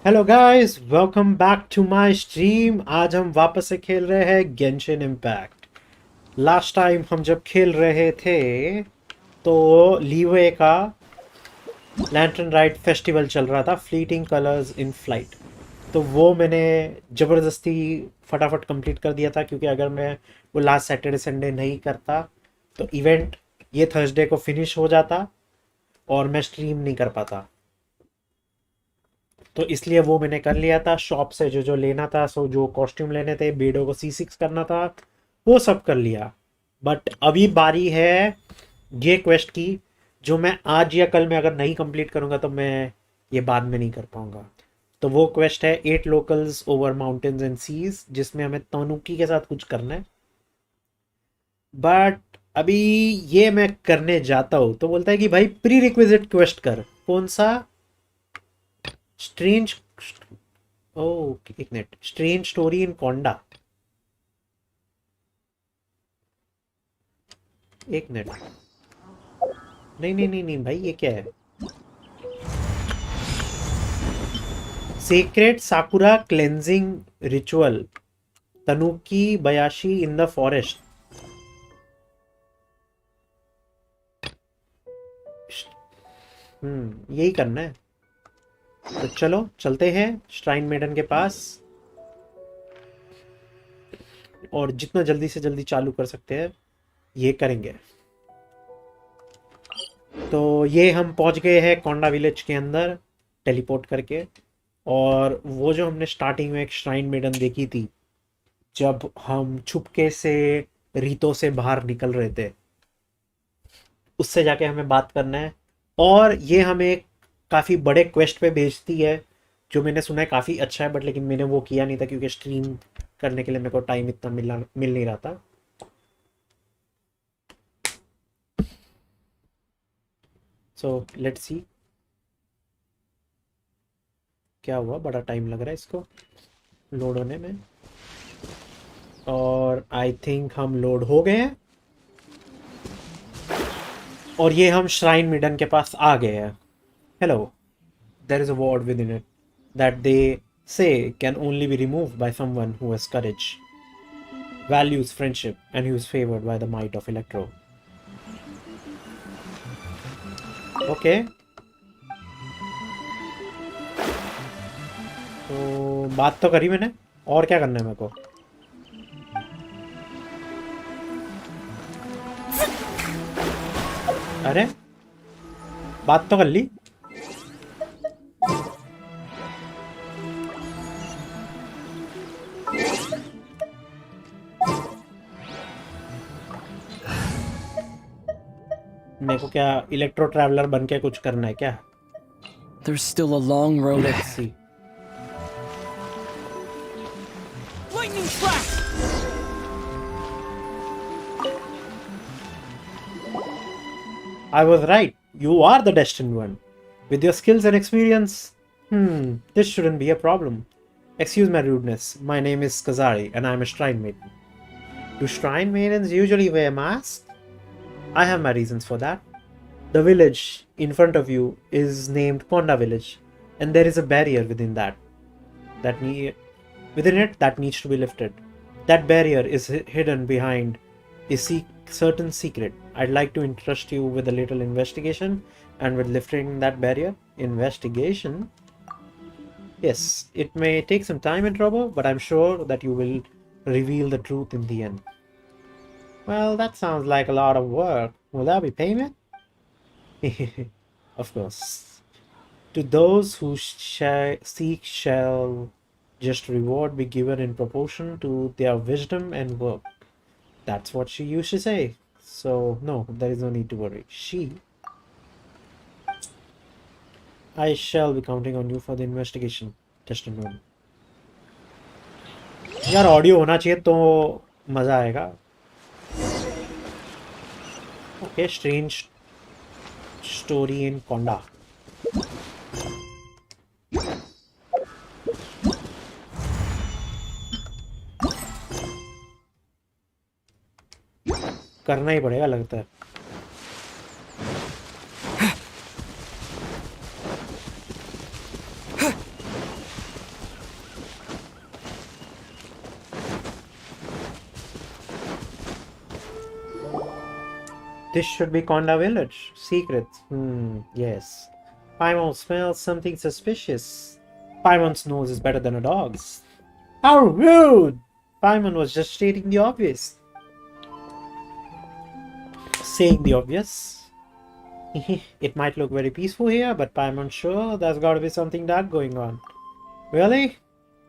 Hello guys, welcome back to my stream. आज हम वापस से खेल रहे हैं गेंशिन इम्पैक्ट। लास्ट टाइम हम जब खेल रहे थे तो लीवे का लैंटर्न राइट फेस्टिवल चल रहा था, फ्लीटिंग कलर्स इन फ्लाइट। तो वो मैंने ज़बरदस्ती फटाफट कंप्लीट कर दिया था, क्योंकि अगर मैं वो लास्ट सैटरडे संडे नहीं करता तो इवेंट ये थर्सडे को फिनिश हो जाता और मैं स्ट्रीम नहीं कर पाता। तो इसलिए वो मैंने कर लिया था। शॉप से जो जो लेना था, सो जो कॉस्ट्यूम लेने थे, बेडो को C6 करना था, वो सब कर लिया। बट अभी बारी है ये क्वेस्ट की, जो मैं आज या कल में अगर नहीं कंप्लीट करूँगा तो मैं ये बाद में नहीं कर पाऊँगा। तो वो क्वेस्ट है 8 locals over mountains and seas, जिसमें हमें तनुकी के साथ कुछ करना है। बट अभी ये मैं करने जाता हूँ तो बोलता है कि भाई प्री रिक्विजिट क्वेस्ट कर। कौन सा? स्ट्रेंज, ओह एक मिनट, स्ट्रेंज स्टोरी इन कोंडा। एक मिनट, नहीं नहीं नहीं नहीं भाई, ये क्या है? Sacred Sakura cleansing ritual, Tanuki Bayashi in the forest. यही करना है। तो चलो चलते हैं श्राइन मेडन के पास, और जितना जल्दी से जल्दी चालू कर सकते हैं ये करेंगे। तो ये हम पहुंच गए हैं कोंडा विलेज के अंदर टेलीपोर्ट करके। और वो जो हमने स्टार्टिंग में एक श्राइन मेडन देखी थी, जब हम छुपके से रीतों से बाहर निकल रहे थे, उससे जाके हमें बात करना है। और ये हमें एक काफ़ी बड़े क्वेस्ट पे भेजती है, जो मैंने सुना है काफ़ी अच्छा है, बट लेकिन मैंने वो किया नहीं था क्योंकि स्ट्रीम करने के लिए मेरे को टाइम इतना मिल नहीं रहा था। सो लेट्स सी क्या हुआ। बड़ा टाइम लग रहा है इसको लोड होने में, और आई थिंक हम लोड हो गए हैं। और ये हम श्राइन मिडन के पास आ गए हैं। Hello, there is a word within it that they say can only be removed by someone who has courage, values friendship, and who is favored by the might of Electro. Okay, तो बात तो करी मैंने, और क्या करना है मेरे को? अरे बात तो कर ली। मेरे को क्या इलेक्ट्रो ट्रैवलर बन के कुछ करना है क्या? There's still a long road Let's ahead. see. Lightning flash! I was right. You are the destined one. With your skills and experience, this shouldn't be a problem. Excuse my rudeness. My name is Kazari, and I'm a shrine maiden. Do shrine maidens usually wear masks? I have my reasons for that. The village in front of you is named Konda Village, and there is a barrier within that needs to be lifted. That barrier is hidden behind a certain secret. I'd like to entrust you with a little investigation, and with lifting that barrier. Investigation? Yes, it may take some time and trouble, but I'm sure that you will reveal the truth in the end. Well, that sounds like a lot of work. Will there be payment? Of course. To those who seek shall just reward be given in proportion to their wisdom and work. That's what she used to say. So, no, there is no need to worry. I shall be counting on you for the investigation. Just a moment. यार audio होना चाहिए तो मज़ा आएगा। Okay, strange story in कोंडा। करना ही पड़ेगा लगता है। This should be Konda village. Secrets. Yes. Paimon smells something suspicious. Paimon's nose is better than a dog's. How rude! Paimon was just stating the obvious. Saying the obvious. It might look very peaceful here, but Paimon's sure there's gotta be something dark going on. Really?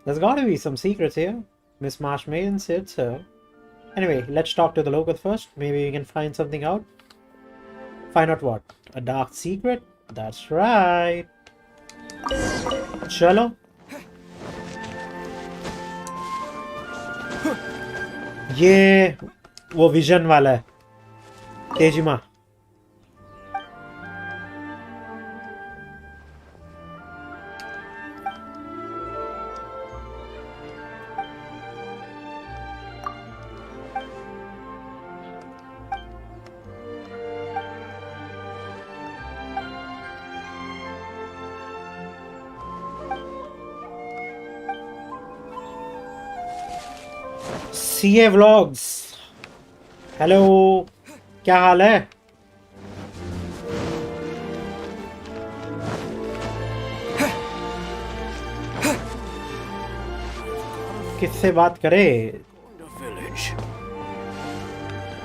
There's gotta be some secrets here. Miss Marshmaiden said so. Anyway, let's talk to the locals first. Maybe we can find something out. Find out what? A dark secret? That's right. Chalo. ये वो vision वाला है तेजिमा. CA vlogs. Hello, क्या हाल है? किससे बात करे?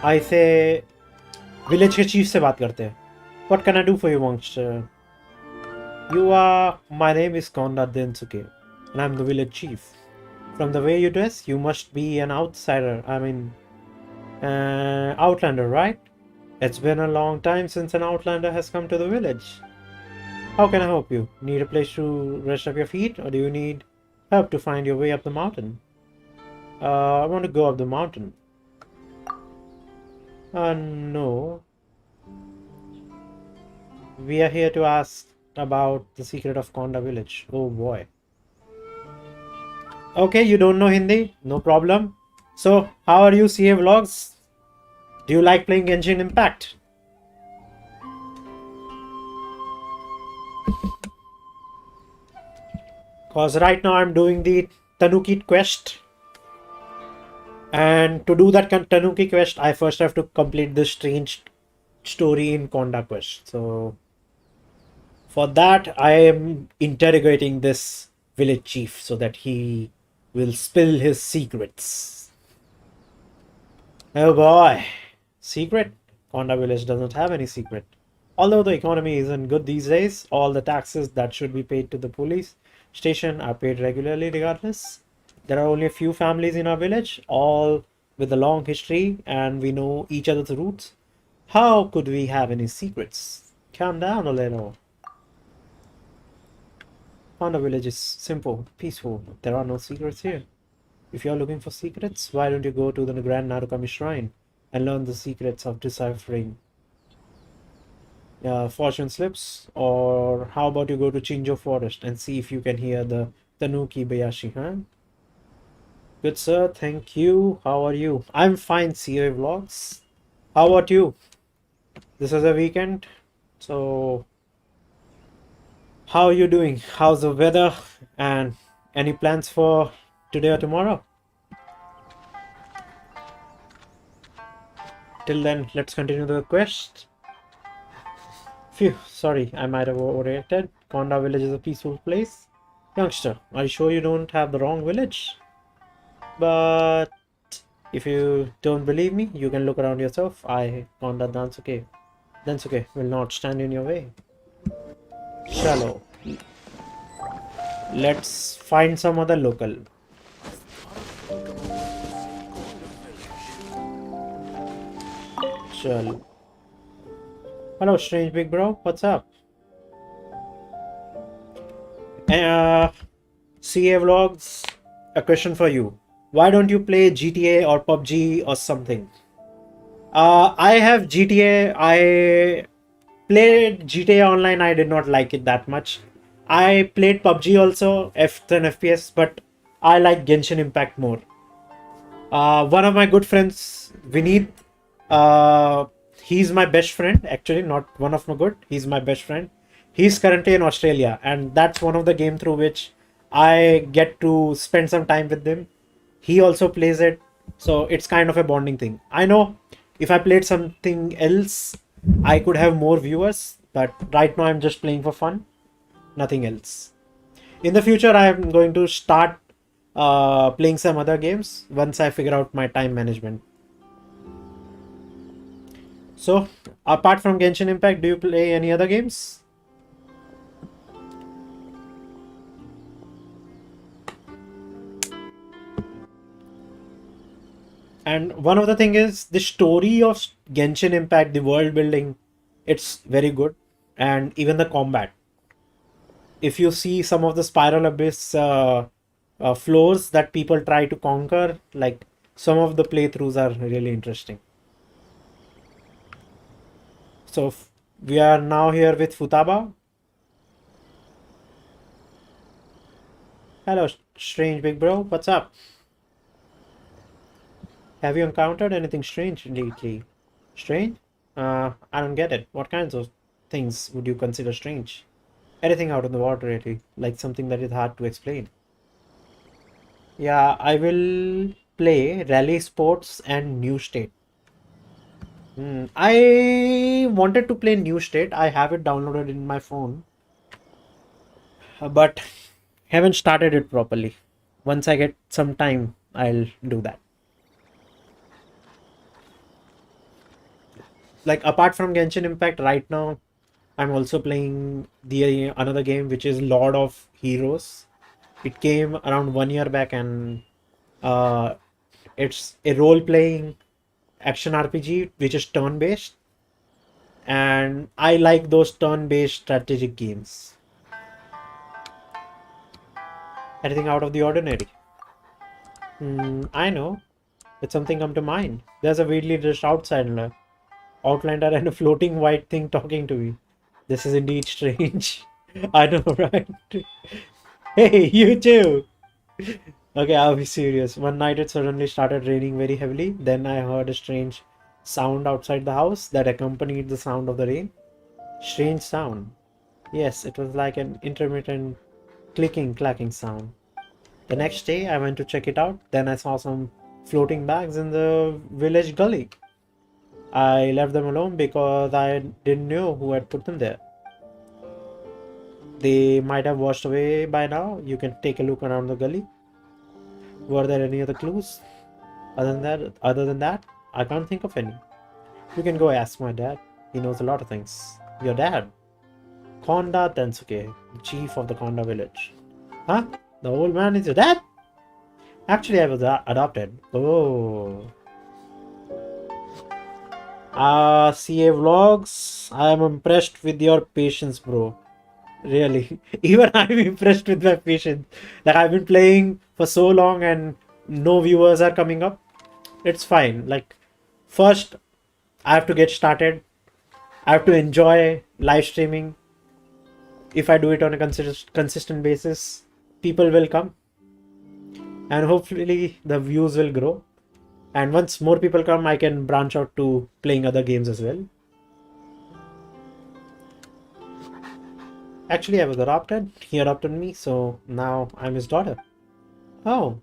ऐसे विलेज के चीफ से बात करते हैं. What can I do for you, monster? You are. My name is Konda Densuke, and I'm the village chief. From the way you dress, you must be an outsider. I mean, outlander, right? It's been a long time since an outlander has come to the village. How can I help you? Need a place to rest up your feet, or do you need help to find your way up the mountain? I want to go up the mountain. No. We are here to ask about the secret of Konda village. Oh boy. Okay, you don't know Hindi? No problem. So, how are you, CA Vlogs? Do you like playing Genshin Impact? Because right now I'm doing the Tanuki quest. And to do that Tanuki quest, I first have to complete the strange story in Konda quest. So, for that, I am interrogating this village chief so that he will spill his secrets. Oh boy. Secret? Konda village doesn't have any secret. Although the economy isn't good these days, all the taxes that should be paid to the police station are paid regularly regardless. There are only a few families in our village, all with a long history, and we know each other's roots. How could we have any secrets? Calm down a little. Konda village is simple, peaceful. There are no secrets here. If you are looking for secrets, why don't you go to the Grand Narukami Shrine and learn the secrets of deciphering fortune slips? Or how about you go to Chinjo Forest and see if you can hear the Tanuki Bayashi, huh? Good sir, thank you. How are you? I'm fine, CA Vlogs. How about you? This is a weekend, so how are you doing? How's the weather? And any plans for today or tomorrow? Till then, let's continue the quest. Phew, sorry, I might have overreacted. Konda village is a peaceful place. Youngster, are you sure you don't have the wrong village? But if you don't believe me, you can look around yourself. I, Konda Densuke, will not stand in your way. Shallow. Let's find some other local. Chal. Hello, strange big bro. What's up? CA Vlogs, a question for you. Why don't you play GTA or PUBG or something? I have GTA. I played GTA Online. I did not like it that much. I played PUBG also, F10 FPS, but I like Genshin Impact more. One of my good friends, Vineet, he's my best friend. Actually, not one of my good. He's my best friend. He's currently in Australia, and that's one of the game through which I get to spend some time with him. He also plays it, so it's kind of a bonding thing. I know If I played something else, I could have more viewers. But right now, I'm just playing for fun, nothing else. In the future, I am going to start playing some other games once I figure out my time management. So, apart from Genshin Impact, do you play any other games? And one of the thing is the story of Genshin Impact, the world building, it's very good, and even the combat. If you see some of the Spiral Abyss floors that people try to conquer, like some of the playthroughs are really interesting. So we are now here with Futaba. Hello, strange big bro. What's up? Have you encountered anything strange lately? Strange? I don't get it. What kinds of things would you consider strange? Anything out of the water, really, like something that is hard to explain. Yeah, I will play Rally Sports and New State. I wanted to play New State. I have it downloaded in my phone, but haven't started it properly. Once I get some time, I'll do that. Like apart from Genshin Impact, right now I'm also playing the another game which is Lord of Heroes. It came around 1 year back, and uh, it's a role-playing action RPG which is turn-based, and I like those turn-based strategic games. Anything out of the ordinary? I know. Did something come to mind? There's a weirdly dressed outliner and a floating white thing talking to me. This is indeed strange. I know, right? Hey, you too! Okay, I'll be serious. One night it suddenly started raining very heavily. Then I heard a strange sound outside the house that accompanied the sound of the rain. Strange sound. Yes, it was like an intermittent clicking, clacking sound. The next day I went to check it out. Then I saw some floating bags in the village gully. I left them alone because I didn't know who had put them there. They might have washed away by now. You can take a look around the gully. Were there any other clues? Other than that, I can't think of any. You can go ask my dad. He knows a lot of things. Your dad? Konda Tensuke, the chief of the Konda village. Huh? The old man is your dad? Actually, I was adopted. Oh. CA Vlogs. I am impressed with your patience, bro. Really. Even I'm impressed with my patience. Like, I've been playing for so long and no viewers are coming up. It's fine. Like, first, I have to get started. I have to enjoy live streaming. If I do it on a consistent basis, people will come. And hopefully, the views will grow. And once more people come, I can branch out to playing other games as well. Actually, I was adopted. He adopted me, so now I'm his daughter. Oh,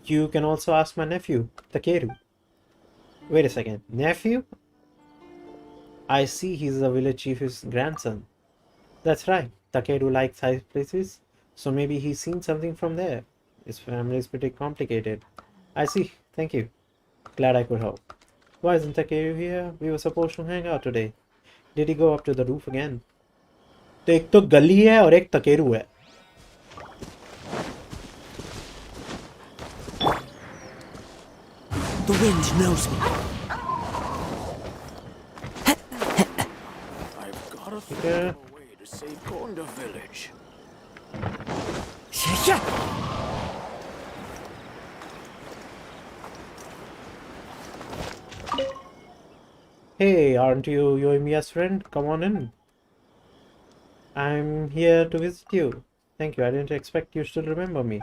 you can also ask my nephew, Takeru. Wait a second. Nephew? I see he's the village chief's grandson. That's right. Takeru likes high places, so maybe he's seen something from there. His family is pretty complicated. I see. Thank you. Glad I could help. Why isn't Takeru here? We were supposed to hang out today. Did he go up to the roof again? तो एक तो गली है और एक तकेरू है. The wind knows me. I've got to think of a way to save Konda village. Hey, aren't you Yoimiya's friend? Come on in. I'm here to visit you. Thank you. I didn't expect you still remember me.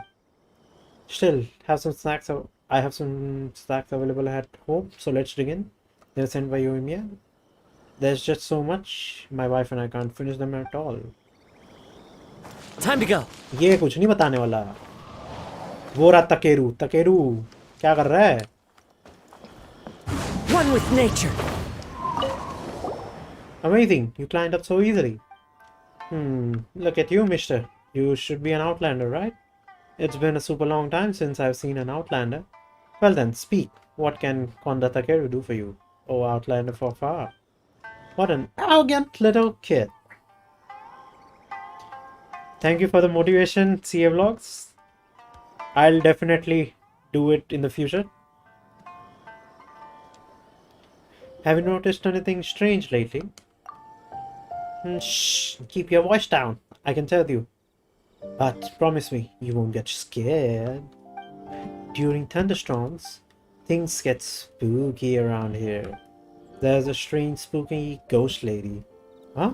Still, have some snacks. I have some snacks available at home, so let's dig in. They're sent by Yoimiya. There's just so much. My wife and I can't finish them at all. Time to go. ये कुछ नहीं बताने वाला. वो रहा तकेरू. तकेरू क्या कर रहा है? One with nature. Amazing, you climbed up so easily. Look at you, mister. You should be an outlander, right? It's been a super long time since I've seen an outlander. Well then, speak. What can Konda Takeru do for you? Oh, outlander for far. What an arrogant little kid. Thank you for the motivation, CA Vlogs. I'll definitely do it in the future. Have you noticed anything strange lately? Shh, keep your voice down. I can tell you. But promise me, you won't get scared. During thunderstorms, things get spooky around here. There's a strange spooky ghost lady. Huh?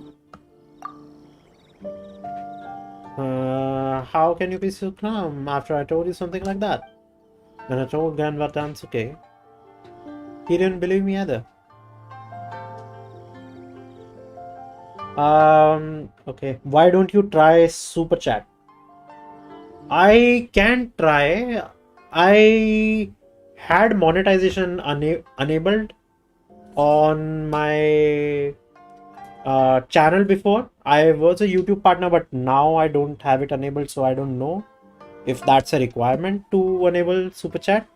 How can you be so calm after I told you something like that? When I told Grandpa Tansuke, he didn't believe me either. Okay. Why don't you try super chat? I can try. I had monetization enabled on my channel before. I was a YouTube partner, but now I don't have it enabled, so I don't know if that's a requirement to enable super chat.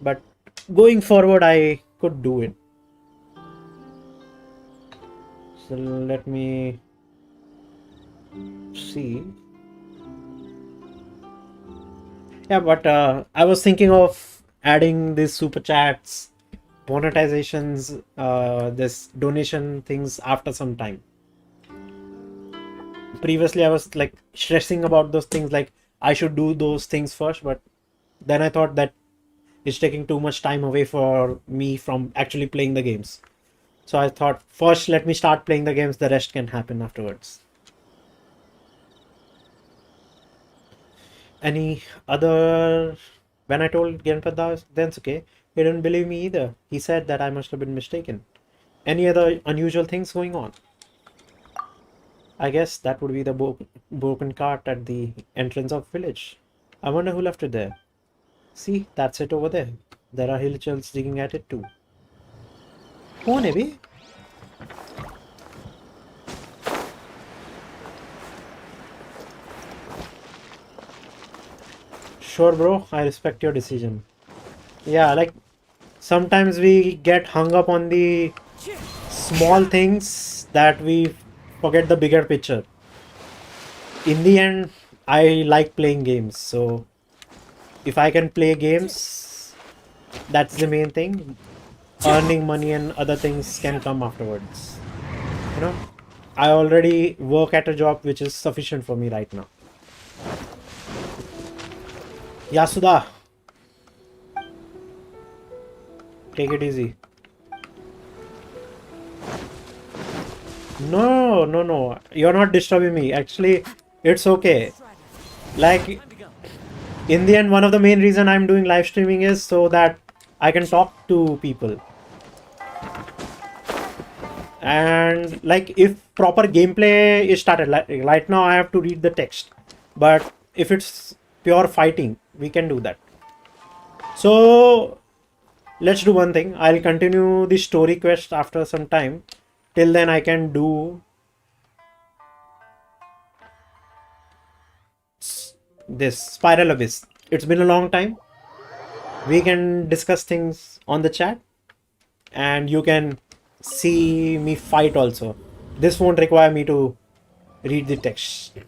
But going forward, I could do it. So let me see. Yeah, but I was thinking of adding these super chats, monetizations, this donation things after some time. Previously, I was like stressing about those things, like I should do those things first, but then I thought that it's taking too much time away for me from actually playing the games. So I thought first let me start playing the games, the rest can happen afterwards. Any other... When I told Genpa Densuke, he didn't believe me either. He said that I must have been mistaken. Any other unusual things going on? I guess that would be the broken cart at the entrance of village. I wonder who left it there. See, that's it over there. There are hillchurls digging at it too. Oh, maybe. Sure, bro. I respect your decision. Yeah, like sometimes we get hung up on the small things that we forget the bigger picture. In the end, I like playing games, so if I can play games, that's the main thing. Earning money and other things can come afterwards. You know, I already work at a job which is sufficient for me right now. Yasuda, take it easy. No, no, no. You're not disturbing me. Actually, it's okay. Like, Time to go. in the end, one of the main reason I'm doing live streaming is so that I can talk to people. And like, if proper gameplay is started, like right now I have to read the text. But if it's pure fighting, we can do that. So let's do one thing. I'll continue the story quest after some time. Till then I can do this Spiral Abyss. It's been a long time. We can discuss things on the chat and you can see me fight also. This won't require me to read the text.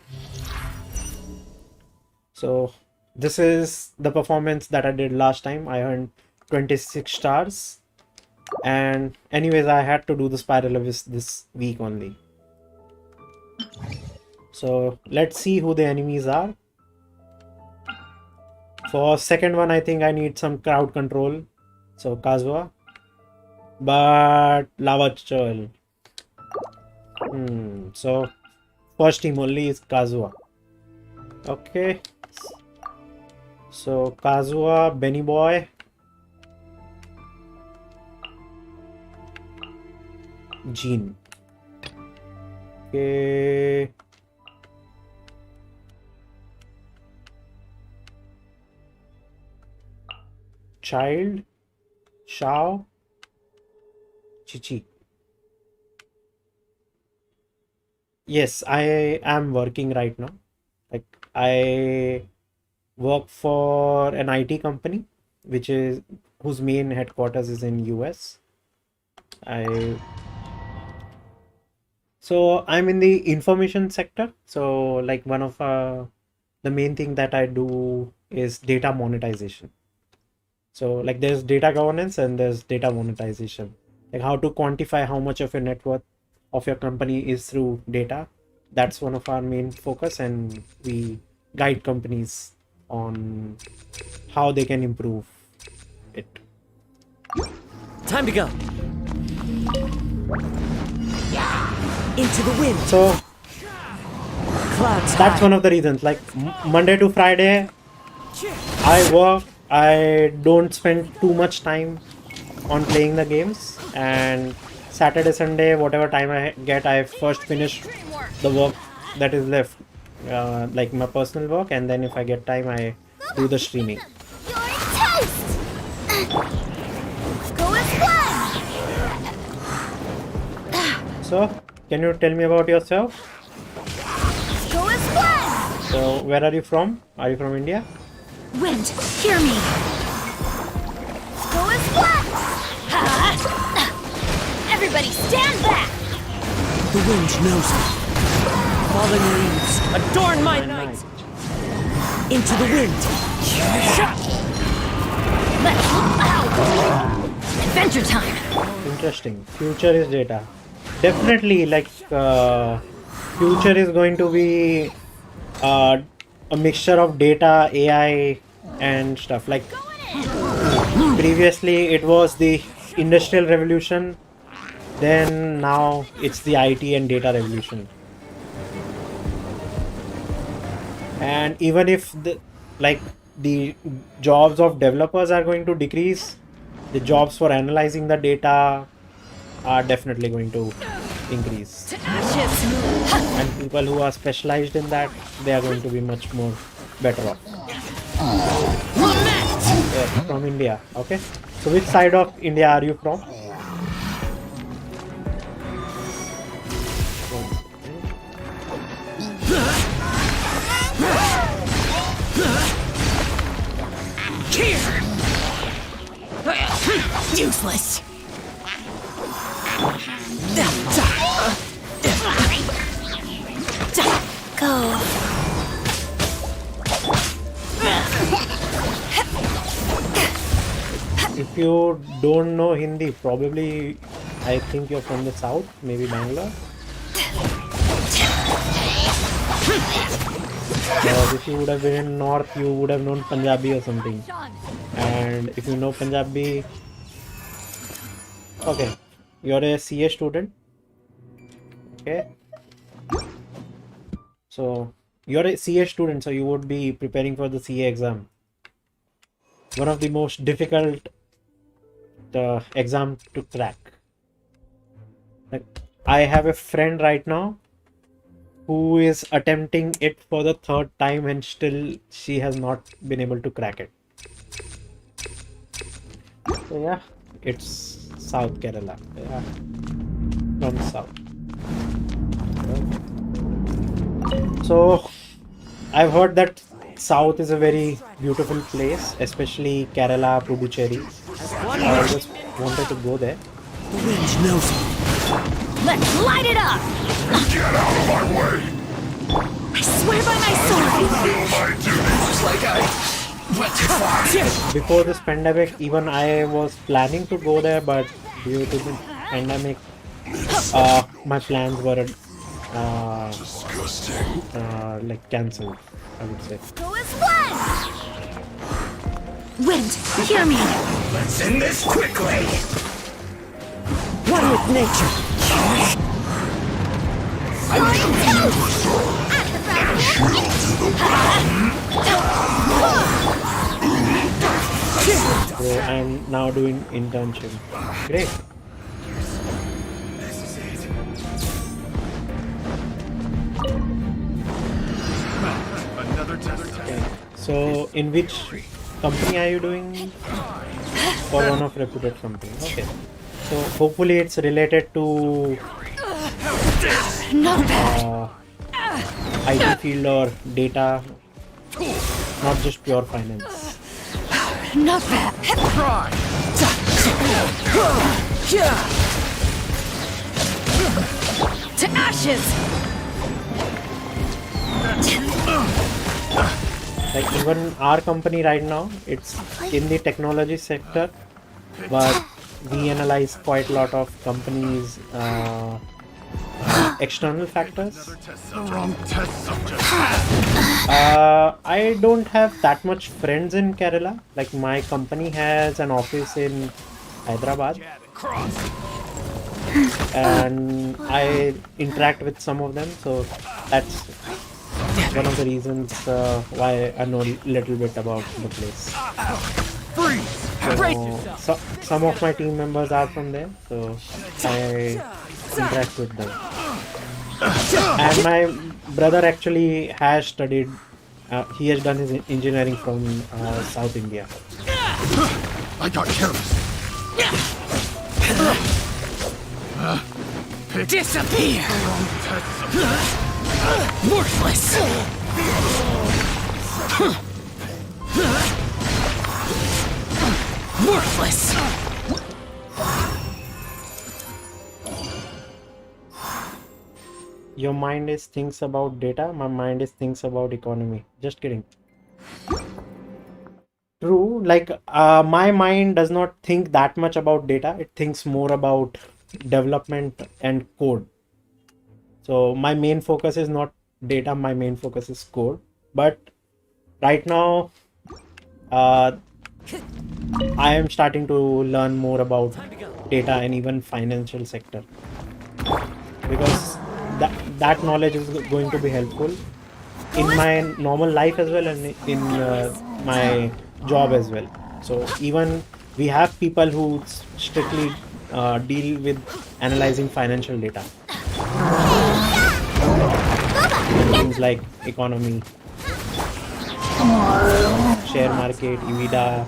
So this is the performance that I did last time. I earned 26 stars. And anyways, I had to do the Spiral Abyss this week only. So let's see who the enemies are. For second one, I think I need some crowd control. So Kazuha. But Lava Churl. So first team only is Kazuha. Okay. So Kazuha, Benny Boy. Jean. Okay. Child, Shao Chichi. Yes, I am working right now. Like I work for an IT company, which is whose main headquarters is in US. I So I'm in the information sector. So like one of the main thing that I do is data monetization. So like there's data governance and there's data monetization. Like how to quantify how much of your net worth of your company is through data. That's one of our main focus, and we guide companies on how they can improve it. Time to go. Into the wind. So Clouds that's high. one of the reasons. Like Monday to Friday, I work. I don't spend too much time on playing the games, and Saturday, Sunday, whatever time I get, I first finish the work that is left, like my personal work, and then if I get time, I do the streaming. You're toast! Go as one! So, can you tell me about yourself? Go as one! So, where are you from? Are you from India? Wind, hear me! Go as one! Everybody stand back! The wind knows me. Falling leaves adorn my night. Into the wind. Adventure time! Interesting. Future is data. Definitely, like future is going to be a mixture of data, AI, and stuff. Like previously, it was the industrial revolution. Then now it's the IT and data revolution. And even if the jobs of developers are going to decrease, the jobs for analyzing the data are definitely going to increase. To ashes! And people who are specialized in that, they are going to be much more better off. Yeah, from India. Okay. So which side of India are you from? Useless! Go. If you don't know Hindi, probably I think you're from the south, maybe Bangalore. If you would have been in north, you would have known Punjabi or something. And if you know Punjabi, okay, you're a CA student. Okay. So you're a CA student, so you would be preparing for the CA exam. One of the most difficult exam to crack. Like, I have a friend right now who is attempting it for the third time and still she has not been able to crack it. So yeah, it's South Kerala. Yeah, from south. So I've heard that South is a very beautiful place, especially Kerala, Puducherry. I just wanted to go there. The wind knows me. Let's light it up! Get out of my way! I swear by my sword! Fulfill my duty! Looks like I went too far. Before this pandemic, even I was planning to go there, but due to the pandemic, my plans were Disgusting. like cancelled, I would say. Go as one! Wind, hear me! Let's end this quickly! One with nature. You're toast! So I'm now doing internship. Great. Another test. Okay. So in which company are you doing For one of reputed company. Okay. So hopefully it's related to Not bad. IT field or data, not just pure finance. Not bad. To ashes. Like even our company right now, it's in the technology sector, but we analyze quite a lot of companies' external factors. I don't have that much friends in Kerala. Like my company has an office in Hyderabad, and I interact with some of them, so that's one of the reasons why I know a little bit about the place. So, some of my team members are from there, so I interact with them. And my brother actually has studied, he has done his engineering from South India. I got careless. Disappear! Worthless! Worthless! Your mind is thinks about data, my mind is thinks about economy. Just kidding. True, like my mind does not think that much about data, it thinks more about development and code. So my main focus is not data, my main focus is code. But right now, I am starting to learn more about data and even financial sector, because that knowledge is going to be helpful in my normal life as well, and in my job as well. So even we have people who strictly deal with analyzing financial data. Things like economy, share market, EBITDA,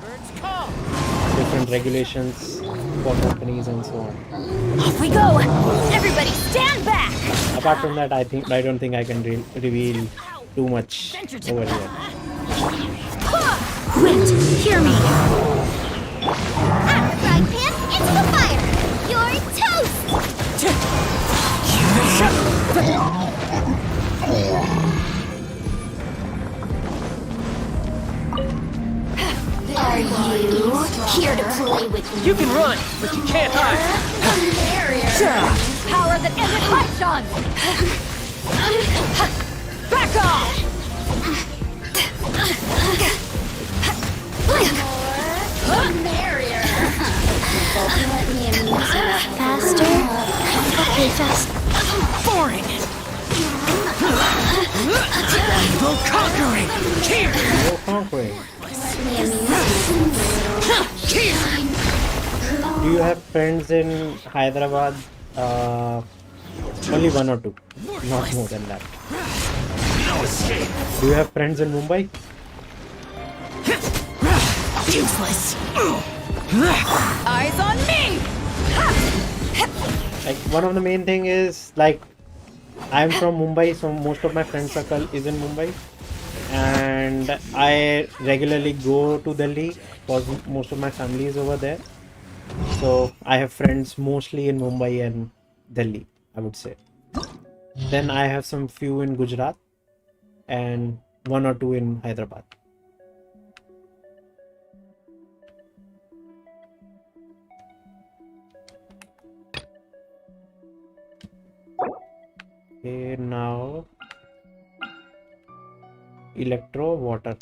different regulations for companies and so on. Off we go. Everybody stand back. Apart from that, I don't think I can reveal too much over here. Wind, hear me. Out of the frying pan, into the fire. You're toast. Are you here to play with me? You can run, but you can't hide! Power that ended Python! Back off! Faster? Okay, fast. Boring! Evil conquering! Here! No conquering. Here! Do you have friends in Hyderabad? Only one or two, not more than that. Do you have friends in Mumbai? Useless! Eyes on me! Like one of the main thing is like I'm from Mumbai, so most of my friend circle is in Mumbai, and I regularly go to Delhi because most of my family is over there. So I have friends mostly in Mumbai and Delhi, I would say. Then I have some few in Gujarat and one or two in Hyderabad. Okay, now electro water.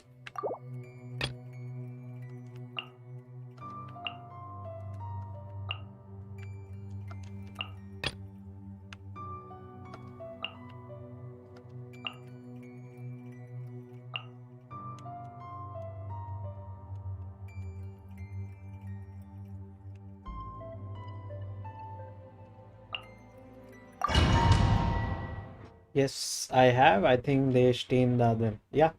Yes, I have. I think they stay in Dadar. Yeah,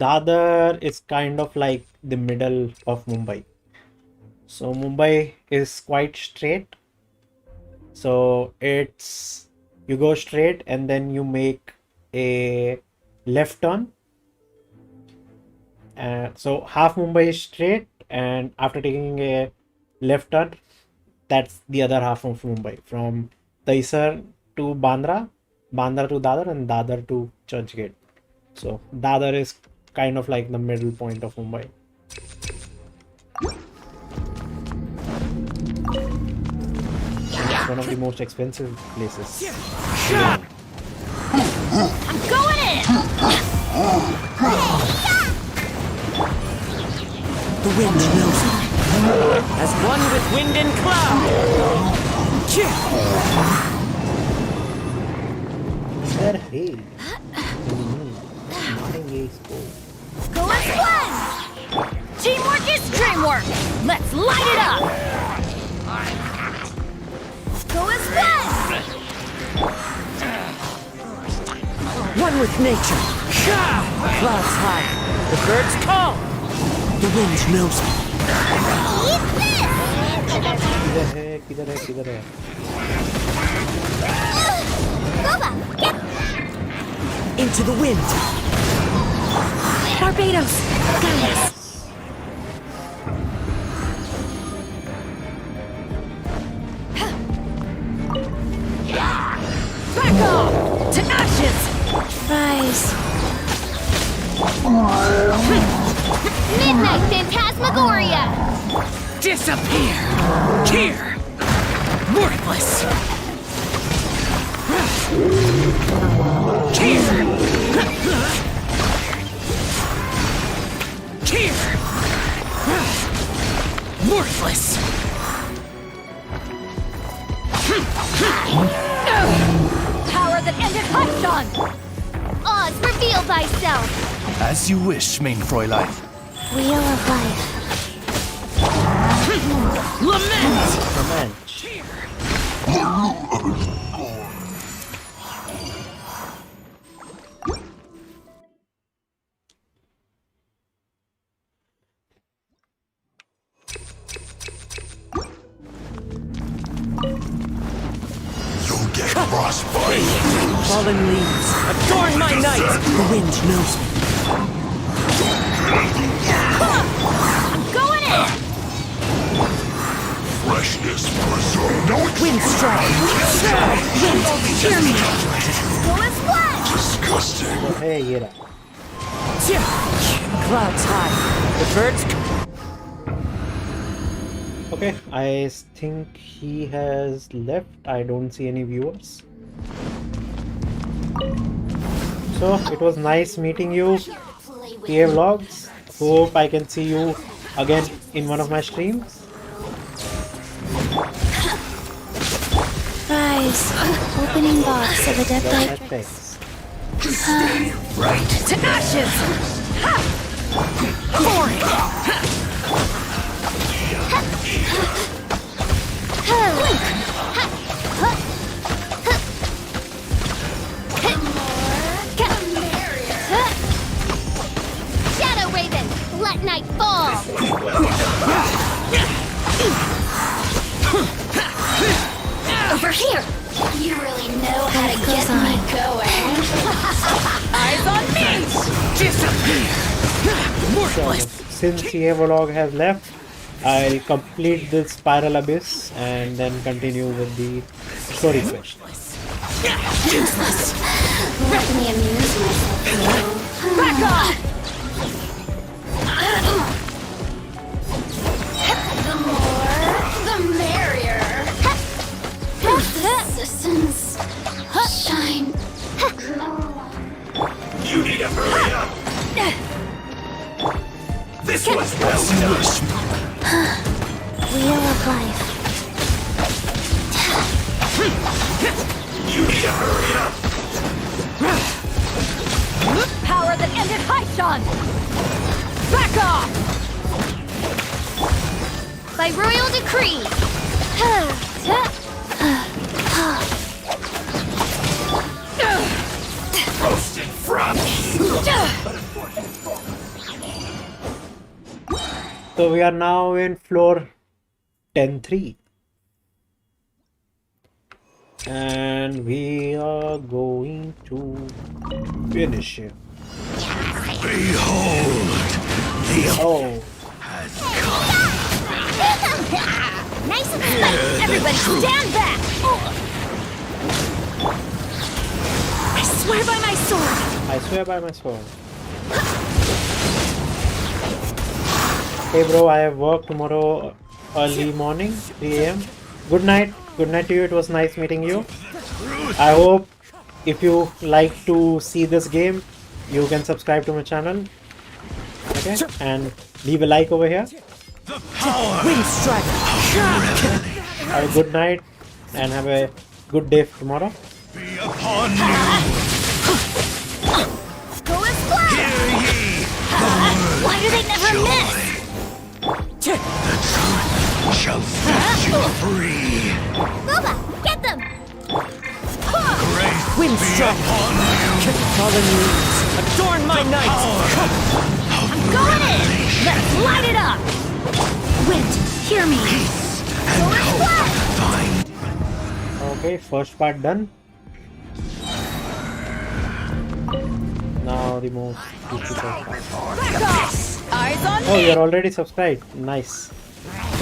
Dadar is kind of like the middle of Mumbai. So Mumbai is quite straight. So it's you go straight and then you make a left turn. So half Mumbai is straight, and after taking a left turn, that's the other half of Mumbai from Dahisar to Bandra, Bandra to Dadar, and Dadar to Churchgate. So Dadar is kind of like the middle point of Mumbai. And it's one of the most expensive places. I'm going in! The wind knows it. As one with wind and cloud. Sir, hey. Nothing is cool. Go as one! Teamwork is dreamwork! Let's light it up! Go as one! One with nature. Clouds high. The birds call. The wind knows it. Eat this! किधर है किधर है Boba, get Into the wind. Barbados! Guide us! Back off! To ashes! Rise! Midnight Phantasmagoria! Disappear. Here. Worthless. Here. Here. Worthless. Power that ended Python! Oz, reveal thyself! As you wish, main Fräulein. Wheel of life. Lament. You'll get frostbite. Fallen leaves. Adorn my night. The wind knows me. I'm going in! Freshness preserved. No Wind strike. Wind, hear me. Go as one! disgusting. है ये रहा Clouds high. The birds. Okay, I think he has left. I don't see any viewers. So it was nice meeting you, PA Vlogs. Hope I can see you again in one of my streams. Rise. Opening box of a dead light. Thanks. Right. To ashes. Glory. Shadow Raven, let night fall. Over here. You really know how to get me going. Eyes on me. Disappear. Worthless. Since PA Vlog has left, I'll complete this Spiral Abyss and then continue with the story quest. Useless. Let me amuse myself. Back off. The more, the merrier. Resistance. Shine. You need to hurry up. This was well done. Wheel of life. You need to hurry up. Power that ended Python. Back off. By royal decree. Roasted froggy. So we are now in floor 10-3. And we are going to finish him. Behold, the Oh, Nice and spicy. Everybody stand back. I swear by my sword. I swear by my sword. Hey bro, I have work tomorrow early morning, 3 a.m. Good night. Good night to you. It was nice meeting you. I hope if you like to see this game, you can subscribe to my channel. Okay? And leave a like over here. Wind strike. Have a good night and have a good day tomorrow. be upon you. Go and fly. Hear ye. Why do they never miss? The truth shall set you free. Boba, get them. Grace Wind be strike. upon you. Fallen leaves. Adorn my night. Going in. Let's light it up. Wind, hear me. Go and fly. Okay, first part done. Now the most difficult part. Back off. Eyes on Oh, me. you're already subscribed. Nice.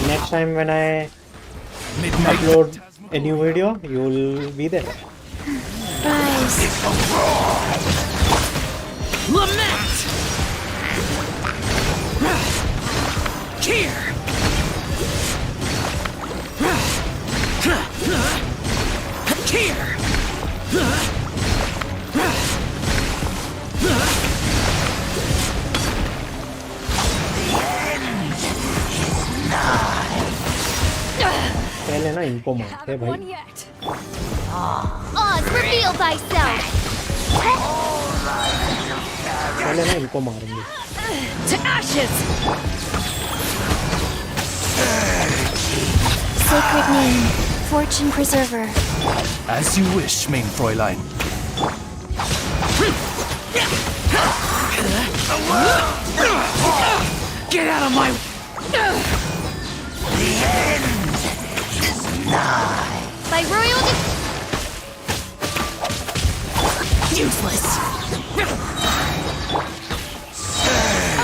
Next time when I Midnight. upload a new video, you will be there. Lament. Here. Here. पहले ना इनको मारते हैं भाई. yet. Oz, reveal thyself. पहले ना इनको मारेंगे. To ashes. Sacred name, fortune preserver. As you wish, mein Fräulein. Get out of my. By royal Useless.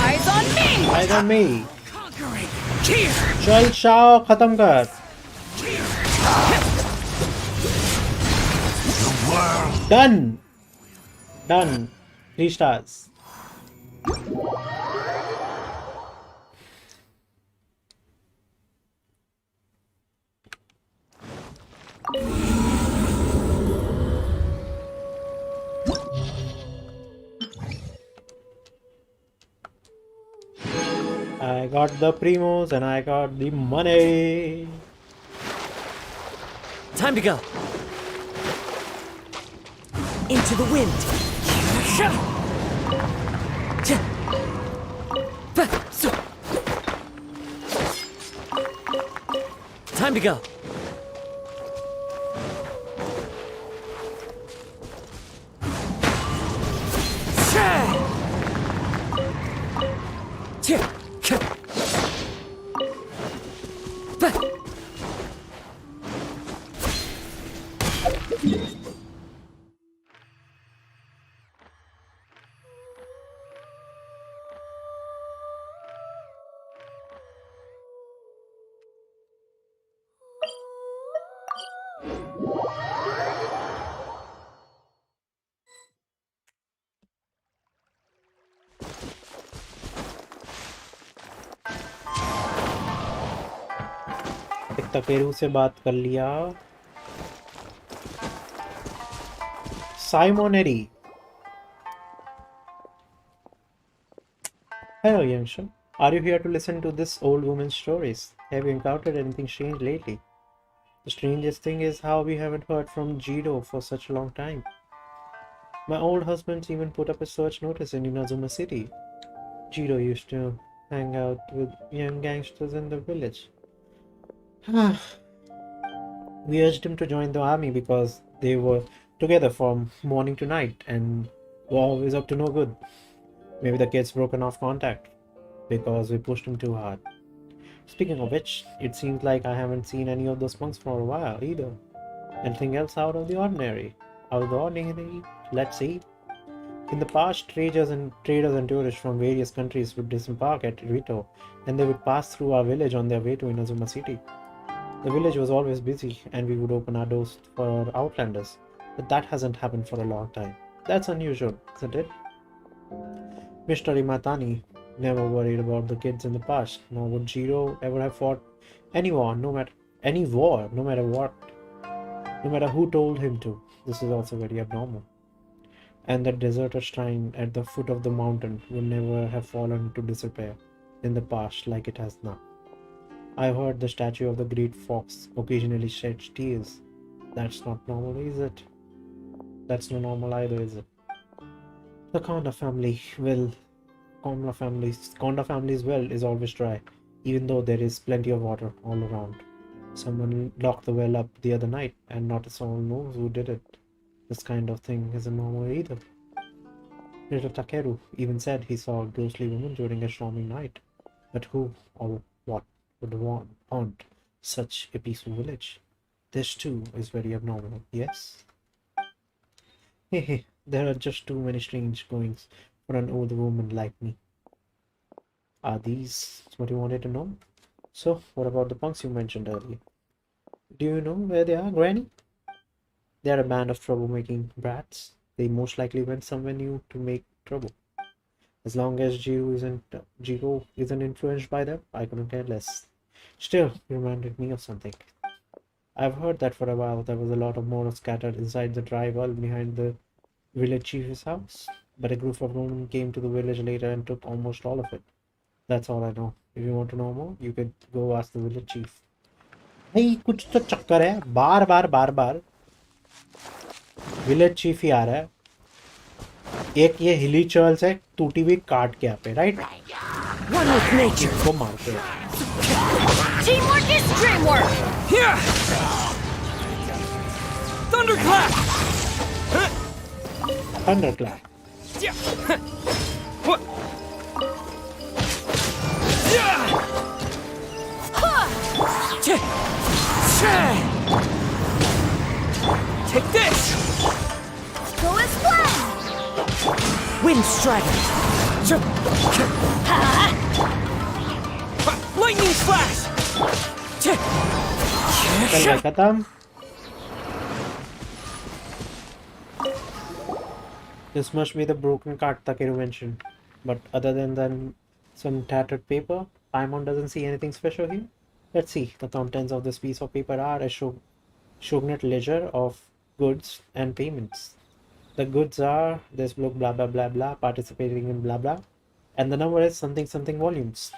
eyes on me. Eyes on me. Conquering. Here. चल शाओ खत्म कर. Done. Done. 3 stars. I got the primos and I got the money. Time to go. Into the wind. Time to go. एक तपेरू से बात कर लिया. Simoneri. Hello, youngster. Are you here to listen to this old woman's stories? Have you encountered anything strange lately? The strangest thing is how we haven't heard from Jiro for such a long time. My old husband even put up a search notice in Inazuma City. Jiro used to hang out with young gangsters in the village. We urged him to join the army because they were together from morning to night and were always up to no good. Maybe the kid's broken off contact because we pushed him too hard. Speaking of which, it seems like I haven't seen any of those monks for a while either. Anything else out of the ordinary? Out of the ordinary? Let's see. In the past, traders and tourists from various countries would disembark at Rito, and they would pass through our village on their way to Inazuma City. The village was always busy, and we would open our doors for outlanders, but that hasn't happened for a long time. That's unusual, isn't it? Mr. Imatani never worried about the kids in the past, nor would Jiro ever have fought any war, no matter what, no matter who told him to. This is also very abnormal. And the deserted shrine at the foot of the mountain would never have fallen to disrepair in the past like it has now. I've heard the statue of the great fox occasionally sheds tears. That's not normal, is it? That's not normal either, is it? The Konda family's well is always dry, even though there is plenty of water all around. Someone locked the well up the other night, and not a soul knows who did it. This kind of thing isn't normal either. Little Takeru even said he saw a ghostly woman during a stormy night. But who or what would haunt such a peaceful village? This too is very abnormal, yes? Hey, there are just too many strange goings for an old woman like me. Are these what you wanted to know? So, what about the punks you mentioned earlier? Do you know where they are, Granny? They are a band of troublemaking brats. They most likely went somewhere new to make trouble. As long as Jiro isn't influenced by them, I couldn't care less. Still, it reminded me of something. I've heard that for a while there was a lot of more scattered inside the dry well behind the village chief's house, but a group of women came to the village later and took almost all of it. That's all I know. If you want to know more, you could go ask the village chief. Hey, कुछ तो चक्कर है बार village chief ही आ रहा है एक ये हिली चर्ल्स है टूटी हुई काट के यहाँ पे राइट One with nature. को मारते हैं Teamwork is dreamwork. Here! Thunderclap! थंडरक्लैप What? Take this! Go as planned. Wind Strider! Lightning Slash! चल गया खत्म This must be the broken card Takeru mentioned. But other than some tattered paper, Paimon doesn't see anything special here. Let's see. The contents of this piece of paper are a shogunate ledger of goods and payments. The goods are this book blah blah blah blah participating in blah blah. And the number is something something volumes.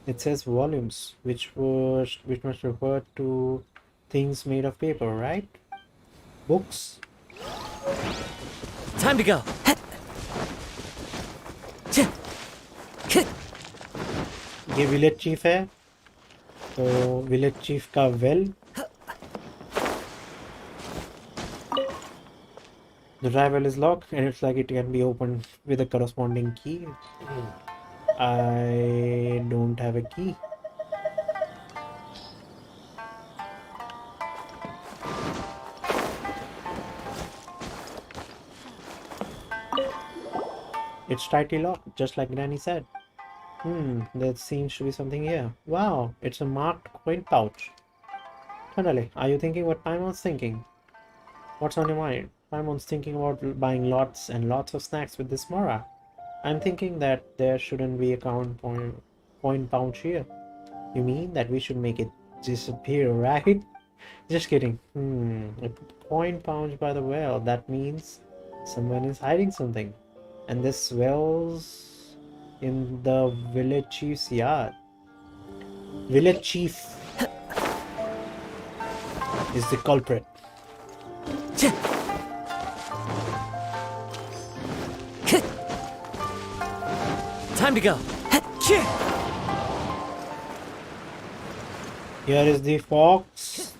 It says volumes, which must refer to things made of paper, right? Books. Time to go. ये village chief है तो village chief का well The dry well is locked and it's like it can be opened with a corresponding key. I don't have a key. It's tightly locked, just like Granny said. There seems to be something here. Wow, it's a marked coin pouch. Finally, are you thinking what Paimon's thinking? What's on your mind? Paimon's thinking about buying lots and lots of snacks with this Mora. I'm thinking that there shouldn't be a coin pouch here. You mean that we should make it disappear, right? Just kidding. A coin pouch by the well. That means someone is hiding something. And this well's in the village chief's yard. Village chief is the culprit. Time to go. Here is the fox.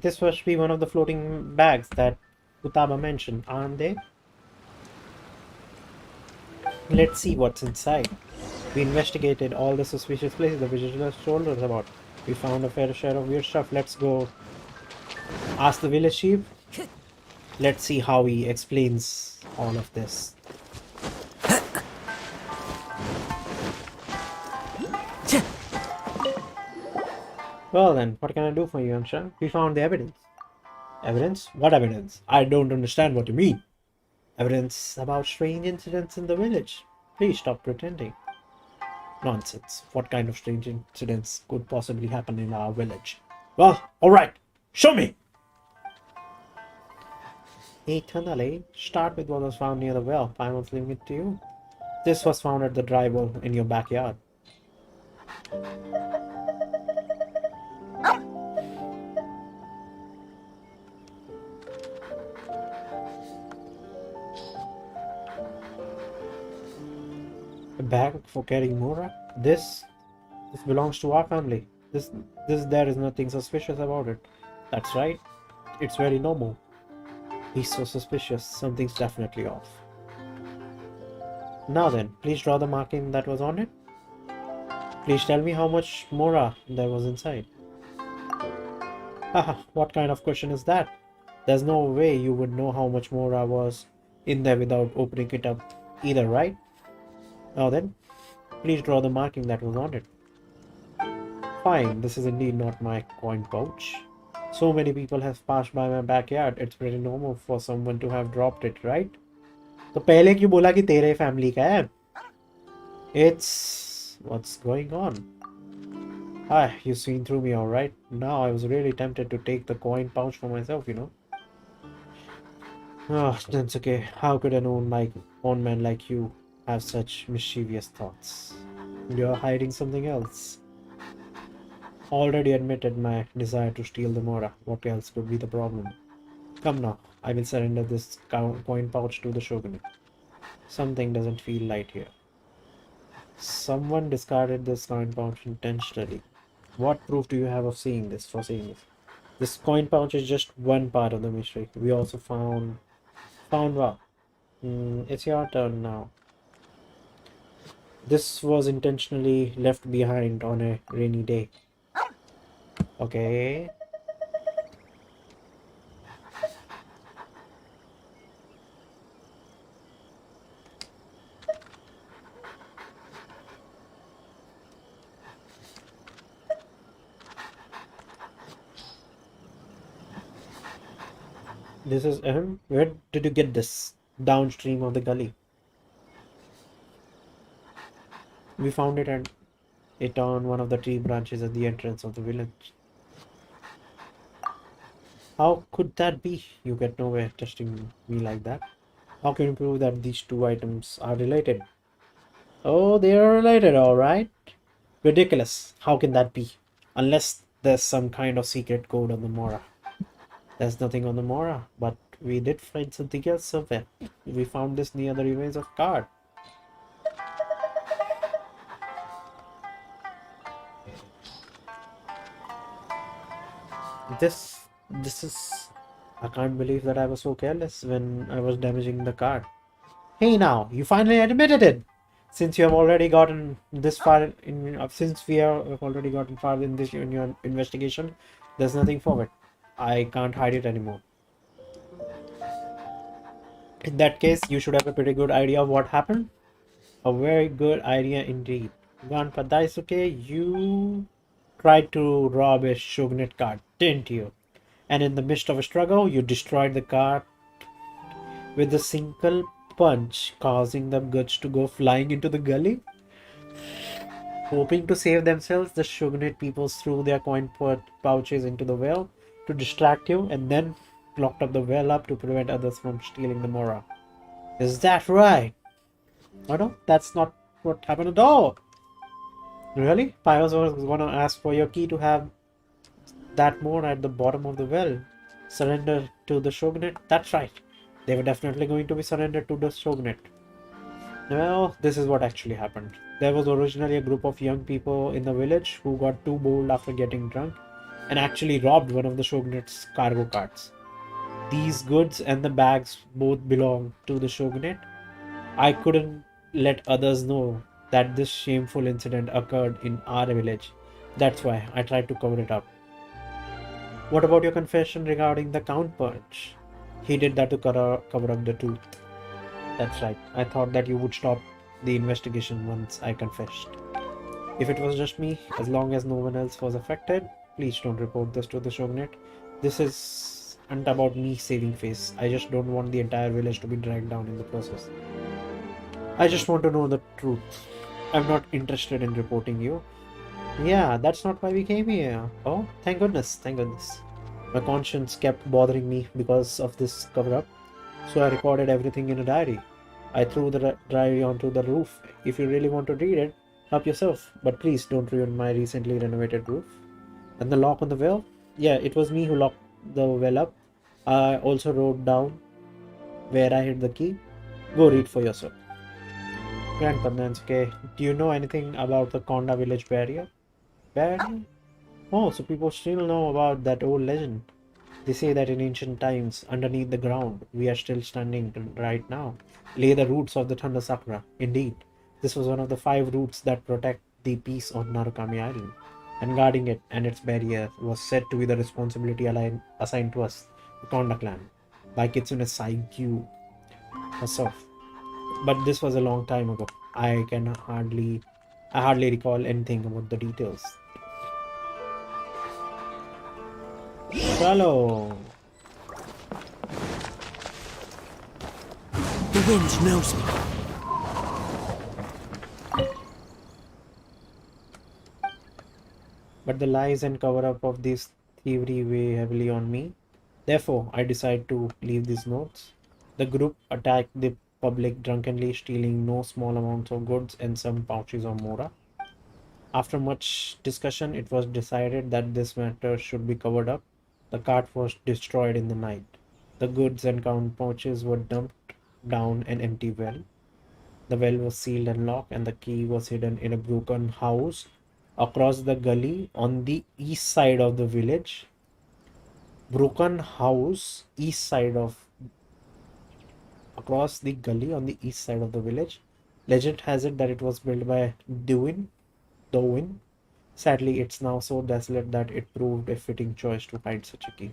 This must be one of the floating bags that Utaba mentioned, aren't they? Let's see what's inside. We investigated all the suspicious places the visitors told us about. We found a fair share of weird stuff. Let's go ask the village chief. Let's see how he explains all of this. Well then, what can I do for you, youngster? We found the evidence. Evidence? What evidence? I don't understand what you mean. Evidence about strange incidents in the village. Please stop pretending. Nonsense. What kind of strange incidents could possibly happen in our village? Well, alright. Show me! Eternally, start with what was found near the well. I was leaving it to you. This was found at the dry well in your backyard. A bag for carrying Mora? This belongs to our family. There is nothing suspicious about it. That's right. It's very normal. He's so suspicious. Something's definitely off. Now then, please draw the marking that was on it. Please tell me how much Mora there was inside. Haha, what kind of question is that? There's no way you would know how much Mora was in there without opening it up either, right? Now then, please draw the marking that was on it. Fine, this is indeed not my coin pouch. So many people have passed by my backyard. It's pretty normal for someone to have dropped it, right? तो पहले क्यों बोला कि तेरे family का है? It's what's going on? Ah, you've seen through me, all right. Now I was really tempted to take the coin pouch for myself, you know. Oh, that's okay. How could an old man like you have such mischievous thoughts? You're hiding something else. Already admitted my desire to steal the Mora. What else could be the problem? Come now, I will surrender this coin pouch to the shogunate. Something doesn't feel right here. Someone discarded this coin pouch intentionally. What proof do you have of seeing this? This coin pouch is just one part of the mystery. We also found what? It's your turn now. This was intentionally left behind on a rainy day. Okay. This is where did you get this? Downstream of the gully. We found it on one of the tree branches at the entrance of the village. How could that be? You get nowhere testing me like that. How can you prove that these two items are related? Oh, they are related, alright. Ridiculous. How can that be? Unless there's some kind of secret code on the Mora. There's nothing on the Mora, but we did find something else somewhere. We found this near the remains of card. This is... I can't believe that I was so careless when I was damaging the card. Hey now, you finally admitted it! Since you have already gotten this far since we have already gotten far in your investigation, there's nothing for it. I can't hide it anymore. In that case, you should have a pretty good idea of what happened. A very good idea indeed. Grandpa Daisuke, you tried to rob a shogunate card, didn't you? And in the midst of a struggle, you destroyed the card with a single punch, causing the goods to go flying into the gully. Hoping to save themselves, the shogunate people threw their coin pouches into the well to distract you, and then locked up the well up to prevent others from stealing the Mora. Is that right? Oh no, that's not what happened at all. Really? Pyros was gonna ask for your key to have that Mora at the bottom of the well. Surrender to the shogunate? That's right. They were definitely going to be surrendered to the shogunate. Well, this is what actually happened. There was originally a group of young people in the village who got too bold after getting drunk and actually robbed one of the shogunate's cargo carts. These goods and the bags both belong to the shogunate. I couldn't let others know that this shameful incident occurred in our village. That's why I tried to cover it up. What about your confession regarding the Count Punch? He did that to cover up the truth. That's right. I thought that you would stop the investigation once I confessed. If it was just me, as long as no one else was affected, please don't report this to the Shogunate. This isn't about me saving face. I just don't want the entire village to be dragged down in the process. I just want to know the truth. I'm not interested in reporting you. Yeah, that's not why we came here. Oh, thank goodness, thank goodness. My conscience kept bothering me because of this cover up, so I recorded everything in a diary. I threw the diary onto the roof. If you really want to read it, help yourself, but please don't ruin my recently renovated roof. And the lock on the well? Yeah, it was me who locked the well up. I also wrote down where I hid the key. Go read for yourself. Grandparents, okay. Do you know anything about the Konda village barrier? Barrier? Oh, so people still know about that old legend. They say that in ancient times, underneath the ground, we are still standing right now, lay the roots of the Thunder Sakura. Indeed, this was one of the 5 roots that protect the peace on Narukami Island, and guarding it and its barrier was said to be the responsibility assigned to us, the Konda clan, by Kitsune Saigyu herself. But this was a long time ago. I hardly recall anything about the details. Shalom. The wind knows me. But the lies and cover up of this thievery weigh heavily on me. Therefore, I decide to leave these notes. The group attacked the public drunkenly, stealing no small amounts of goods and some pouches of mora. After much discussion, it was decided that this matter should be covered up. The cart was destroyed in the night. The goods and count pouches were dumped down an empty well. The well was sealed and locked, and the key was hidden in a broken house across the gully on the east side of the village. Broken house, east side of across the gully on the east side of the village. Legend has it that it was built by Duin. Sadly, it's now so desolate that it proved a fitting choice to hide such a key.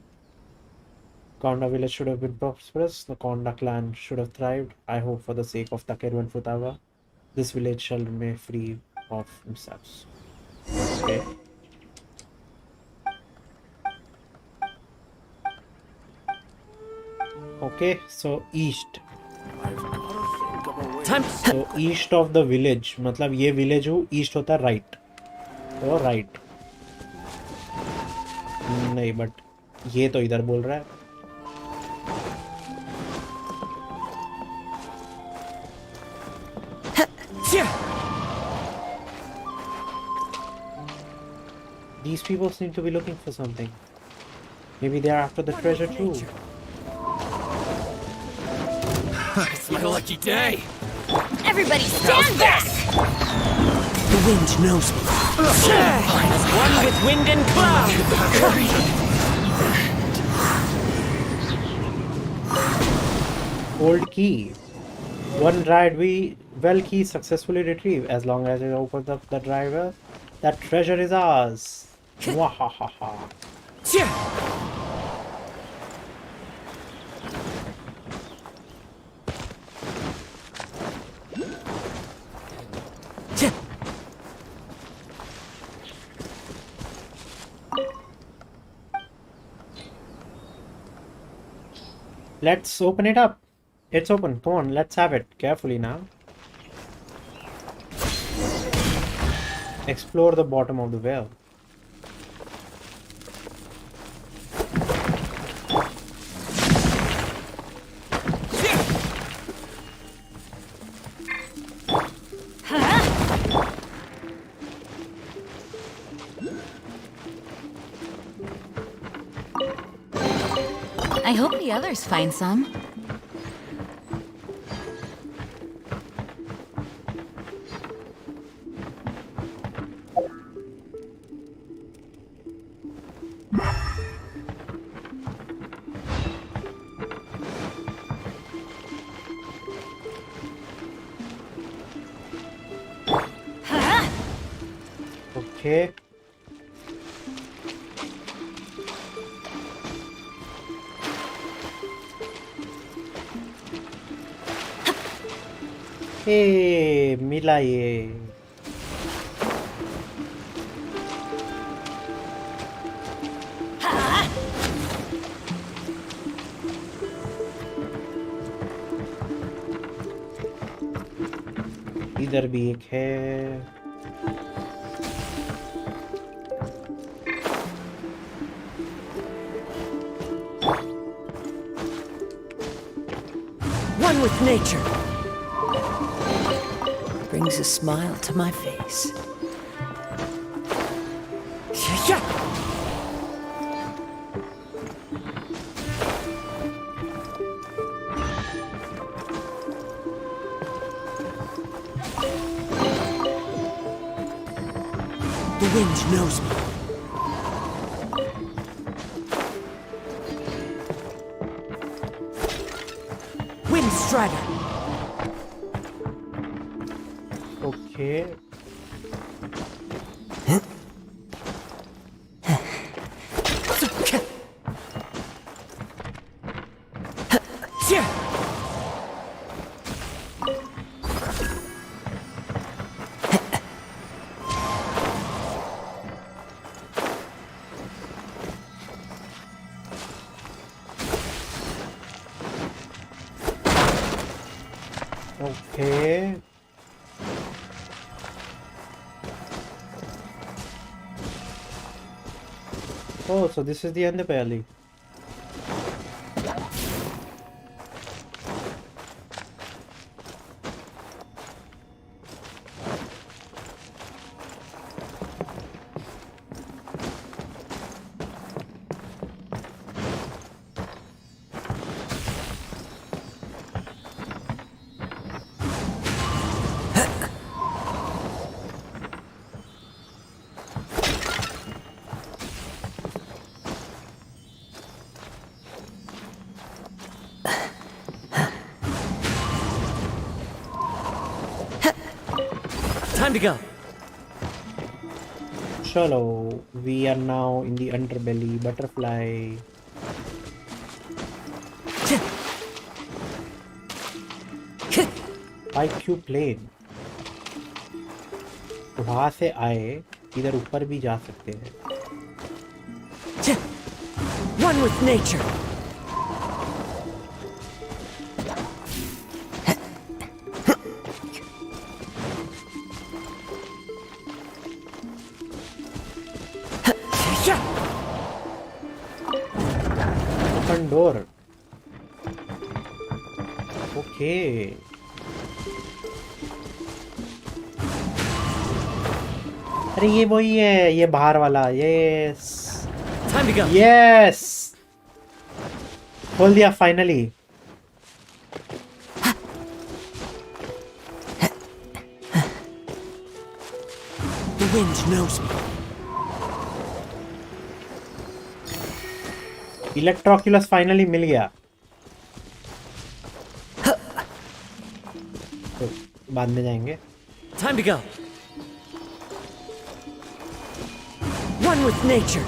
Konda village should have been prosperous. The Konda clan should have thrived. I hope for the sake of Takeru and Futawa, this village shall remain free of themselves. Okay. Okay, so east. I've got to think of a way. Time. So east of the village, मतलब ये village हो east होता है right. तो right. नहीं but ये तो इधर बोल रहा है. These people seem to be looking for something. Maybe they are after the treasure too. It's my lucky day. Everybody stand back! The wind knows me. One with wind and cloud. Old key. One dried well key successfully retrieved. As long as it opens up the driver, that treasure is ours. Wahahaha. Let's open it up. It's open. Come on, let's have it. Carefully now. Explore the bottom of the well. I hope the others find some. Okay. Hey, मिला ये. इधर भी एक है. One with nature. Brings a smile to my face. Yeah. The wind knows me. Wind Strider. Okay. Okay. Oh, so this is the end of alley. Time to go. Chalo, we are now in the underbelly, butterfly. IQ plane. वहां से आए, इधर ऊपर भी जा सकते हैं. One with nature. Open door. Okay. अरे ये वही है, ये बाहर वाला. Yes. Time to go. Yes. खोल दिया finally. The wind knows me. Electroculus finally मिल गया. तो बाद में जाएंगे. Time to go. One with nature.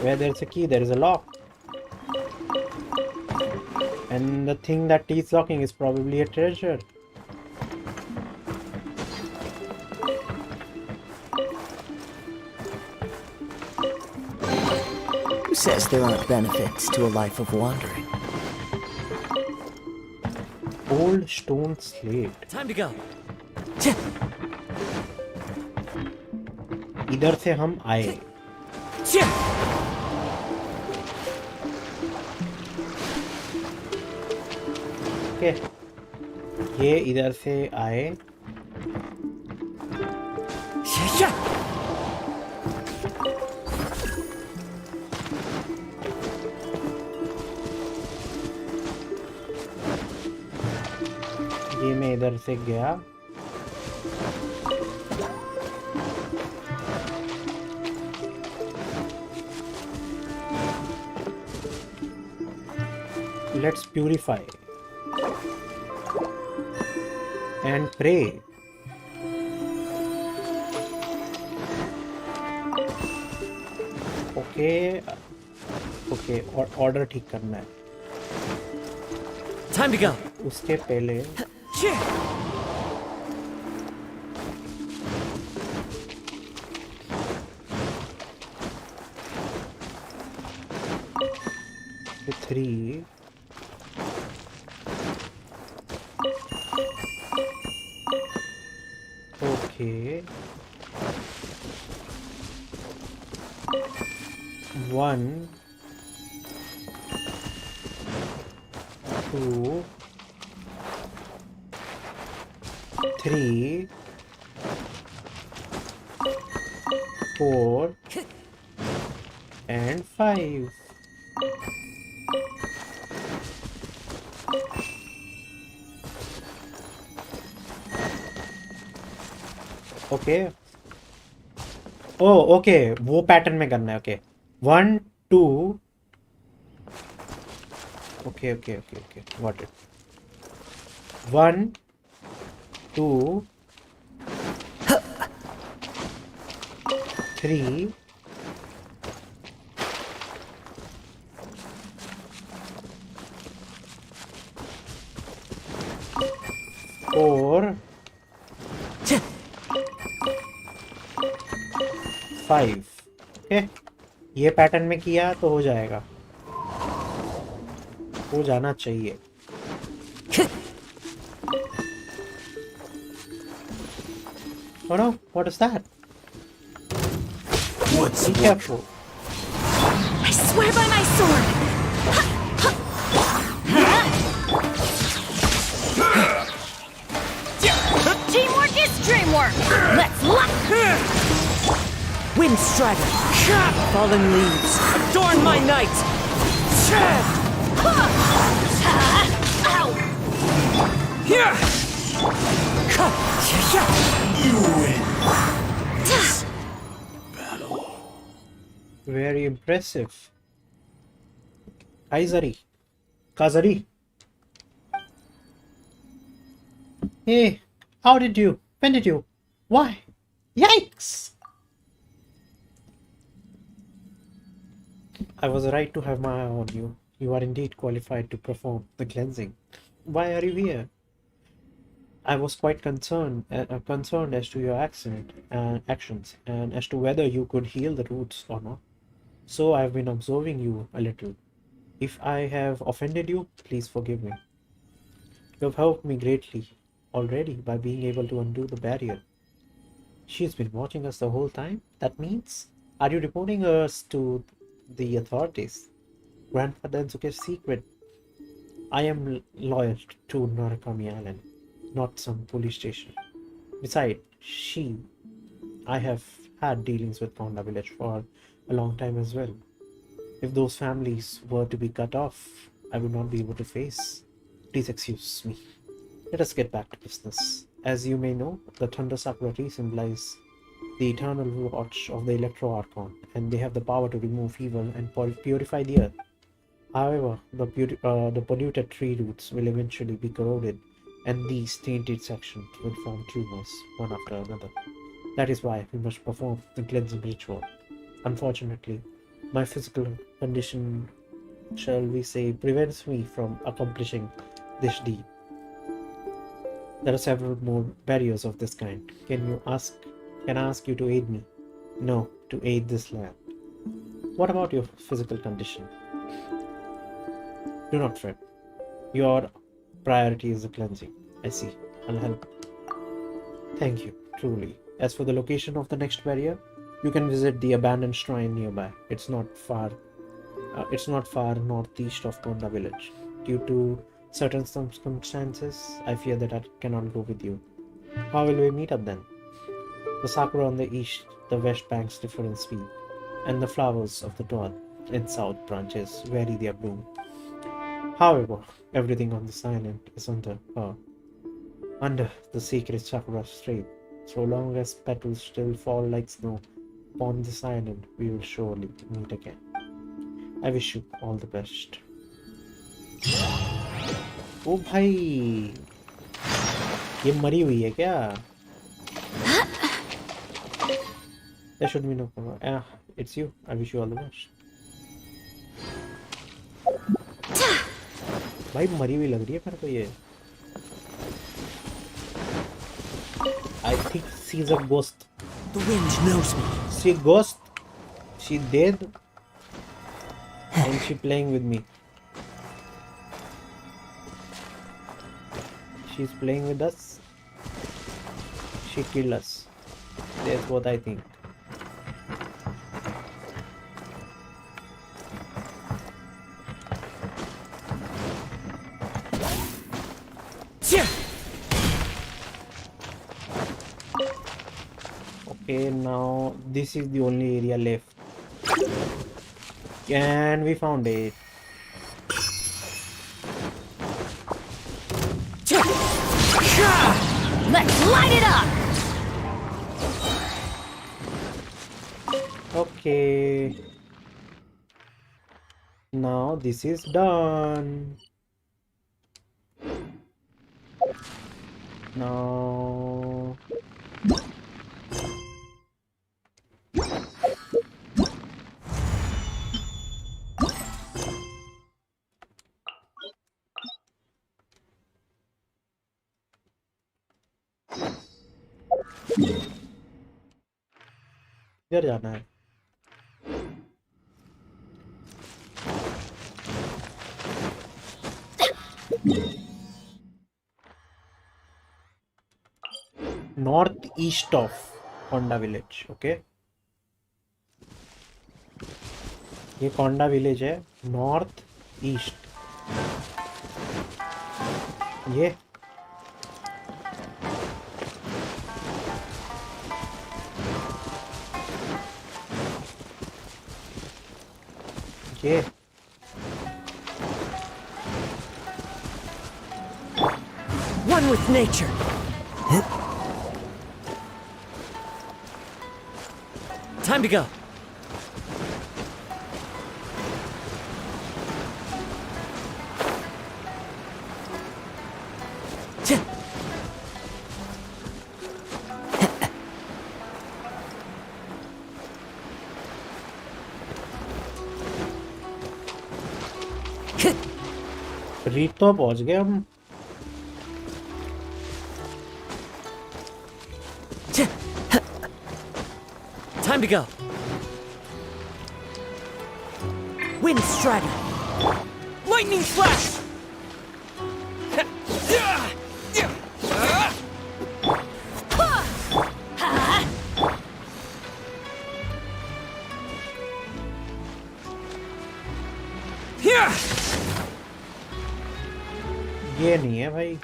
Where there's a key, there is a lock. And the thing that is locking is probably a treasure. Who says there aren't benefits to a life of wandering? Old stone slate. Time to go. इधर से हम आए. Okay. ये इधर से आए. ये मैं इधर से गया. Let's purify and pray. Okay, okay, और order ठीक करना है. Time to go. उसके पहले the 3. Okay. 1, 2, 3, 4, and 5. Okay O okay वो पैटर्न में करना है. Okay 1 2 okay okay okay okay got it. 1 2 3 4 5. Okay ये पैटर्न में किया तो हो जाएगा, हो जाना चाहिए. Oh no, what is that? What's Be careful. I swear by my sword! Teamwork is dreamwork! Let's lock! Wind strider. Fallen leaves. Adorn my night. Ow! Here. you win? Very impressive. Kaizari. Kazari. Hey, how did you? When did you? Why? Yikes! I was right to have my eye on you. You are indeed qualified to perform the cleansing. Why are you here? I was quite concerned as to your accident and actions, and as to whether you could heal the roots or not. So I have been observing you a little. If I have offended you, please forgive me. You have helped me greatly already by being able to undo the barrier. She's been watching us the whole time? That means? Are you reporting us to the authorities? Grandfather Enzuke's secret. I am loyal to Norakami Island, not some police station. Besides, I have had dealings with Konda village for a long time as well. If those families were to be cut off, I would not be able to face. Please excuse me. Let us get back to business. As you may know, the Thunder Sakura tree symbolizes the eternal watch of the Electro Archon, and they have the power to remove evil and purify the earth. However, the polluted tree roots will eventually be corroded, and these tainted sections will form tumors one after another. That is why we must perform the cleansing ritual. Unfortunately, my physical condition, shall we say, prevents me from accomplishing this deed. There are several more barriers of this kind. Can I ask you to aid me? No, to aid this land. What about your physical condition? Do not fret. Your priority is the cleansing. I see. I'll help. Thank you, truly. As for the location of the next barrier, you can visit the abandoned shrine nearby. It's not far northeast of Konda village. Due to certain circumstances, I fear that I cannot go with you. How will we meet up then? The sakura on the east, the west banks differ in speed, and the flowers of the north and south branches vary their bloom. However, everything on this island is under the sacred sakura strait. So long as petals still fall like snow upon this island, we will surely meet again. I wish you all the best. ओ भाई, ये मरी हुई है क्या? There should be no problem. It's you. I wish you all the best. भाई मरी हुई लग रही है मेरे को ये. I think she's a ghost. The wind knows me. She ghost. She dead. And she playing with me. She's playing with us. She killed us. That's what I think. Okay, now this is the only area left. And we found it. Let's light it up! Okay. Now this is done. Now इधर जाना है. North east of Konda village. Okay, ये कोंडा village है north east. ये One with nature. Time to go. रीत तो पहुंच गए हम. Time to go. Wind strider. Lightning flash. ये नहीं है भाई.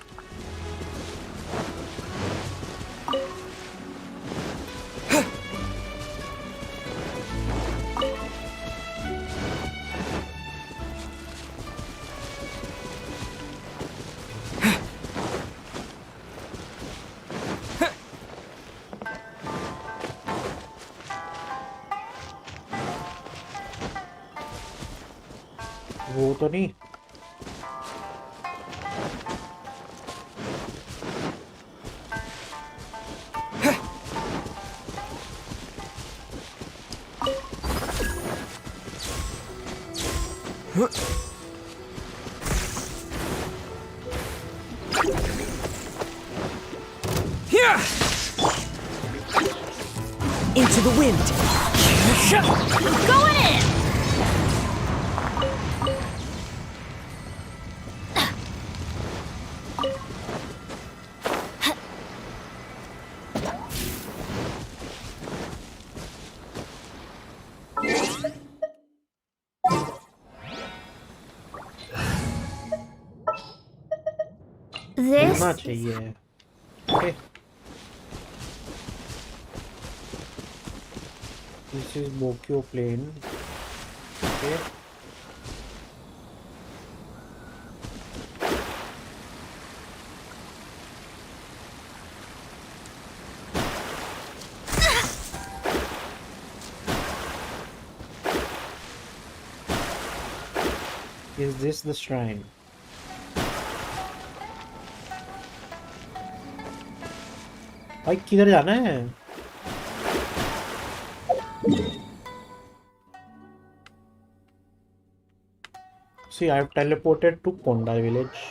वो तो नहीं. Into the wind. Going in! This होना चाहिए. Okay. This is Bokyo Plain. Okay. Is this the shrine? भाई किधर जाना है? See, I have teleported to Konda village.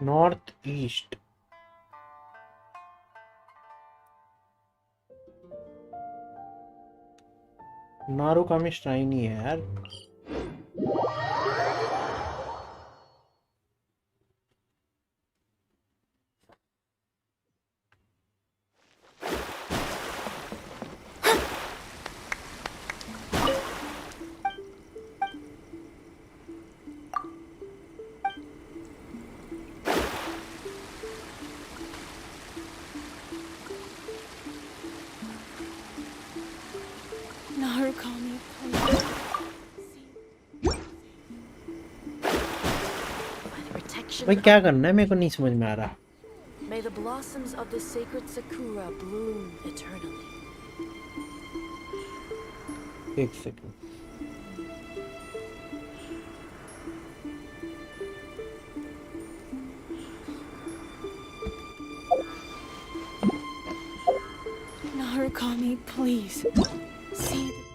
Northeast. Narukami shrine ही है यार. Narukami, by the protection भाई क्या करना है मेरे को नहीं समझ में आ रहा. may the blossoms of the sacred sakura bloom eternally. एक second. Narukami, please. See the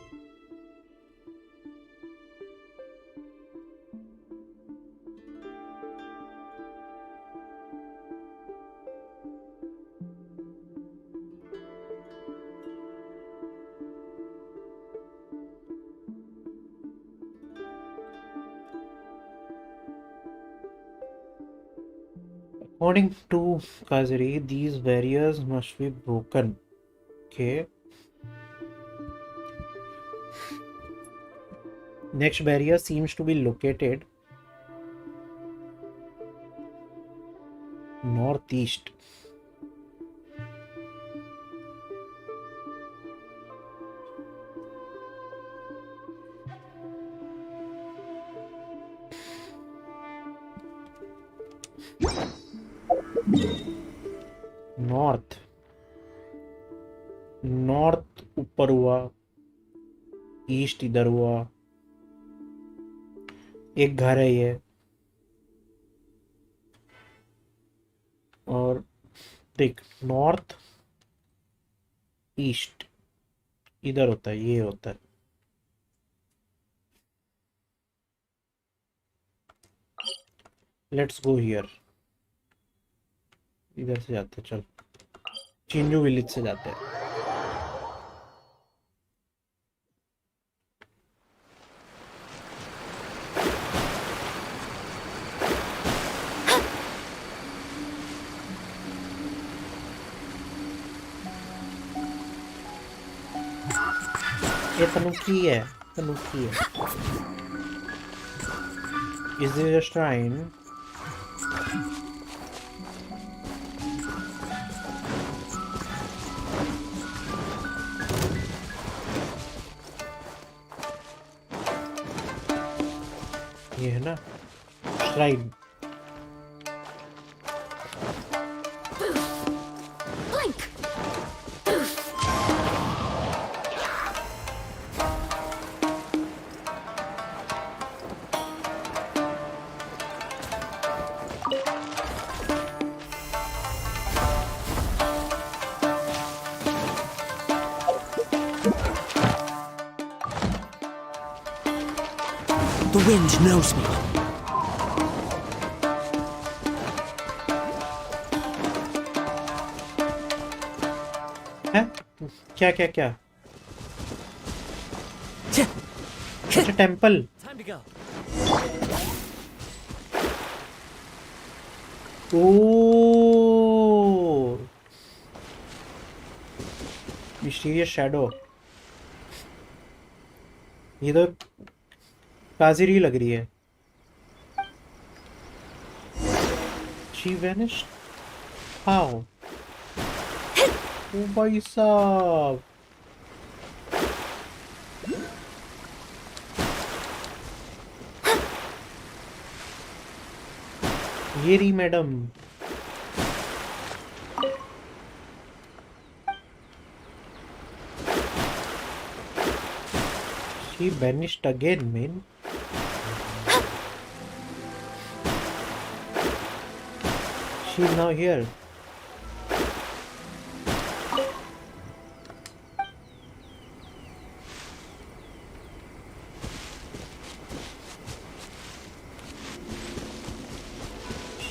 According to Kazuri, these barriers must be broken. Okay. Next barrier seems to be located northeast. North. North ऊपर हुआ, east इधर हुआ. एक घर है ये. और देख, नॉर्थ ईस्ट इधर होता है, ये होता है. Let's go here. इधर से जाते हैं, चल. चिंजू विलेज से जाते हैं. ये तनुकी है, तनुकी है. Is there a shrine? ये है ना shrine. blink. The wind knows me. है क्या क्या क्या? अच्छा, temple. Time to go. Oh, mysterious shadow. ये तो काजिरी लग रही है. She vanished? How? ओ भाई साहब, ये रही madam. She vanished again, man. She's now here.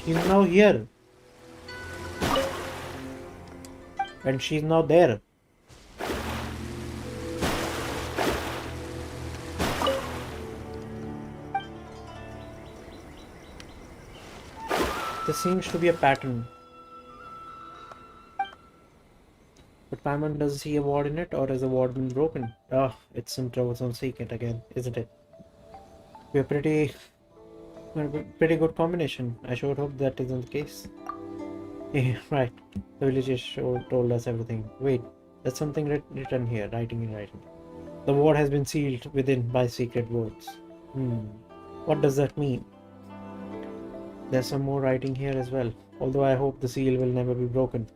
She's now here. And she's now there. There seems to be a pattern. But Paimon, does he a ward in it, or is the ward been broken? Ah, it's some troublesome secret again, isn't it? We're pretty good combination. I sure hope that isn't the case. Yeah, right. The villagers sure told us everything. Wait, there's something written here, writing in writing. The ward has been sealed within by secret words. What does that mean? There's some more writing here as well. Although I hope the seal will never be broken.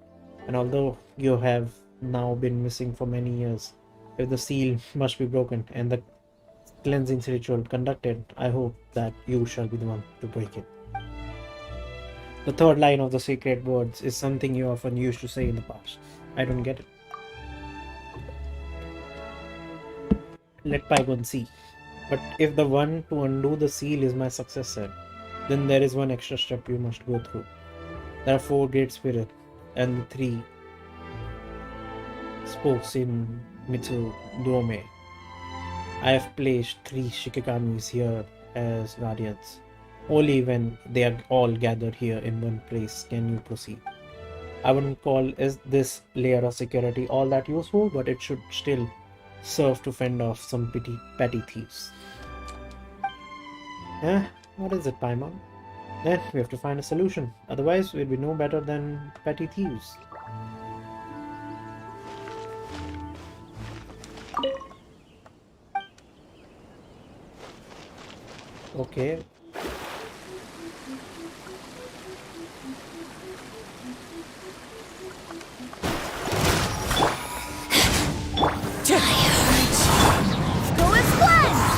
And although you have now been missing for many years, if the seal must be broken and the cleansing ritual conducted, I hope that you shall be the one to break it. The third line of the sacred words is something you often used to say in the past. I don't get it. Let bygones see. But if the one to undo the seal is my successor, then there is one extra step you must go through. There are 4 great spirits and the 3 spokes in Mitsu Dome. I have placed 3 Shikigami's here as guardians. Only when they are all gathered here in one place can you proceed. I wouldn't call this layer of security all that useful, but it should still serve to fend off some petty thieves. What is it, Paimon? Then we have to find a solution. Otherwise, we'll be no better than petty thieves. Okay. Go and cleanse!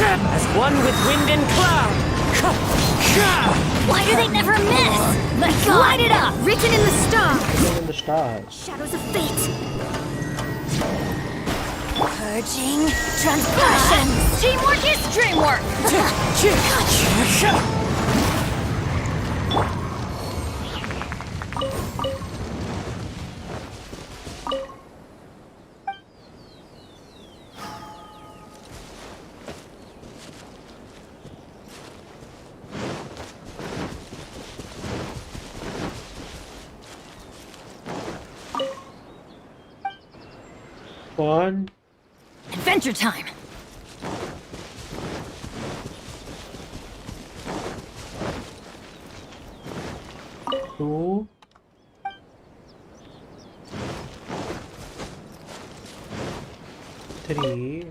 As one with wind and cloud. Why do they never miss? Let's light it up! Written in the stars! Written in the stars. Shadows of fate! Purging transgression! Teamwork is dreamwork! One, Adventure time! two, three,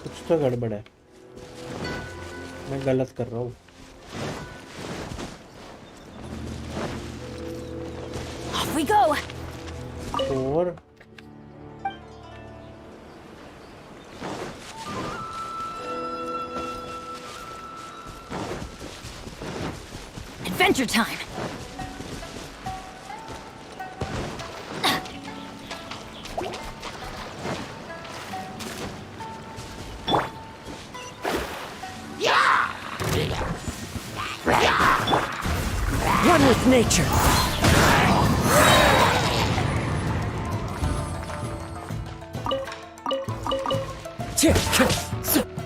कुछ तो गड़बड़ है, मैं गलत कर रहा हूँ. Off we go! 4, Adventure time! One with nature.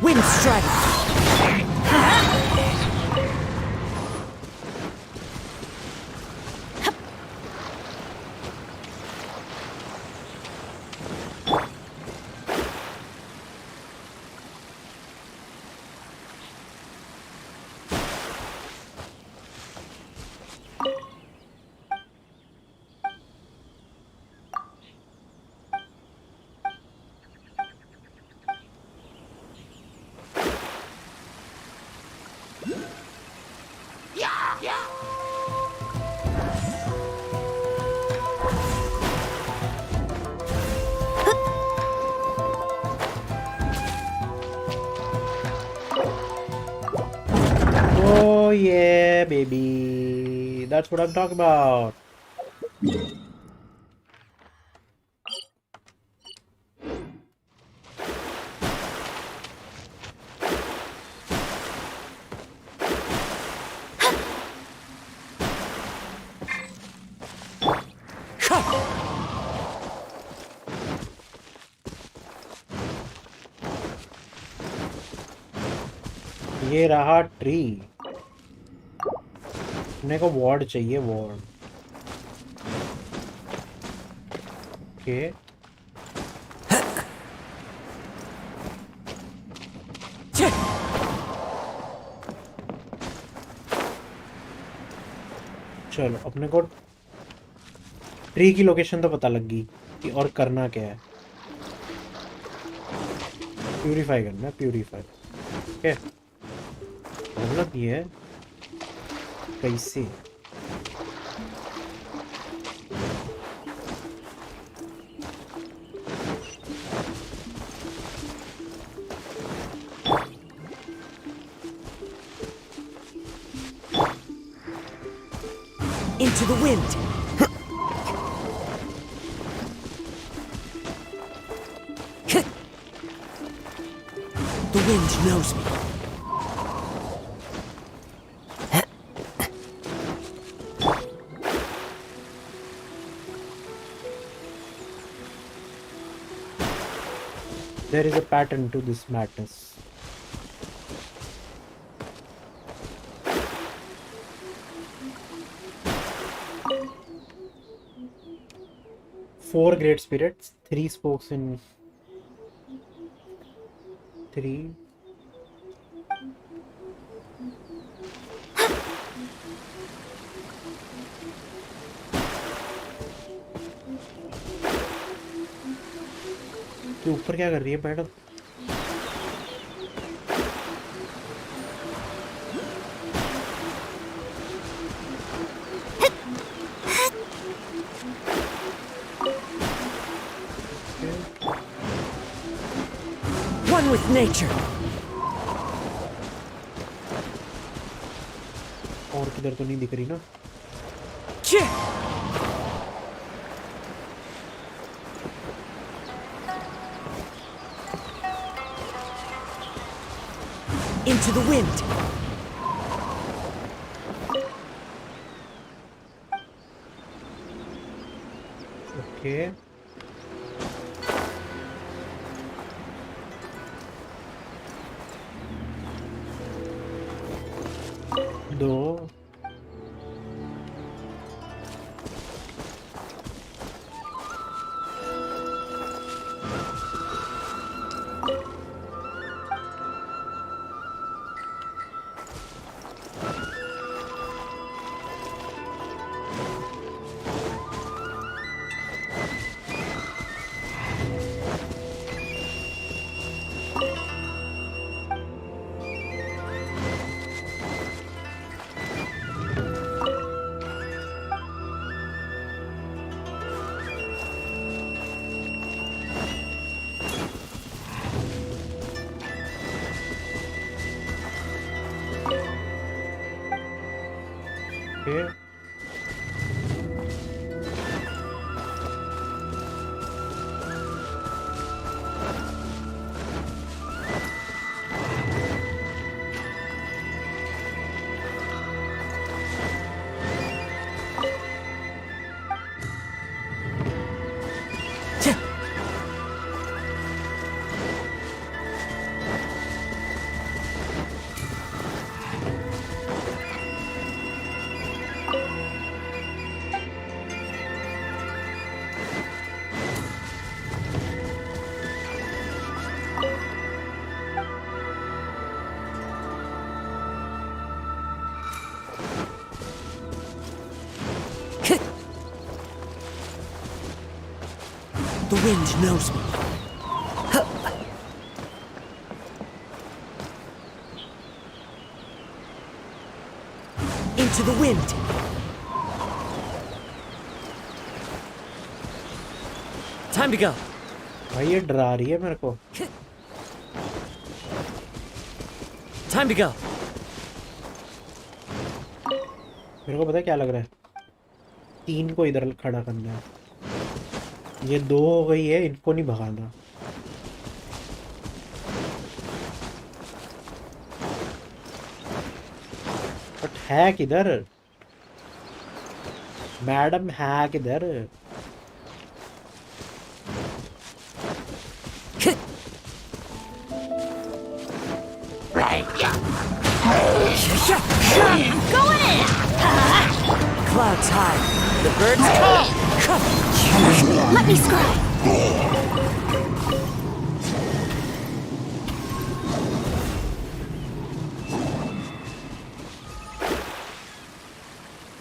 Wind strike. yeah, baby. That's what I'm talking about. ये रहा ट्री। अपने को वार्ड चाहिए, वार्ड। ओके, चलो अपने को ट्री की लोकेशन तो पता लग गई कि और करना क्या है। प्यूरिफाई करना है, प्यूरिफाई। ओके, मतलब ये है कैसे। Into the wind. The wind knows me. There is a pattern to this madness. Four great spirits, 3 spokes in 3. तू ऊपर क्या कर रही है मैडम? One with nature. और किधर तो नहीं दिख रही ना? Into the wind. ओके, दो। Okay, The wind knows me. Into the wind. Time to go. भाई ये डरा रही है मेरे को। Time to go. मेरे को पता है क्या लग रहा है, 3 को इधर खड़ा करना है, ये 2 हो गई है, इनको नहीं भगाना। बट है किधर मैडम, है किधर? Going in! Clouds high. The birds call. Let me scribe!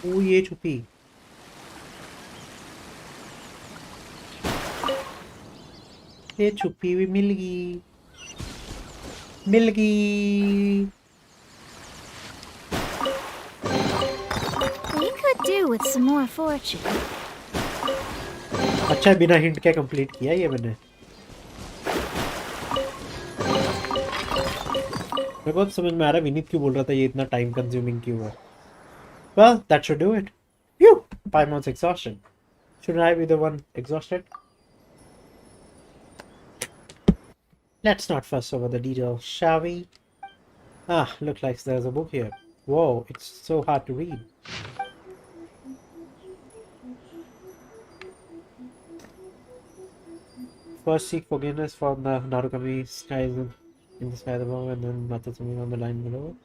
ओ ये छुपी। ये छुपी हुई मिल गई, मिल गई। We could do with some more fortune. अच्छा, बिना हिंट के कंप्लीट किया ये मैंने। मेरे को अब समझ में आ रहा है विनीत क्यों बोल रहा था ये इतना टाइम कंज्यूमिंग क्यों है। Well, that should do it. Phew! 5 months exhaustion. Shouldn't I be the one exhausted? Let's not fuss over the details, shall we? Ah, looks like there's a book here. Whoa, it's so hard to read. First, seek forgiveness for the Narukami skies in the sky above, and then Matasumi on the line below.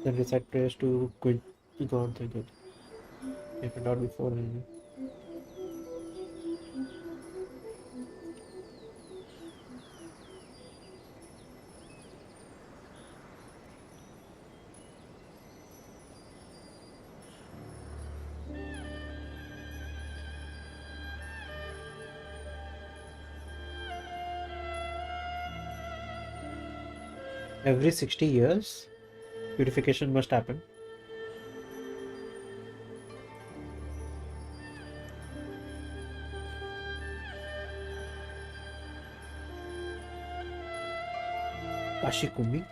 Then recite prayers to quit God the good. If it not before. Every 60 years, purification must happen. Kashikumi.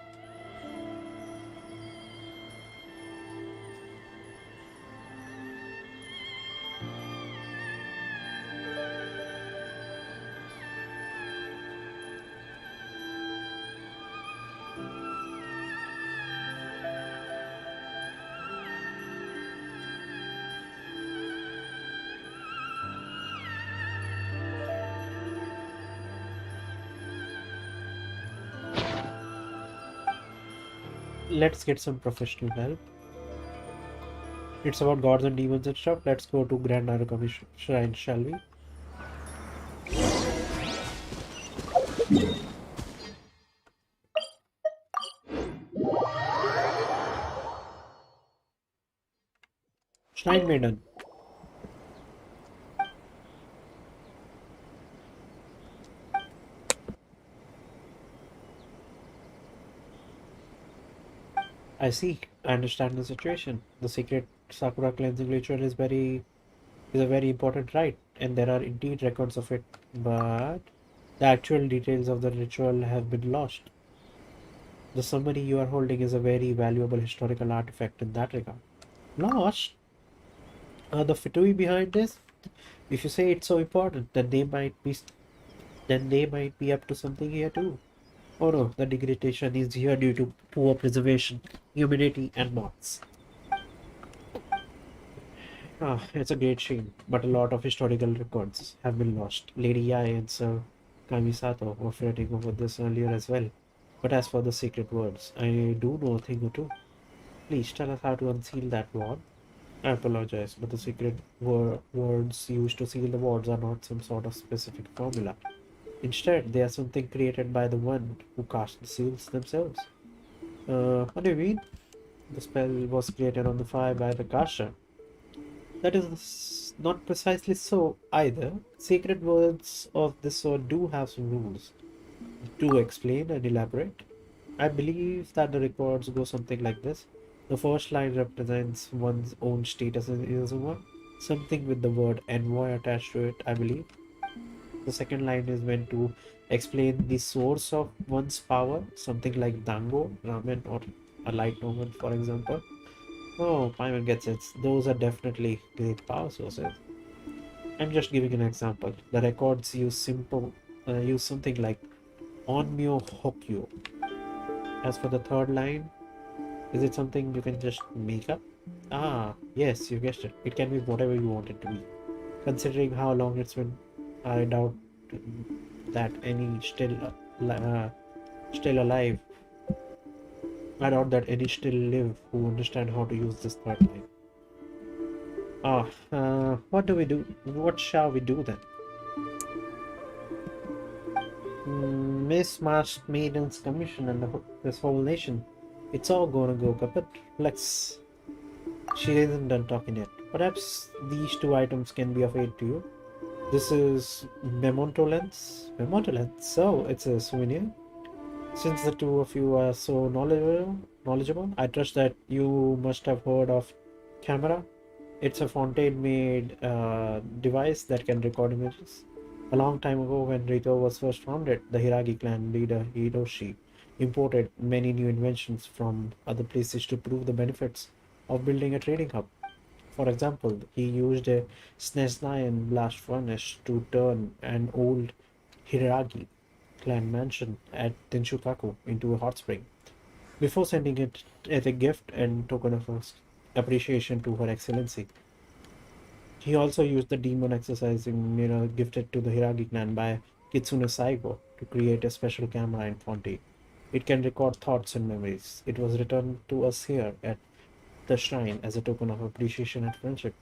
Let's get some professional help. It's about gods and demons and stuff. Let's go to Grand Narukami Shrine, shall we? Shrine Maiden. I see. I understand the situation. The secret Sakura cleansing ritual is a very important rite, and there are indeed records of it, but the actual details of the ritual have been lost. The summary you are holding is a very valuable historical artifact in that regard. Lost? The Fitui behind this? If you say it's so important, then they might be up to something here too. Oh no, the degradation is here due to poor preservation, humidity, and moths. Ah, it's a great shame, but a lot of historical records have been lost. Lady Yai and Sir Kamisato were fretting over this earlier as well. But as for the secret words, I do know a thing or two. Please tell us how to unseal that ward. I apologize, but the secret words used to seal the wards are not some sort of specific formula. Instead, they are something created by the one who cast the seals themselves. What do you mean? The spell was created on the fire by the caster. That is not precisely so either. Secret words of this sort do have some rules. To explain and elaborate, I believe that the records go something like this. The first line represents one's own status in Inazuma, something with the word envoy attached to it, I believe. The second line is meant to explain the source of one's power, something like dango, ramen, or a light novel, for example. Oh, Paimon gets it. Those are definitely great power sources. I'm just giving an example. The records use something like Onmyo Hokyo. As for the third line, is it something you can just make up? Ah, yes, you guessed it. It can be whatever you want it to be. Considering how long it's been, I doubt that any still alive. I doubt that any still live who understand how to use this third line. What do we do? What shall we do then? Miss Masked Maiden's commission and this whole nation. It's all gonna go kaput. Let's. She isn't done talking yet. Perhaps these two items can be of aid to you. This is memento lens. Memento lens. So it's a souvenir. Since the two of you are so knowledgeable, I trust that you must have heard of camera. It's a Fontaine-made device that can record images. A long time ago, when Rito was first founded, the Hiragi clan leader Hiroshi imported many new inventions from other places to prove the benefits of building a trading hub. For example, he used a SNES-9 blast furnace to turn an old Hiragi clan mansion at Tenshukaku into a hot spring, before sending it as a gift and token of appreciation to Her Excellency. He also used the demon exercising mirror gifted to the Hiragi clan by Kitsune Saigo to create a special camera in Fonte. It can record thoughts and memories. It was returned to us here at the shrine as a token of appreciation and friendship.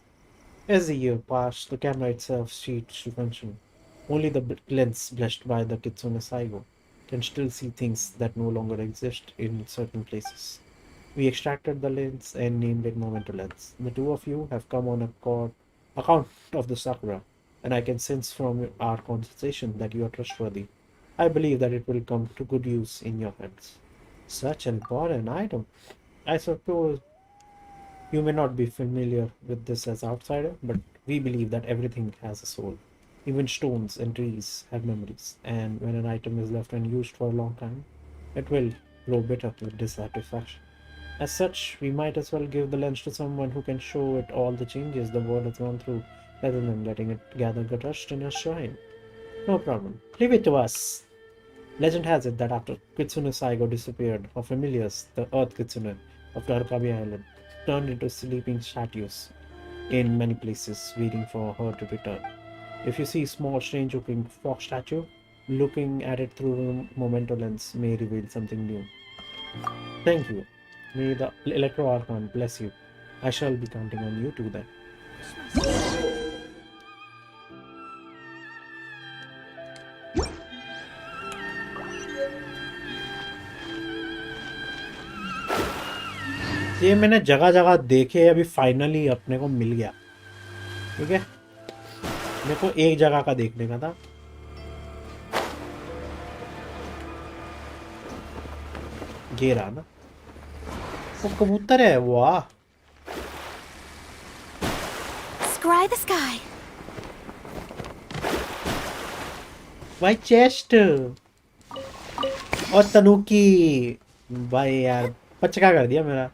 As the year passed, the camera itself ceased to function. Only the lens blessed by the Kitsune Saigo can still see things that no longer exist in certain places. We extracted the lens and named it Momento Lens. The two of you have come on account of the Sakura, and I can sense from our conversation that you are trustworthy. I believe that it will come to good use in your hands. Such an important item. I suppose you may not be familiar with this as outsider, but we believe that everything has a soul. Even stones and trees have memories, and when an item is left unused for a long time, it will grow bitter with dissatisfaction. As such, we might as well give the lens to someone who can show it all the changes the world has gone through, rather than letting it gather dust in a shrine. No problem. Leave it to us. Legend has it that after Kitsune Saigo disappeared, her familiars, the Earth Kitsune of Narukami Island, turned into sleeping statues in many places, waiting for her to return. If you see a small, strange-looking fox statue, looking at it through the memento lens may reveal something new. Thank you. May the Electro Archon bless you. I shall be counting on you too then. ये मैंने जगह जगह देखे, अभी finally अपने को मिल गया. ठीक है, मेरे को एक जगह का देखने का था. ये रहा ना, वो कबूतर है. वाह, Scry the sky. भाई चेस्ट और तनुकी. भाई यार पचका कर दिया मेरा.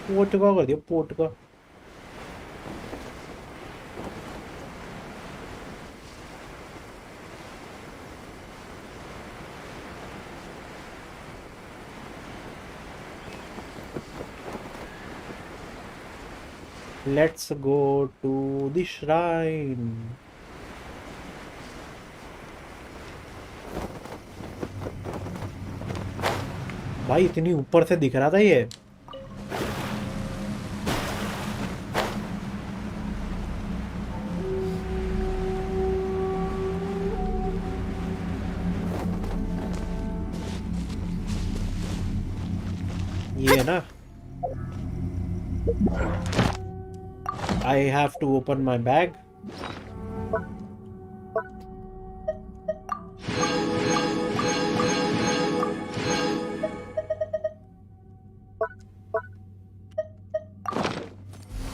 पोटका कर दिया, Potka. Let's go to the shrine. भाई इतनी ऊपर से दिख रहा था ये. ये है ना. I have to open my bag.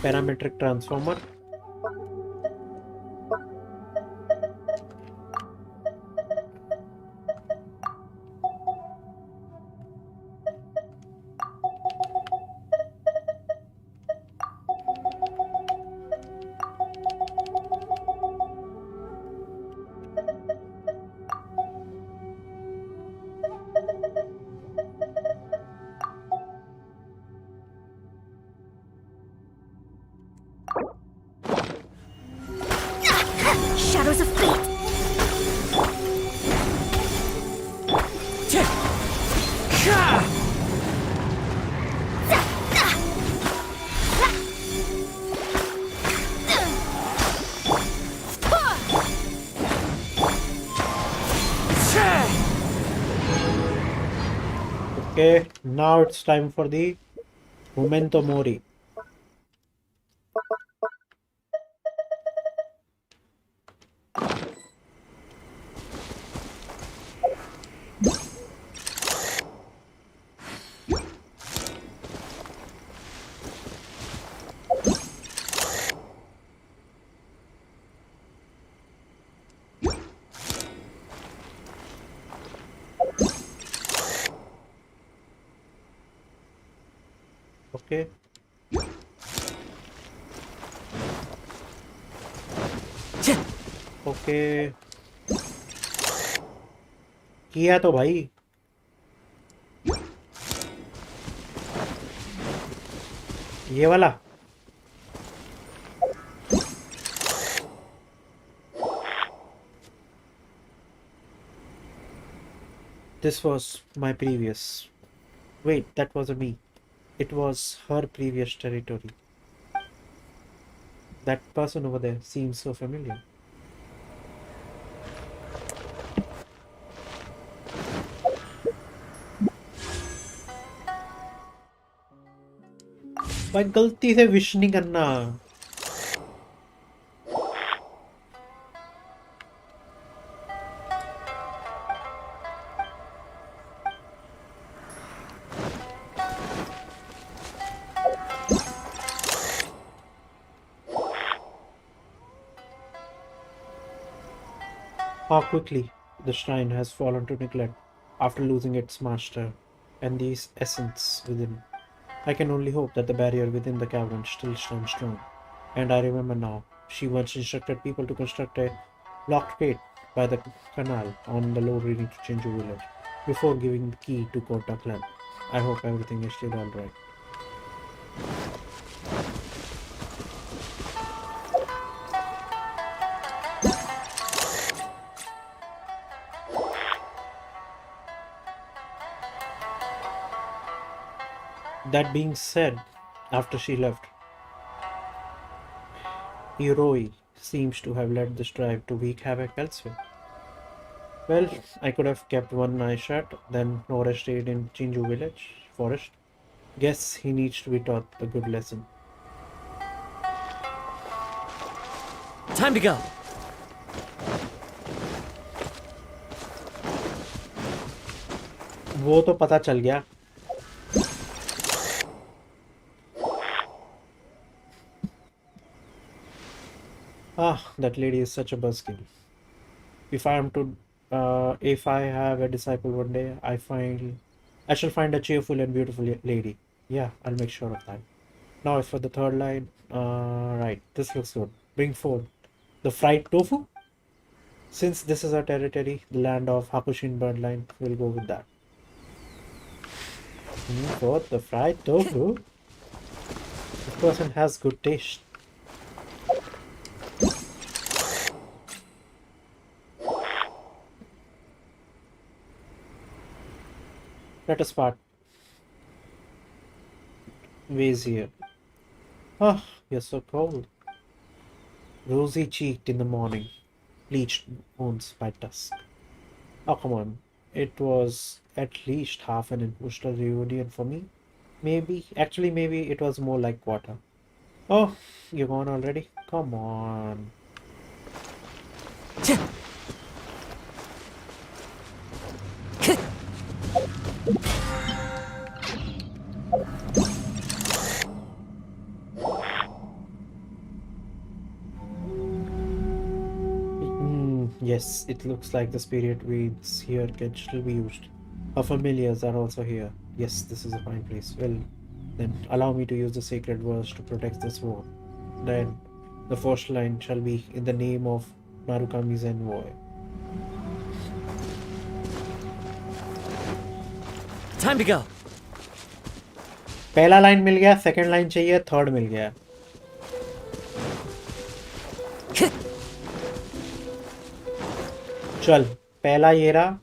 Parametric transformer. of fate. Okay, now it's time for the Memento Mori. Okay. Okay. किया तो भाई. ये वाला. This was my previous. Wait, that wasn't me. It was her previous territory. That person over there seems so familiar. भाई गलती से wish नहीं करना. How quickly the shrine has fallen to neglect after losing its master and the essence within. I can only hope that the barrier within the cavern still stands strong. And I remember now, she once instructed people to construct a locked gate by the canal on the road leading to Chinju village before giving the key to Kota clan. I hope everything is still alright. That being said, after she left, Hiroi seems to have led this tribe to wreak havoc elsewhere. Well, I could have kept one eye shut, then Nora stayed in Chinju village forest. Guess he needs to be taught a good lesson. Time to go. वो तो पता चल गया. Ah, that lady is such a buzzkill. If I have a disciple one day, I shall find a cheerful and beautiful lady. Yeah, I'll make sure of that. Now as for the third line, right, this looks good. Bring forth the fried tofu. Since this is our territory, the land of Hakushin bloodline, we'll go with that. Bring forth the fried tofu. This person has good taste. Let us part ways here. Ah, you're so cold. Rosy cheeked in the morning, bleached bones by dusk. Oh, come on. It was at least half an emotional reunion for me. Maybe it was more like water. Oh, you're gone already? Come on. Yes, it looks like the spirit weeds here can still be used. Our familiars are also here. Yes, this is a fine place. Well, then allow me to use the sacred verse to protect this war. Then the first line shall be in the name of Narukami's envoy. Time to go. पहला line मिल गया, second line चाहिए, third मिल गया. चल पहला ये रहा,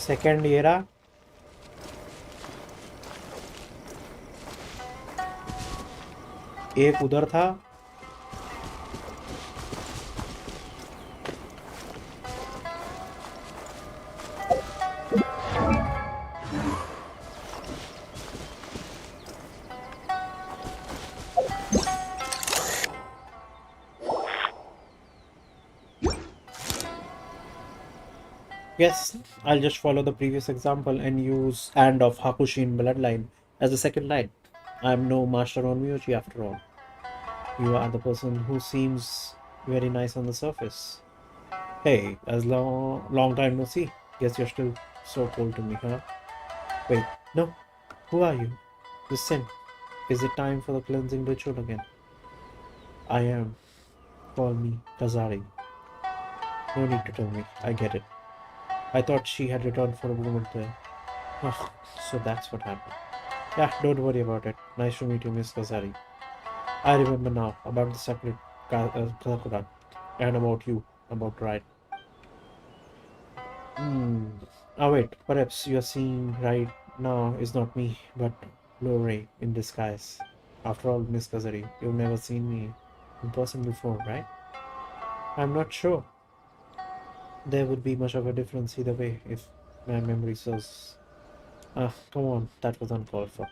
second ये रहा, एक उधर था, yes, I'll just follow the previous example and use and of Hakushin bloodline as the second line. I'm no master on Myoji after all. You are the person who seems very nice on the surface. Hey, as long time no see. Guess you're still so cold to me, huh? Wait, no. Who are you? Listen, is it time for the cleansing ritual again? I am. Call me Kazari. No need to tell me. I get it. I thought she had returned for a moment there. Oh, so that's what happened. Yeah, don't worry about it. Nice to meet you, Miss Kazari. I remember now about the sacred Sakura and about you, about right. Hmm. Ah, wait. Perhaps you are seeing right now is not me, but Lore in disguise. After all, Miss Kazari, you've never seen me in person before, right? I'm not sure there would be much of a difference either way if my memory serves. Ah, come on, that was uncalled for.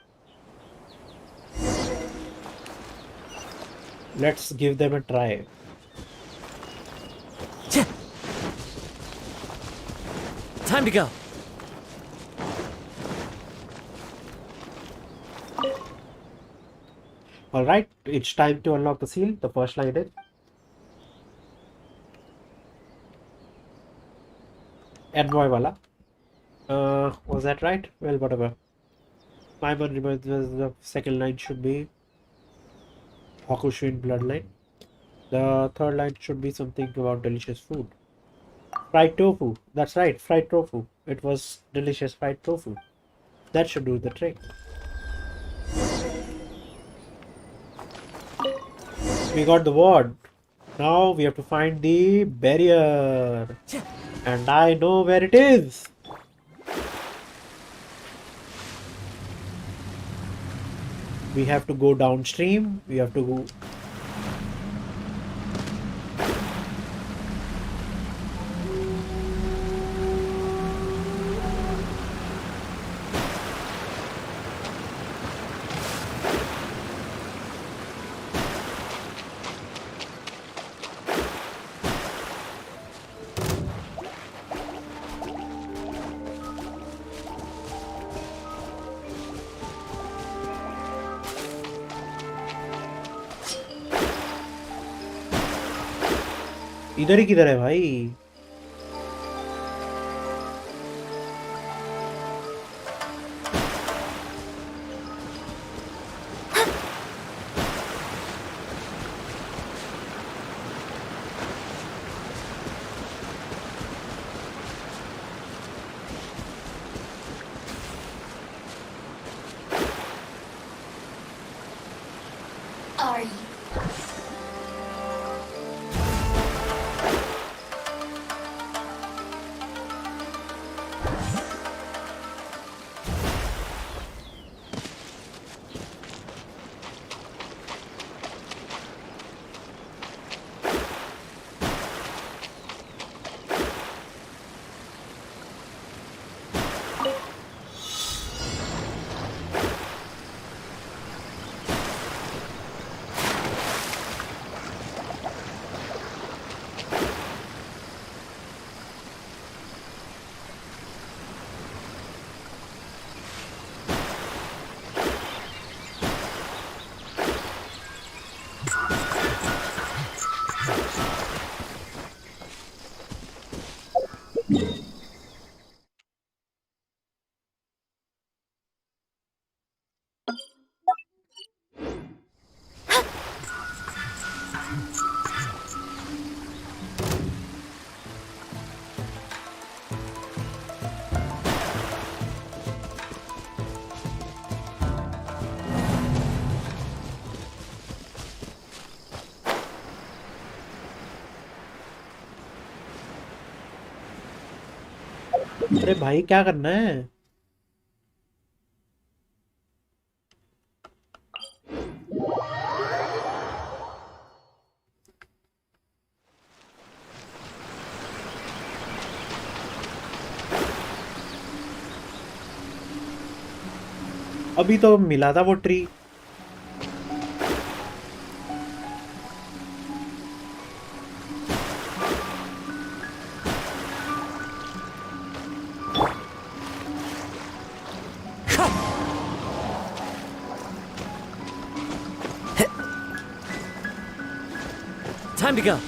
Let's give them a try. Time to go. Alright, it's time to unlock the seal. The first line is Envoy wala. Was that right? Well, whatever. My one reminds me the second line should be Hakushin bloodline. The third line should be something about delicious food. Fried tofu. That's right, fried tofu. It was delicious fried tofu. That should do the trick. We got the ward. Now we have to find the barrier. And I know where it is. We have to go downstream. We have to go. इधर ही किधर है भाई? Are you? अरे भाई क्या करना है? अभी तो मिला था वो tree. Time to go.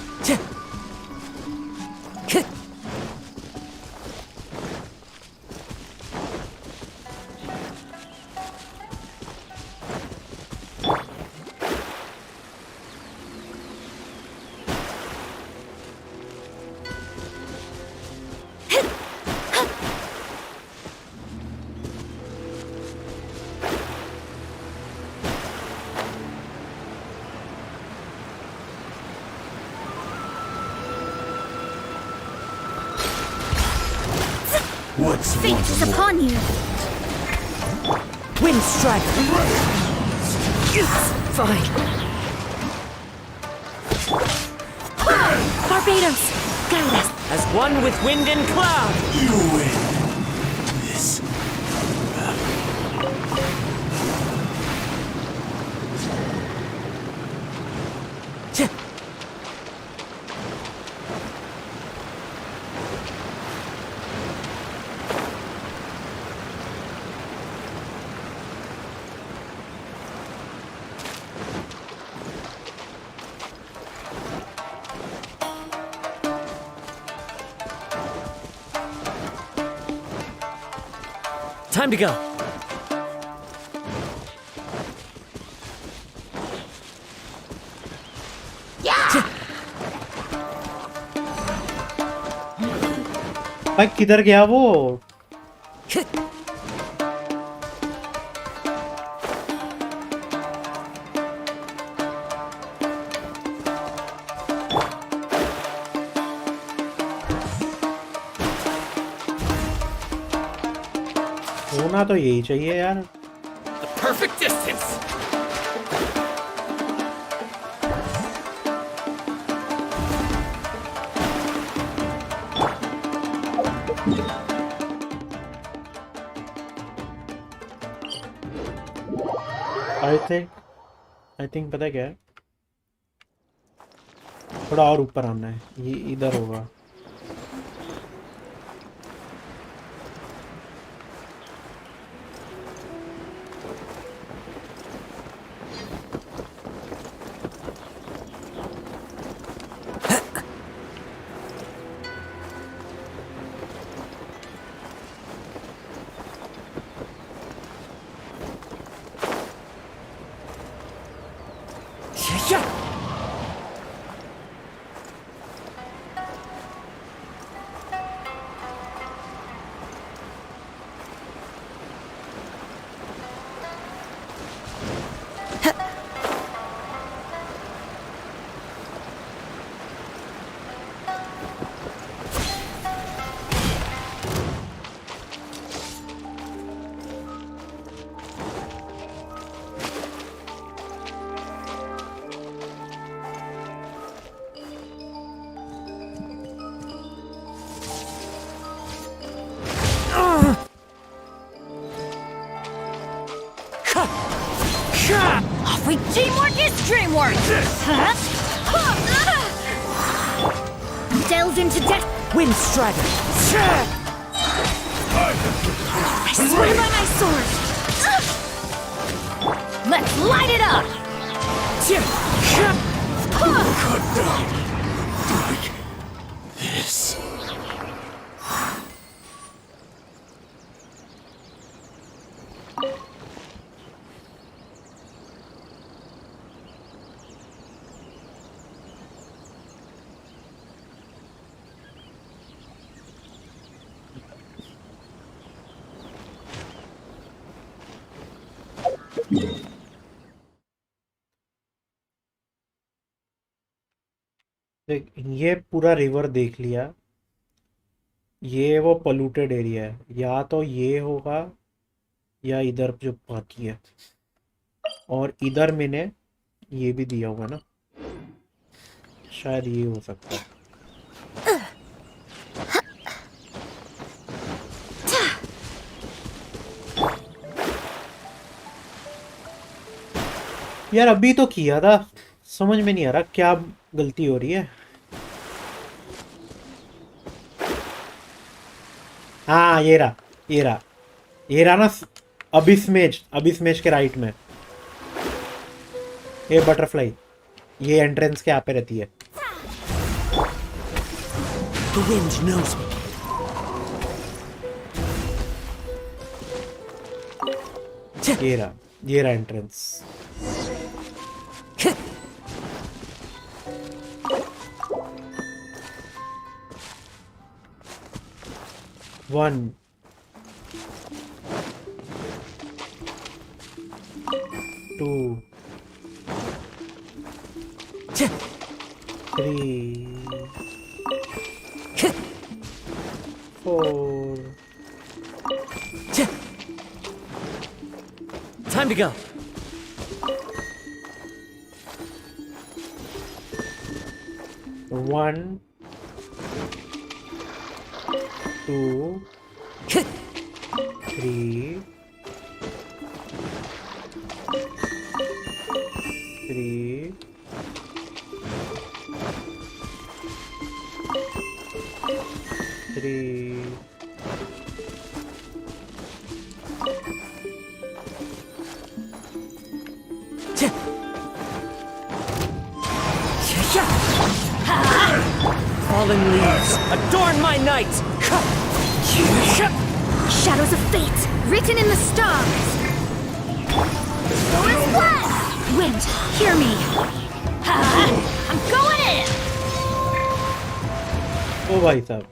Fate is upon you. Wind strike. Fine. Barbados, guide us. As one with wind and cloud. You win. This. Time to go. भाई किधर गया वो? होना तो यही चाहिए यार। The perfect distance. I think पता है क्या है, थोड़ा और ऊपर आना है, ये इधर होगा। Off we teamwork is dreamwork. Delve into death. Wind strider. I swear by my sword. Let's light it up. Cut down. Like this. देख, ये पूरा रिवर देख लिया। ये वो पोल्यूटेड एरिया है, या तो ये होगा या इधर जो बाकी है, और इधर मैंने ये भी दिया होगा ना, शायद ये हो सकता है। यार अभी तो किया था, समझ में नहीं आ रहा क्या गलती हो रही है। हाँ ये रहा, ये रहा, ये रहा ना, अबिस्मेज के राइट में ये बटरफ्लाई, ये एंट्रेंस के यहाँ पे रहती है। The wind knows me. ये रहा entrance. One, two, three, four. Time to go. One, two, three, three, three, Fallen leaves, adorn my night! Shadows of fate, written in the stars. Solar's blast! Wind, hear me. I'm going in! ओ भाई साहब,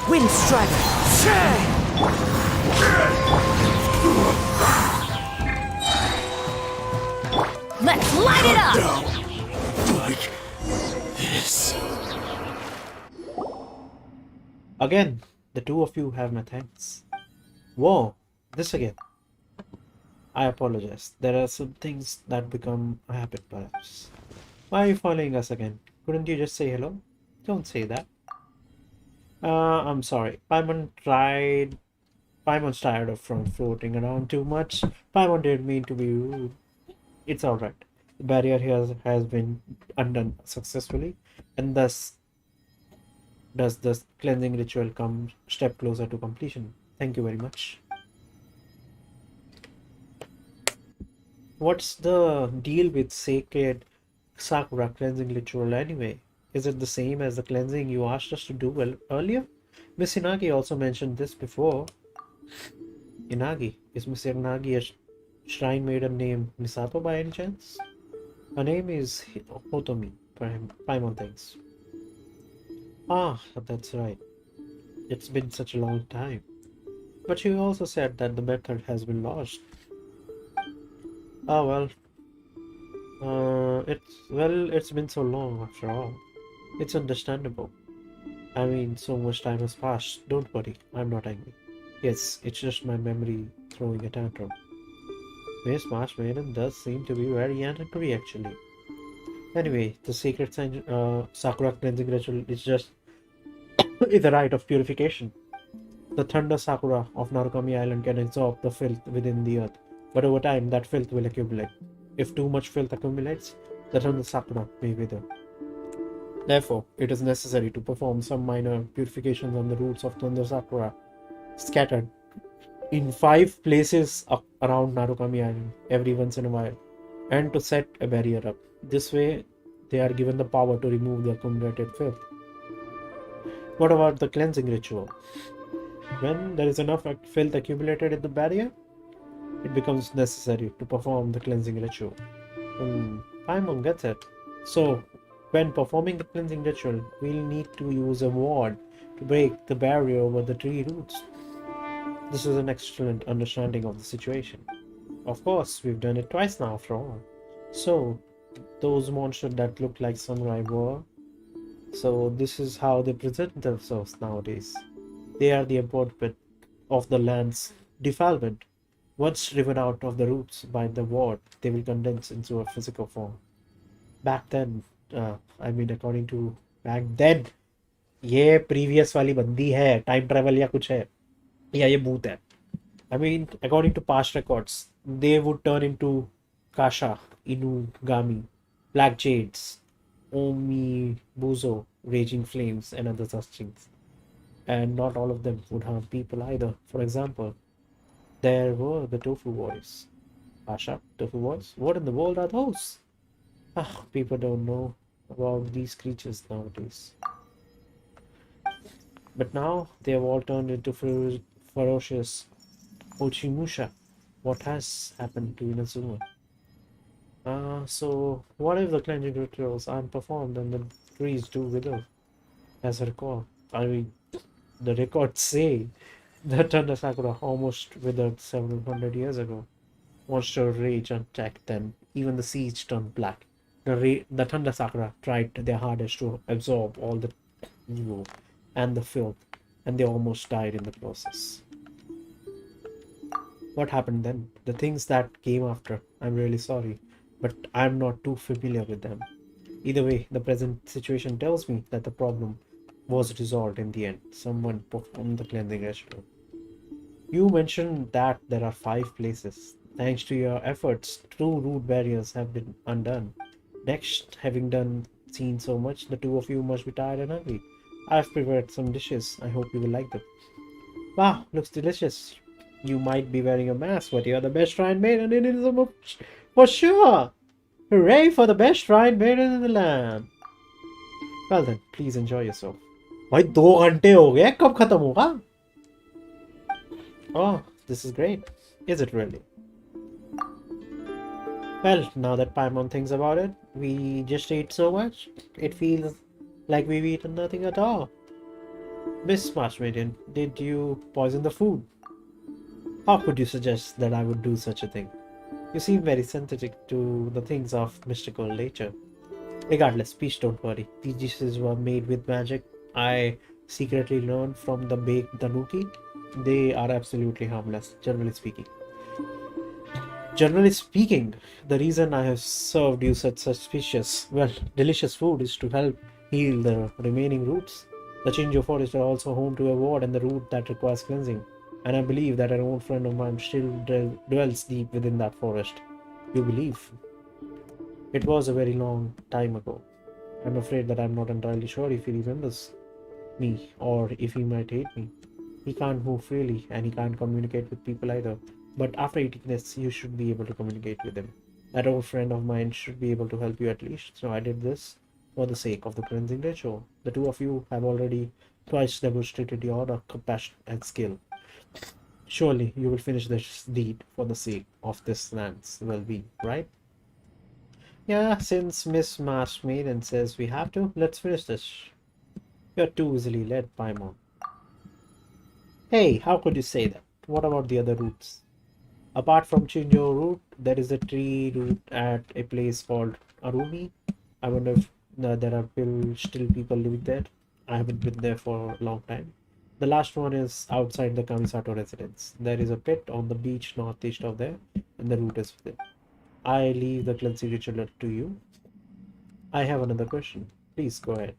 Wind strider! Let's light it up! Like this. again, the two of you have my thanks. Whoa, this again. I apologize. There are some things that become a habit, perhaps. Why are you following us again? Couldn't you just say hello? Don't say that. I'm sorry. Paimon's tired of from floating around too much. Paimon didn't mean to be rude. It's alright. The barrier here has been undone successfully, and thus does this cleansing ritual come step closer to completion. Thank you very much. What's the deal with sacred Sakura cleansing ritual anyway? Is it the same as the cleansing you asked us to do earlier? Miss Inagi also mentioned this before. Inagi? Is Miss Inagi a shrine maiden named Misato by any chance? Her name is Hotomi, Paimon thinks. Ah, that's right. It's been such a long time. But you also said that the method has been lost. Ah well, it's been so long after all. It's understandable. I mean, so much time has passed. Don't worry, I'm not angry. Yes, it's just my memory throwing a tantrum. Miss Marsh Maiden does seem to be very angry actually. Anyway, the sacred Sakura cleansing ritual is just is a rite of purification. The Thunder Sakura of Narukami Island can absorb the filth within the earth, but over time that filth will accumulate. If too much filth accumulates, the Thunder Sakura may wither. Therefore, it is necessary to perform some minor purifications on the roots of Thunder Sakura scattered in 5 places around Narukami Island every once in a while, and to set a barrier up. This way, they are given the power to remove the accumulated filth. What about the cleansing ritual? When there is enough filth accumulated in the barrier, it becomes necessary to perform the cleansing ritual. Paimon gets it. So, when performing the cleansing ritual, we'll need to use a ward to break the barrier over the tree roots. This is an excellent understanding of the situation. Of course, we've done it twice now after all. So, those monsters that look like samurai were. So, this is how they present themselves nowadays. They are the embodiment of the land's defilement. Once driven out of the roots by the war, they will condense into a physical form. Back then, according to back then, ये previous वाली बंदी है, time travel या कुछ है, या ये भूत है. I mean, according to past records, they would turn into Kasha, Inugami, Black Jades, Omi Buzo, Raging Flames, and other such things. And not all of them would harm people either. For example, there were the Tofu Boys. Kasha, Tofu Boys? What in the world are those? Ah, people don't know about these creatures nowadays. But now they have all turned into ferocious Ochimusha. What has happened to Inazuma? So what if the cleansing rituals aren't performed and the trees do wither? As I recall, I mean, the records say that Thunder Sakura almost withered several hundred years ago. Monster rage attacked them. Even the seeds turned black. The Thunder Sakura tried their hardest to absorb all the evil and the filth, and they almost died in the process. What happened then? The things that came after, I'm really sorry, but I'm not too familiar with them. Either way, the present situation tells me that the problem was resolved in the end. Someone performed the cleansing ritual. You mentioned that there are 5 places. Thanks to your efforts, 2 root barriers have been undone. Next, having seen so much, the 2 of you must be tired and hungry. I've prepared some dishes. I hope you will like them. Wow, looks delicious. You might be wearing a mask, but you're the best shrine maiden in Inazuma for sure. Hooray for the best shrine maiden in the land. Well then, please enjoy yourself. भाई 2 घंटे हो गए, कब खत्म होगा? Oh, this is great. Is it really? Well, now that Paimon thinks about it, we just ate so much, it feels like we've eaten nothing at all. Miss Marshmaiden, did you poison the food? How could you suggest that I would do such a thing? You seem very sensitive to the things of mystical nature. Regardless, please don't worry. These dishes were made with magic. I secretly learned from the baked Tanuki. They are absolutely harmless, generally speaking. Generally speaking, the reason I have served you such delicious food is to help heal the remaining roots. The Chinjo forest are also home to a ward and the root that requires cleansing, and I believe that an old friend of mine still dwells deep within that forest. You believe? It was a very long time ago. I'm afraid that I'm not entirely sure if he remembers me or if he might hate me. He can't move freely and he can't communicate with people either. But after eating this, you should be able to communicate with him. That old friend of mine should be able to help you at least. So I did this for the sake of the cleansing ritual. The 2 of you have already twice demonstrated your compassion and skill. Surely you will finish this deed for the sake of this land's well-being, right? Yeah, since Miss Marshmaiden says we have to, let's finish this. You're too easily led, Paimon. Hey, how could you say that? What about the other roots? Apart from Chinjo root, there is a tree root at a place called Arumi. I wonder if there are still people living there. I haven't been there for a long time. The last one is outside the Kamisato residence. There is a pit on the beach northeast of there, and the root is within. I leave the cleansing ritual to you. I have another question. Please go ahead.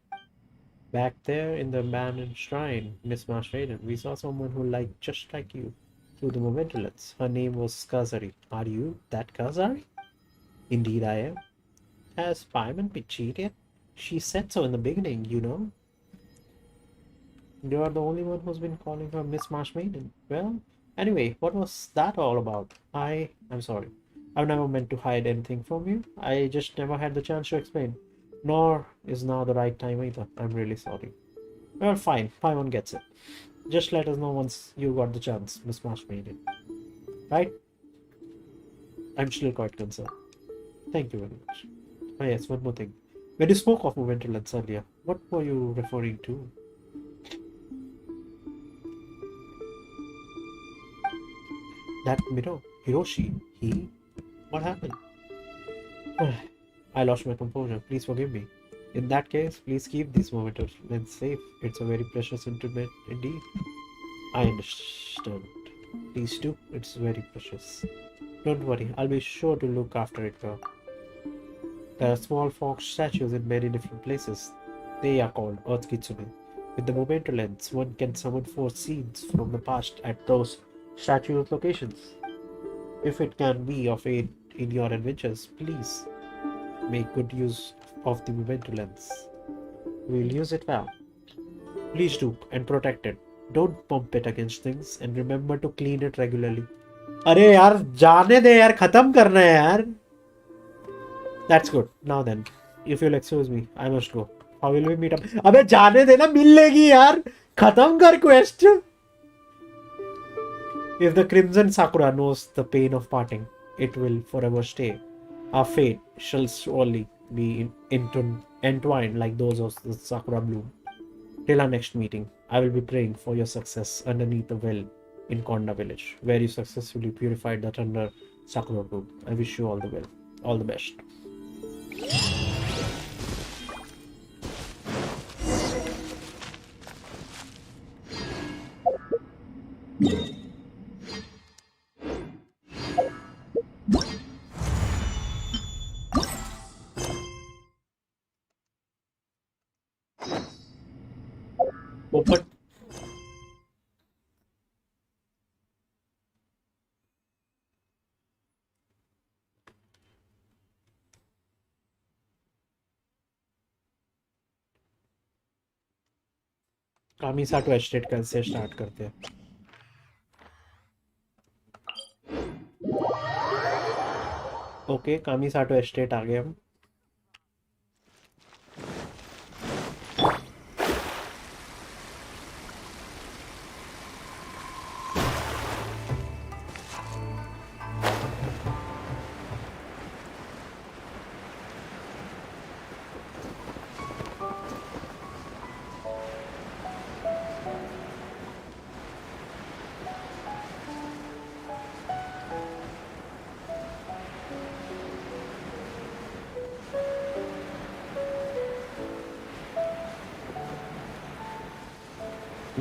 Back there in the abandoned shrine, Miss Marshmaiden, we saw someone who looked just like you through the momental lens. Her name was Kazari. Are you that Kazari? Indeed I am. Has Paimon been cheated? She said so in the beginning, you know. You are the only one who's been calling her Miss Marshmaiden. Well, anyway, what was that all about? I'm sorry. I've never meant to hide anything from you. I just never had the chance to explain. Nor is now the right time either. I'm really sorry. Well, fine. Paimon gets it. Just let us know once you got the chance, Miss Marshmaiden. Right? I'm still quite concerned. Thank you very much. Oh yes, one more thing. When you spoke of momental lens earlier, what were you referring to? That Hiroshi, he? What happened? I lost my composure. Please forgive me. In that case, please keep this moment of lens safe. It's a very precious instrument indeed. I understand. Please do. It's very precious. Don't worry. I'll be sure to look after it well. There are small fox statues in many different places. They are called Earth Kitsune. With the Memento lens, one can summon 4 scenes from the past at those statues' locations. If it can be of aid in your adventures, please make good use of the Memento lens. We'll use it well. Please do, and protect it. Don't bump it against things, and remember to clean it regularly. अरे यार जाने दे यार खत्म करना है यार. That's good. Now then, if you'll excuse me, I must go. How will we meet up? अबे जाने दे ना मिल लेगी यार. खत्म कर quest. If the Crimson Sakura knows the pain of parting, it will forever stay. Our fate shall surely be entwined like those of the Sakura bloom. Till our next meeting, I will be praying for your success underneath the well in Konda village, where you successfully purified the Thunder Sakura bloom. I wish you all the best. Open. Kamisato estate कैसे start करते हैं. Okay कामिसाटो estate आ गए हम.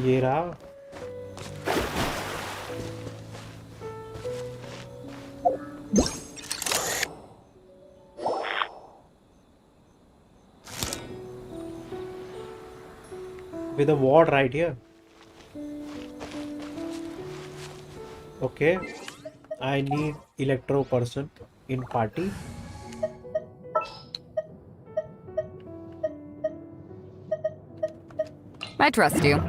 ये रहा. With a ward right here. Okay. I need electro person in party. I trust you.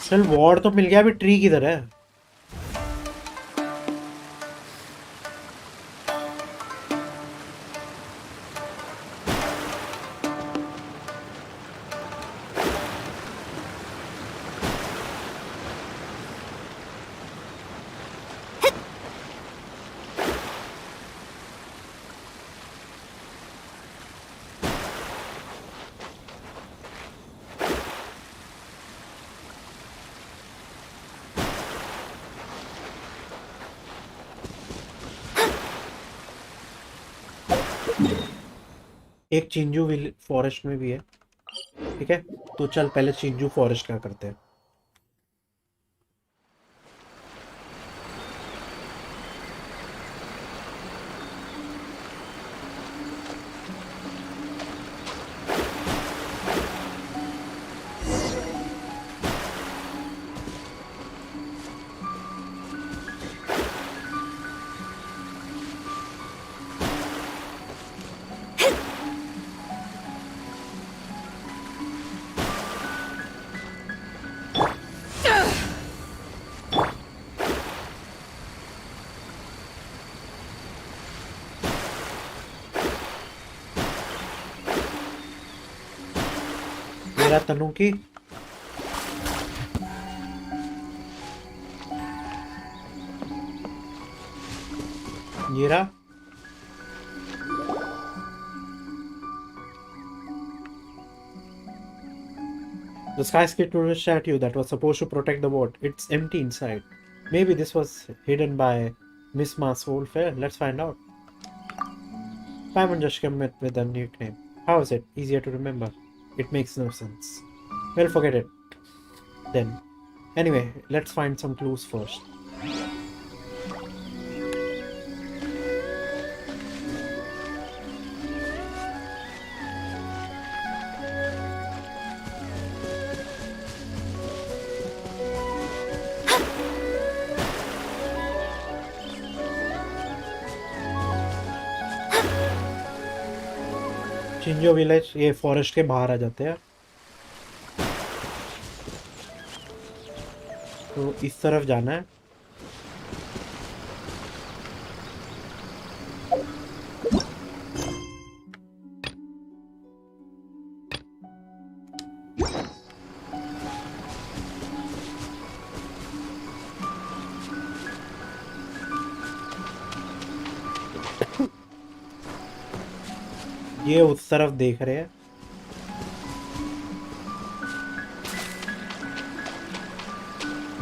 चल ward तो मिल गया. अभी ट्री किधर है? एक चिंजू फॉरेस्ट में भी है. ठीक है तो चल पहले चिंजू फॉरेस्ट का करते हैं. मेरा तनुकी Yira? The skyscraper statue that was supposed to protect the boat. It's empty inside. Maybe this was hidden by Miss Ma's old fair. Let's find out. Paimon just came with a nickname. How is it? Easier to remember. It makes no sense. Well, forget it. Then. Anyway, let's find some clues first. Chinju village ये forest के बाहर आ जाते हैं तो इस तरफ जाना है ये उस तरफ देख रहे हैं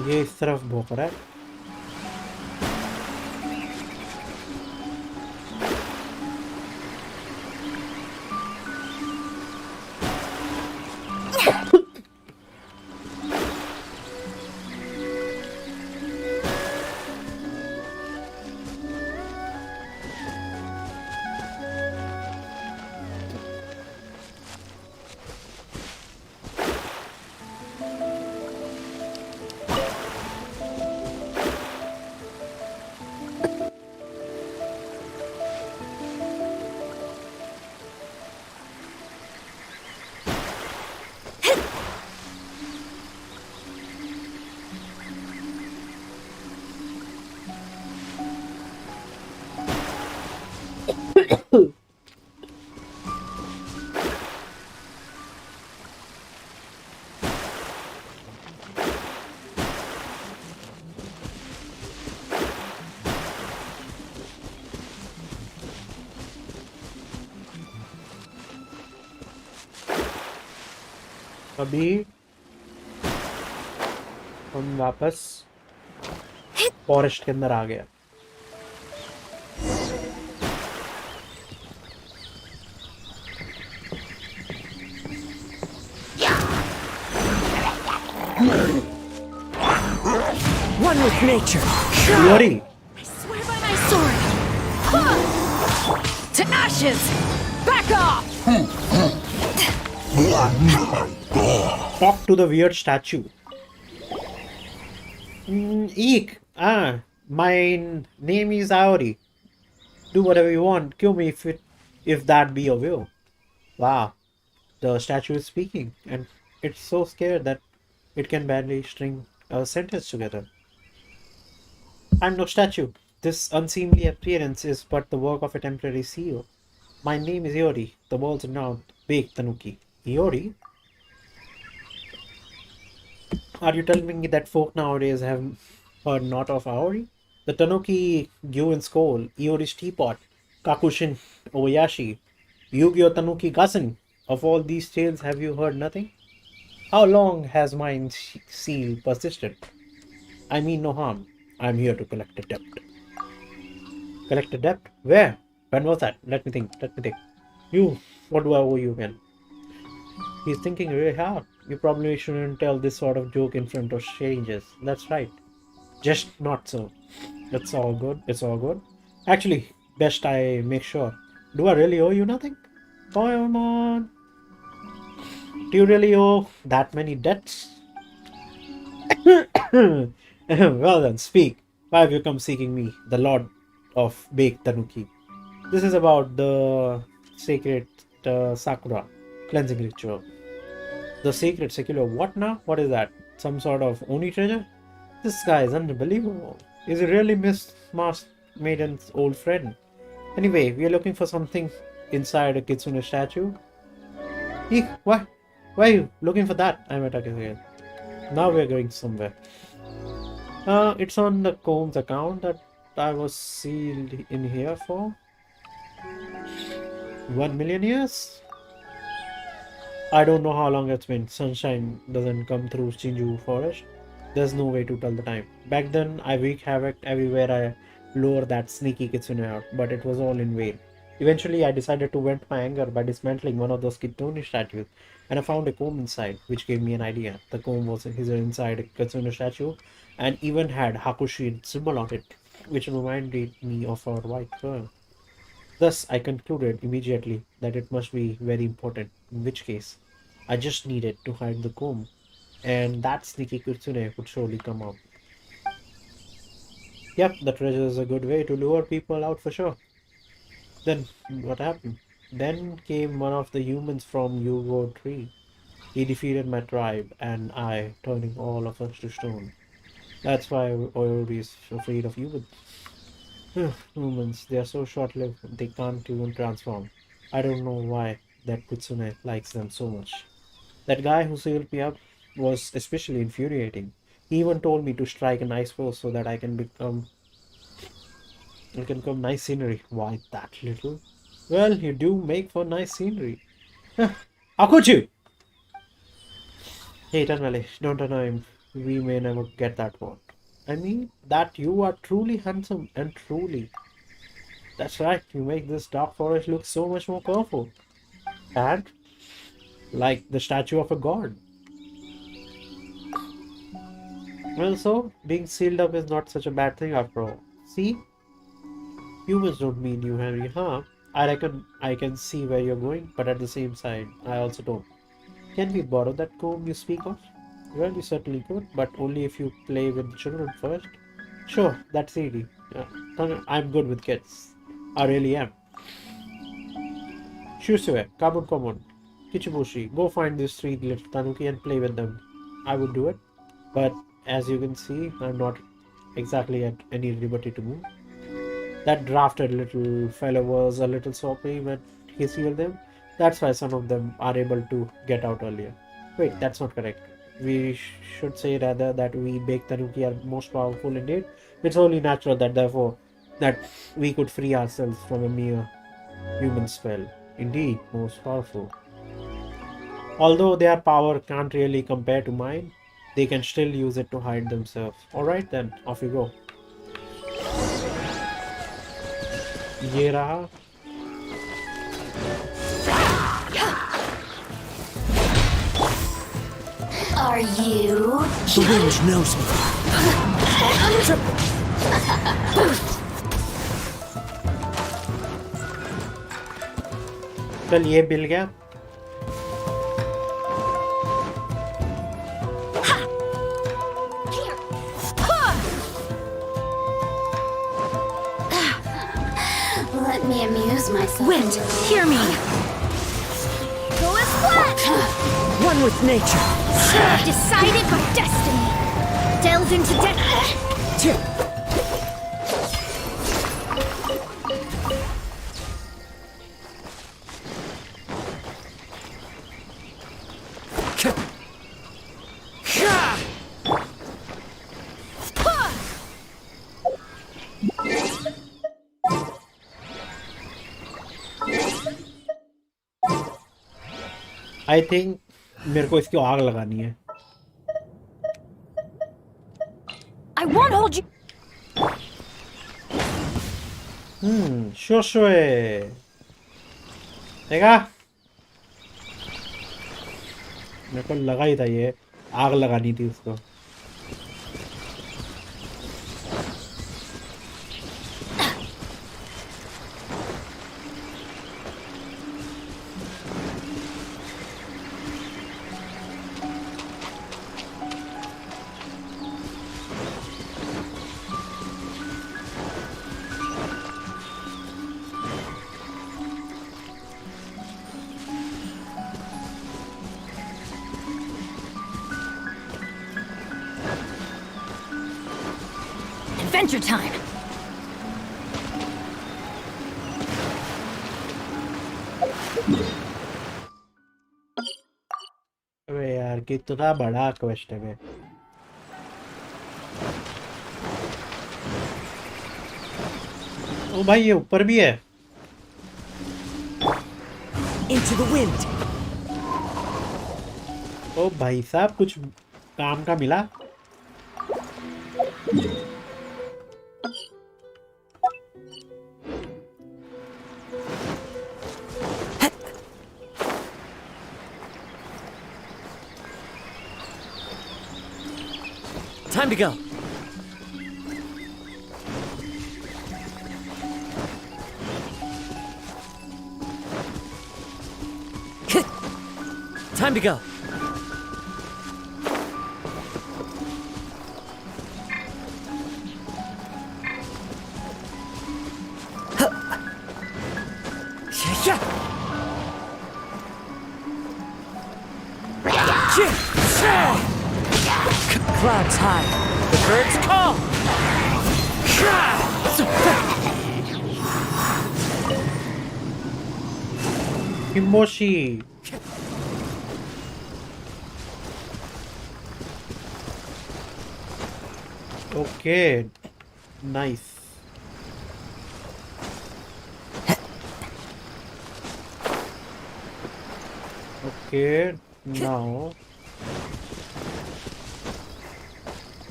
ये इस तरफ भौंक रहा है अभी हम वापस फॉरेस्ट के अंदर आ गया One with nature. Yori, I swear by my sword! Huh! To ashes! Back off! talk to the weird statue. Eek. My name is Aori. Do whatever you want. Kill me if that be your will. Wow. The statue is speaking, and it's so scared that it can barely string a sentence together. I'm no statue. This unseemly appearance is but the work of a temporary CEO. My name is Iori, the world's renowned baked Tanuki. Iori? Are you telling me that folk nowadays have heard not of Aori? The Tanuki Gyuin Skull, Iori's Teapot, Kakushin Oyashi, Yu-Gi-Oh! Tanuki Gassen. Of all these tales, have you heard nothing? How long has my seal persisted? I mean no harm. I'm here to collect a debt. Collect a debt? Where? When was that? Let me think. You, what do I owe you again? He's thinking really hard. You probably shouldn't tell this sort of joke in front of strangers. That's right. Just not so. It's all good. Actually, best I make sure. Do I really owe you nothing? Come on. Do you really owe that many debts? Well then, speak. Why have you come seeking me, the Lord of Baked Tanuki? This is about the sacred Sakura cleansing ritual. The sacred secular what now? What is that? Some sort of Oni treasure? This guy is unbelievable. Is he really Miss Maiden's old friend? Anyway, we are looking for something inside a Kitsune statue. Eek, why are you looking for that? I'm attacking again. Now we're going somewhere. It's on the Combs account that I was sealed in here for? 1 million years? I don't know how long it's been. Sunshine doesn't come through Shinju Forest. There's no way to tell the time. Back then, I wreaked havoc everywhere I lure that sneaky kitsune out, but it was all in vain. Eventually, I decided to vent my anger by dismantling one of those kitsune statues, and I found a comb inside, which gave me an idea. The comb was hidden inside a kitsune statue, and even had Hakushi symbol on it, which reminded me of her white fur. Thus, I concluded immediately that it must be very important, in which case, I just needed to hide the comb, and that sneaky kitsune would surely come out. Yep, the treasure is a good way to lure people out for sure. Then, what happened? Then came one of the humans from Yugo Tree. He defeated my tribe, and I, turning all of us to stone. That's why Oyori is afraid of humans. Humans, they are so short-lived, they can't even transform. I don't know why that Kitsune likes them so much. That guy who sealed me up was especially infuriating. He even told me to strike a nice pose so that I can become nice scenery. Why that little? Well, you do make for nice scenery. How could you? Hey, Tanvale, don't annoy him. We may never get that one. I mean, that you are truly handsome and truly. That's right, you make this dark forest look so much more colorful. And like the statue of a god. Well, so, being sealed up is not such a bad thing after all. See? Humans don't mean you any harm. I reckon I can see where you're going, but at the same time, I also don't. Can we borrow that comb you speak of? Well, you certainly could, but only if you play with the children first. Sure, that's easy. I'm good with kids. I really am. Shusue, come on. Kichibushi, go find these three little Tanuki and play with them. I would do it, but as you can see, I'm not exactly at any liberty to move. That drafted little fellow was a little sloppy when he sealed them. That's why some of them are able to get out earlier. Wait, that's not correct. We should say rather that we bake Tanuki are most powerful indeed. It's only natural that therefore that we could free ourselves from a mere human spell. Indeed, most powerful. Although their power can't really compare to mine, they can still use it to hide themselves. Alright then, off you go. ये रहा. Are you? The wind knows me. चल ये मिल गया. Let me amuse myself. Wind, hear me! Go as flat! One with nature! Decided by destiny. Delve into death. I think मेरे को इसकी आग लगानी है. I won't hold you. Sure. देखा? मेरे को लगा ही था ये आग लगानी थी उसको. Adventure time! अबे यार कितना बड़ा क्वेश्चन है. ओ भाई ये ऊपर भी है। Into the wind. ओ भाई साहब कुछ काम का मिला। Time to go. Time to go. Clouds high. The birds call. Himoshi. Okay, nice. Okay, now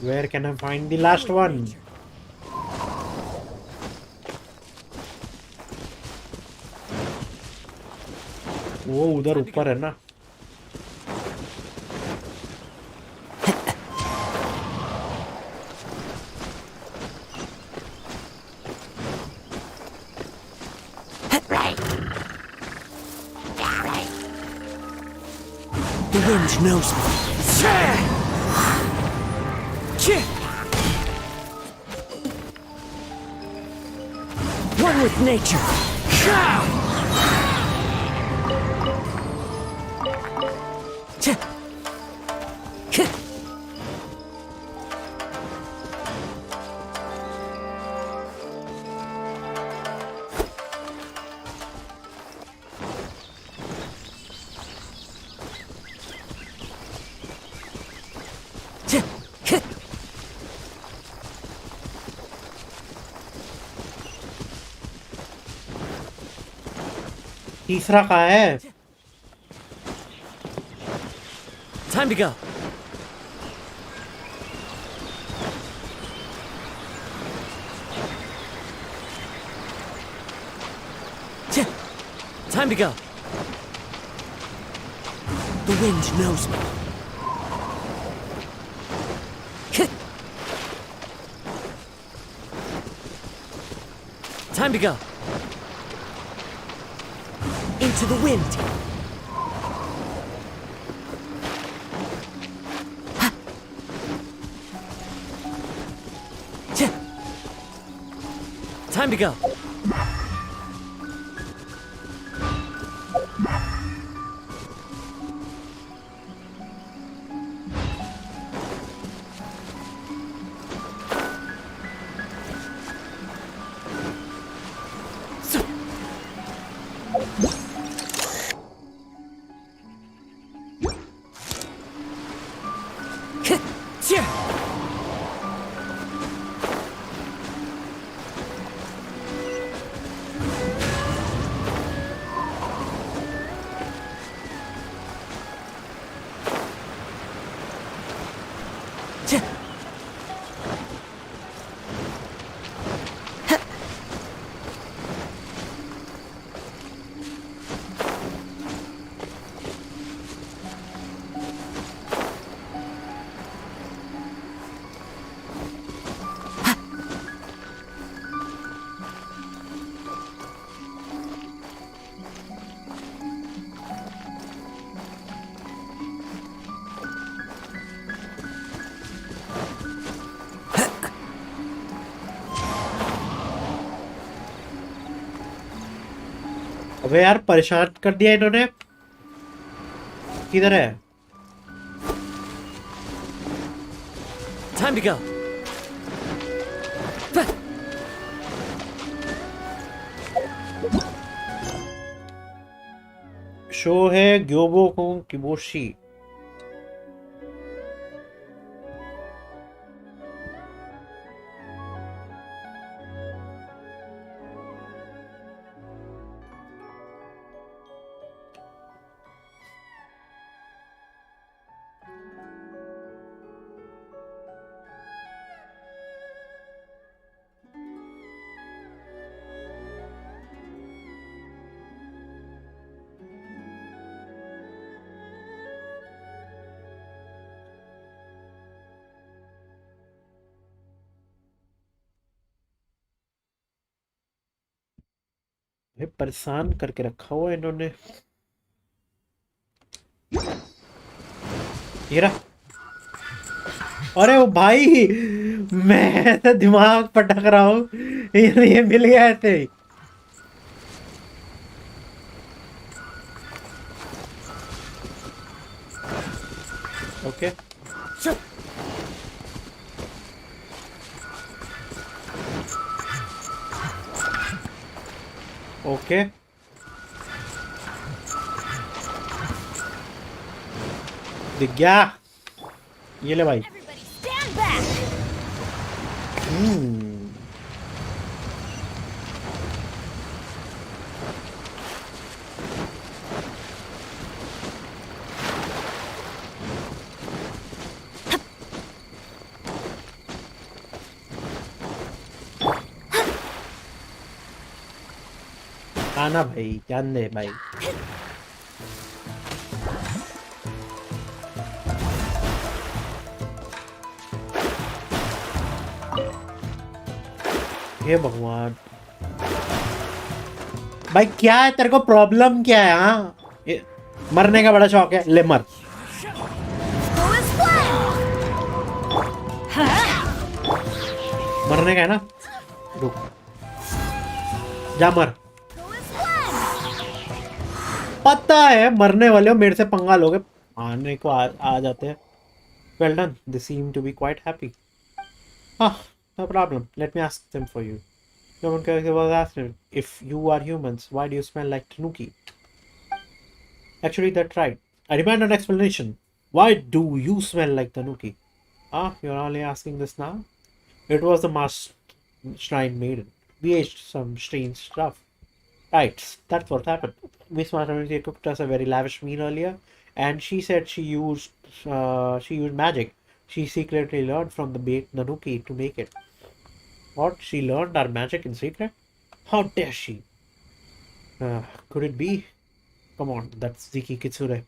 where can I find the last one? वो उधर ऊपर है ना। The wind knows me. One with nature. तीसरा कहाँ है? Time to go. Time to go. The wind knows me. Time to go. Into the wind. Time to go. अबे यार परेशान कर दिया इन्होंने। किधर है? Time to go. शो है ग्योबो को किबोशी। भाई परेशान करके रखा हुआ है इन्होंने। ये रहा। अरे वो भाई, मैं तो दिमाग पटक रहा हूँ, ये मिल गया ऐसे ही। ओके ओके, दिख गया। ये ले भाई। Everybody stand back! हम्म, आना भाई, जान दे भाई। हे भगवान, भाई क्या है तेरे को, प्रॉब्लम क्या है? हाँ, मरने का बड़ा शौक है, ले मर। Go as planned! मरने का है ना, रुक, जा मर। Go as planned! पता है मरने वाले हो, मेरे से पंगा लोगे, आने को आ जाते हैं। Well done, they seem to be quite happy. Ah, no problem. Let me ask them for you. Someone character was asked if you are humans, why do you smell like Tanuki? Actually, that's right. I demand an explanation. Why do you smell like Tanuki? Ah, you're only asking this now? It was the masked shrine maiden. We ate some strange stuff. Right, that's what happened. Miss Maternity cooked us a very lavish meal earlier, and she said she used magic. She secretly learned from the bait Nanuki to make it. What? She learned our magic in secret? How dare she? Could it be? Come on, that's Ziki Kitsure.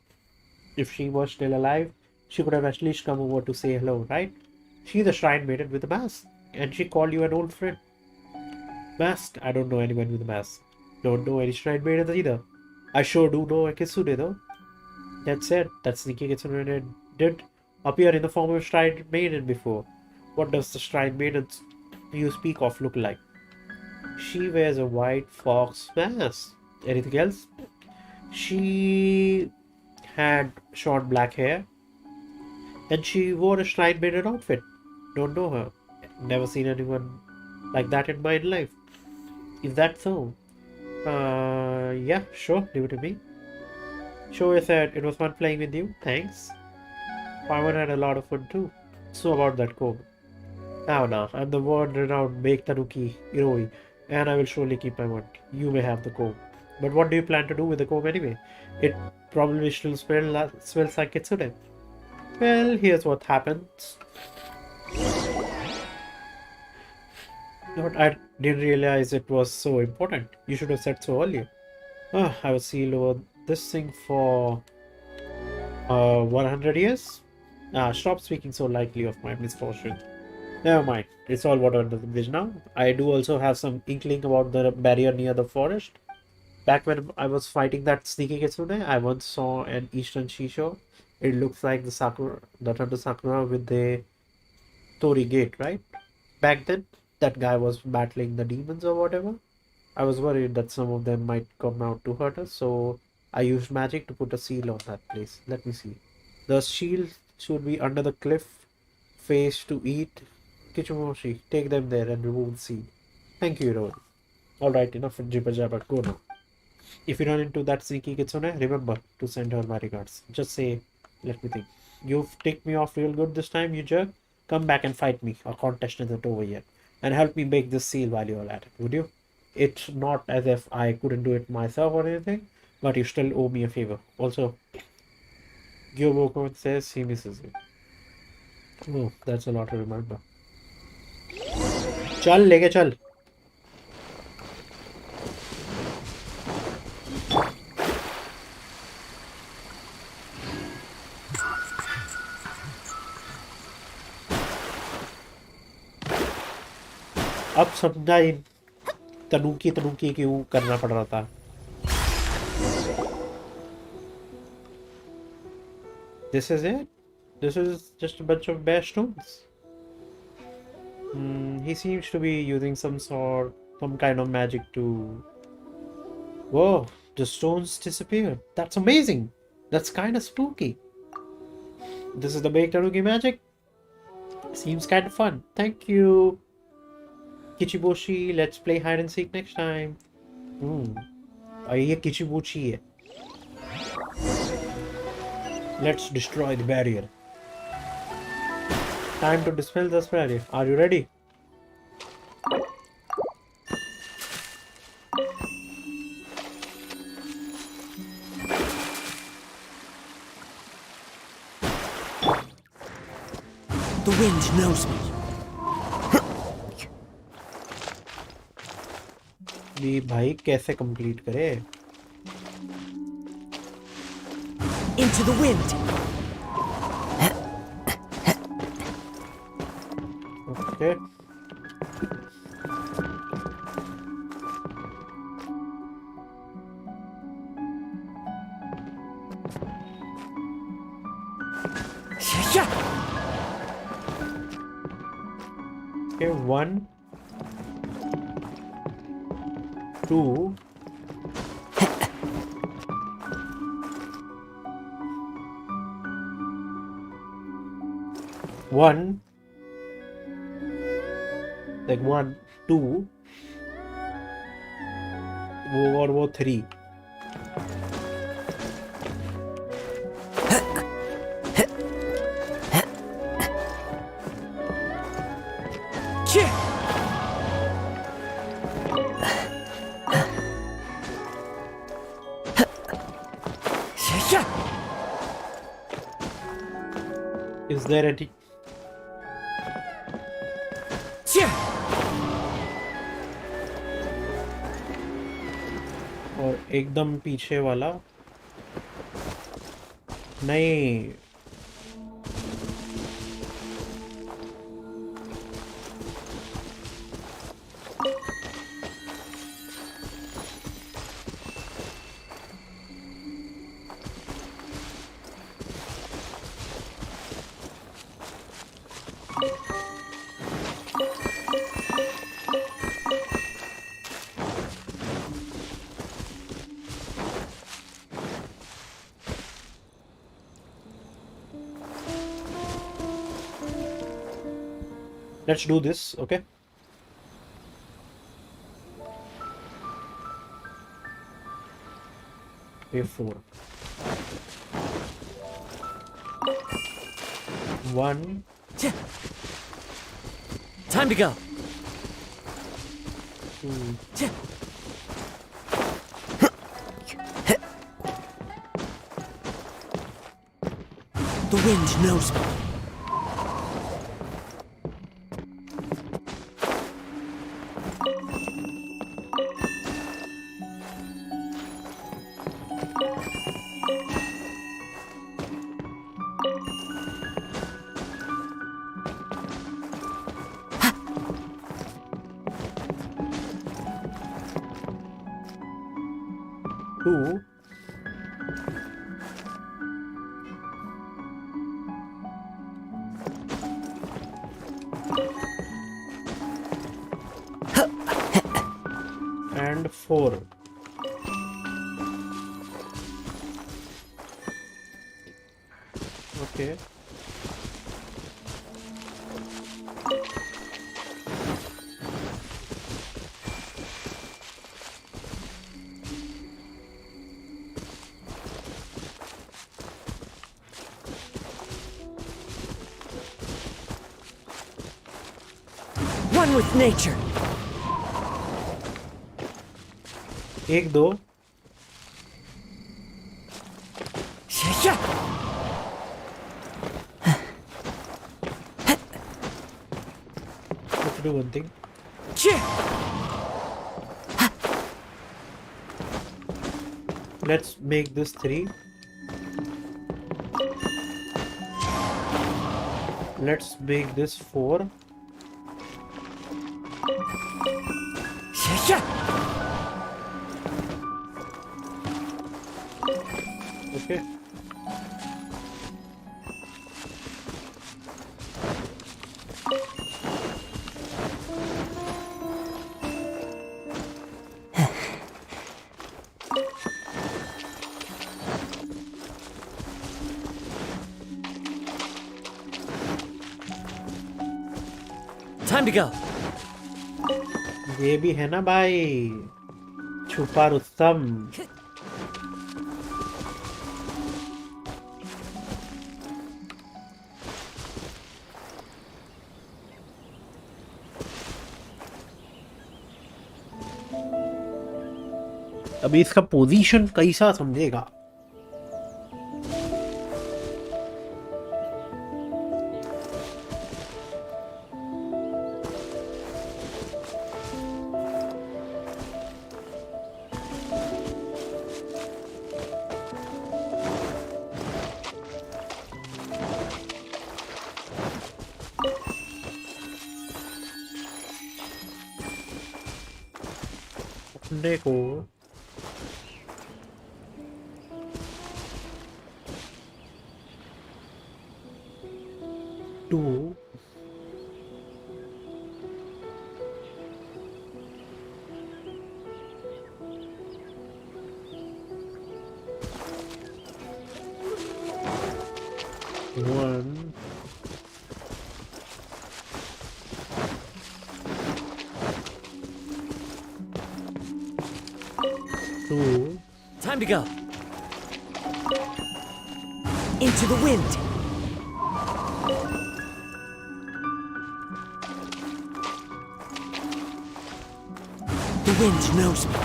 If she was still alive, she could have at least come over to say hello, right? She's the shrine maiden with a mask, and she called you an old friend. Masked? I don't know anyone with a mask. Don't know any shrine maidens either. I sure do know a Kitsune though. That said, that's Nikki Kitsune did appear in the form of a shrine maiden before. What does the shrine maiden you speak of look like? She wears a white fox mask. Anything else? She had short black hair, and she wore a shrine maiden outfit. Don't know her. Never seen anyone like that in my life. Is that so? Yeah, sure, leave it to me. Shoei said it was fun playing with you. Thanks. Pawan had a lot of fun too. So about that comb. Now, I'm the world-renowned Make Tanuki Iroi, and I will surely keep my word. You may have the comb. But what do you plan to do with the comb anyway? It probably still smells like Kitsune. Well, here's what happens. But I didn't realize it was so important. You should have said so earlier. I was sealed over this thing for 100 years? Stop speaking so lightly of my misfortune. Never mind. It's all water under the bridge now. I do also have some inkling about the barrier near the forest. Back when I was fighting that sneaky kitsune, I once saw an eastern shisho. It looks like the sakura, the Thunder Sakura with the Tori gate, right? Back then, that guy was battling the demons or whatever. I was worried that some of them might come out to hurt us, so I used magic to put a seal on that place. Let me see. The shield should be under the cliff face to eat. Kichumoshi, take them there and remove the seal. Thank you, Hiro. Alright, enough jibber jabber. Go now. If you run into that sneaky kitsune, remember to send her my regards. Just say, let me think. You've ticked me off real good this time, you jerk. Come back and fight me. Our contest isn't over yet. And help me make this seal while you're at it, would you? It's not as if I couldn't do it myself or anything, but you still owe me a favor. Also, Gyoboko says he misses you. Oh, that's a lot to remember. चल लेके चल. अब समझा इन तनुकी क्यों करना पड़ रहा था. This is it? This is just a bunch of bare stones. He seems to be using some kind of magic to... Whoa, the stones disappeared. That's amazing. That's kind of spooky. This is the big Tanuki magic. Seems kind of fun. Thank you, Kichiboshi. Let's play hide and seek next time. ये Kichiboshi है. Let's destroy the barrier. Time to dispel this barrier. Are you ready? The wind knows me. ये भाई कैसे complete करे? Into the wind. Okay. Okay, 1, 2, 1, like 1, 2, वो 3. Is there any... और एकदम पीछे वाला नहीं. Let's do this, okay? Wave 4. 1. Time to go. 2. The wind knows me. Two. And 4. Okay. One with nature. 1, 2. Let's do one thing. Let's make this 3. Let's make this 4. Okay. Time to go. ये भी है ना भाई, छुपा रुस्तम। अभी इसका position कैसा समझेगा? देखो two one two Time to go. Into the wind. The wind knows me.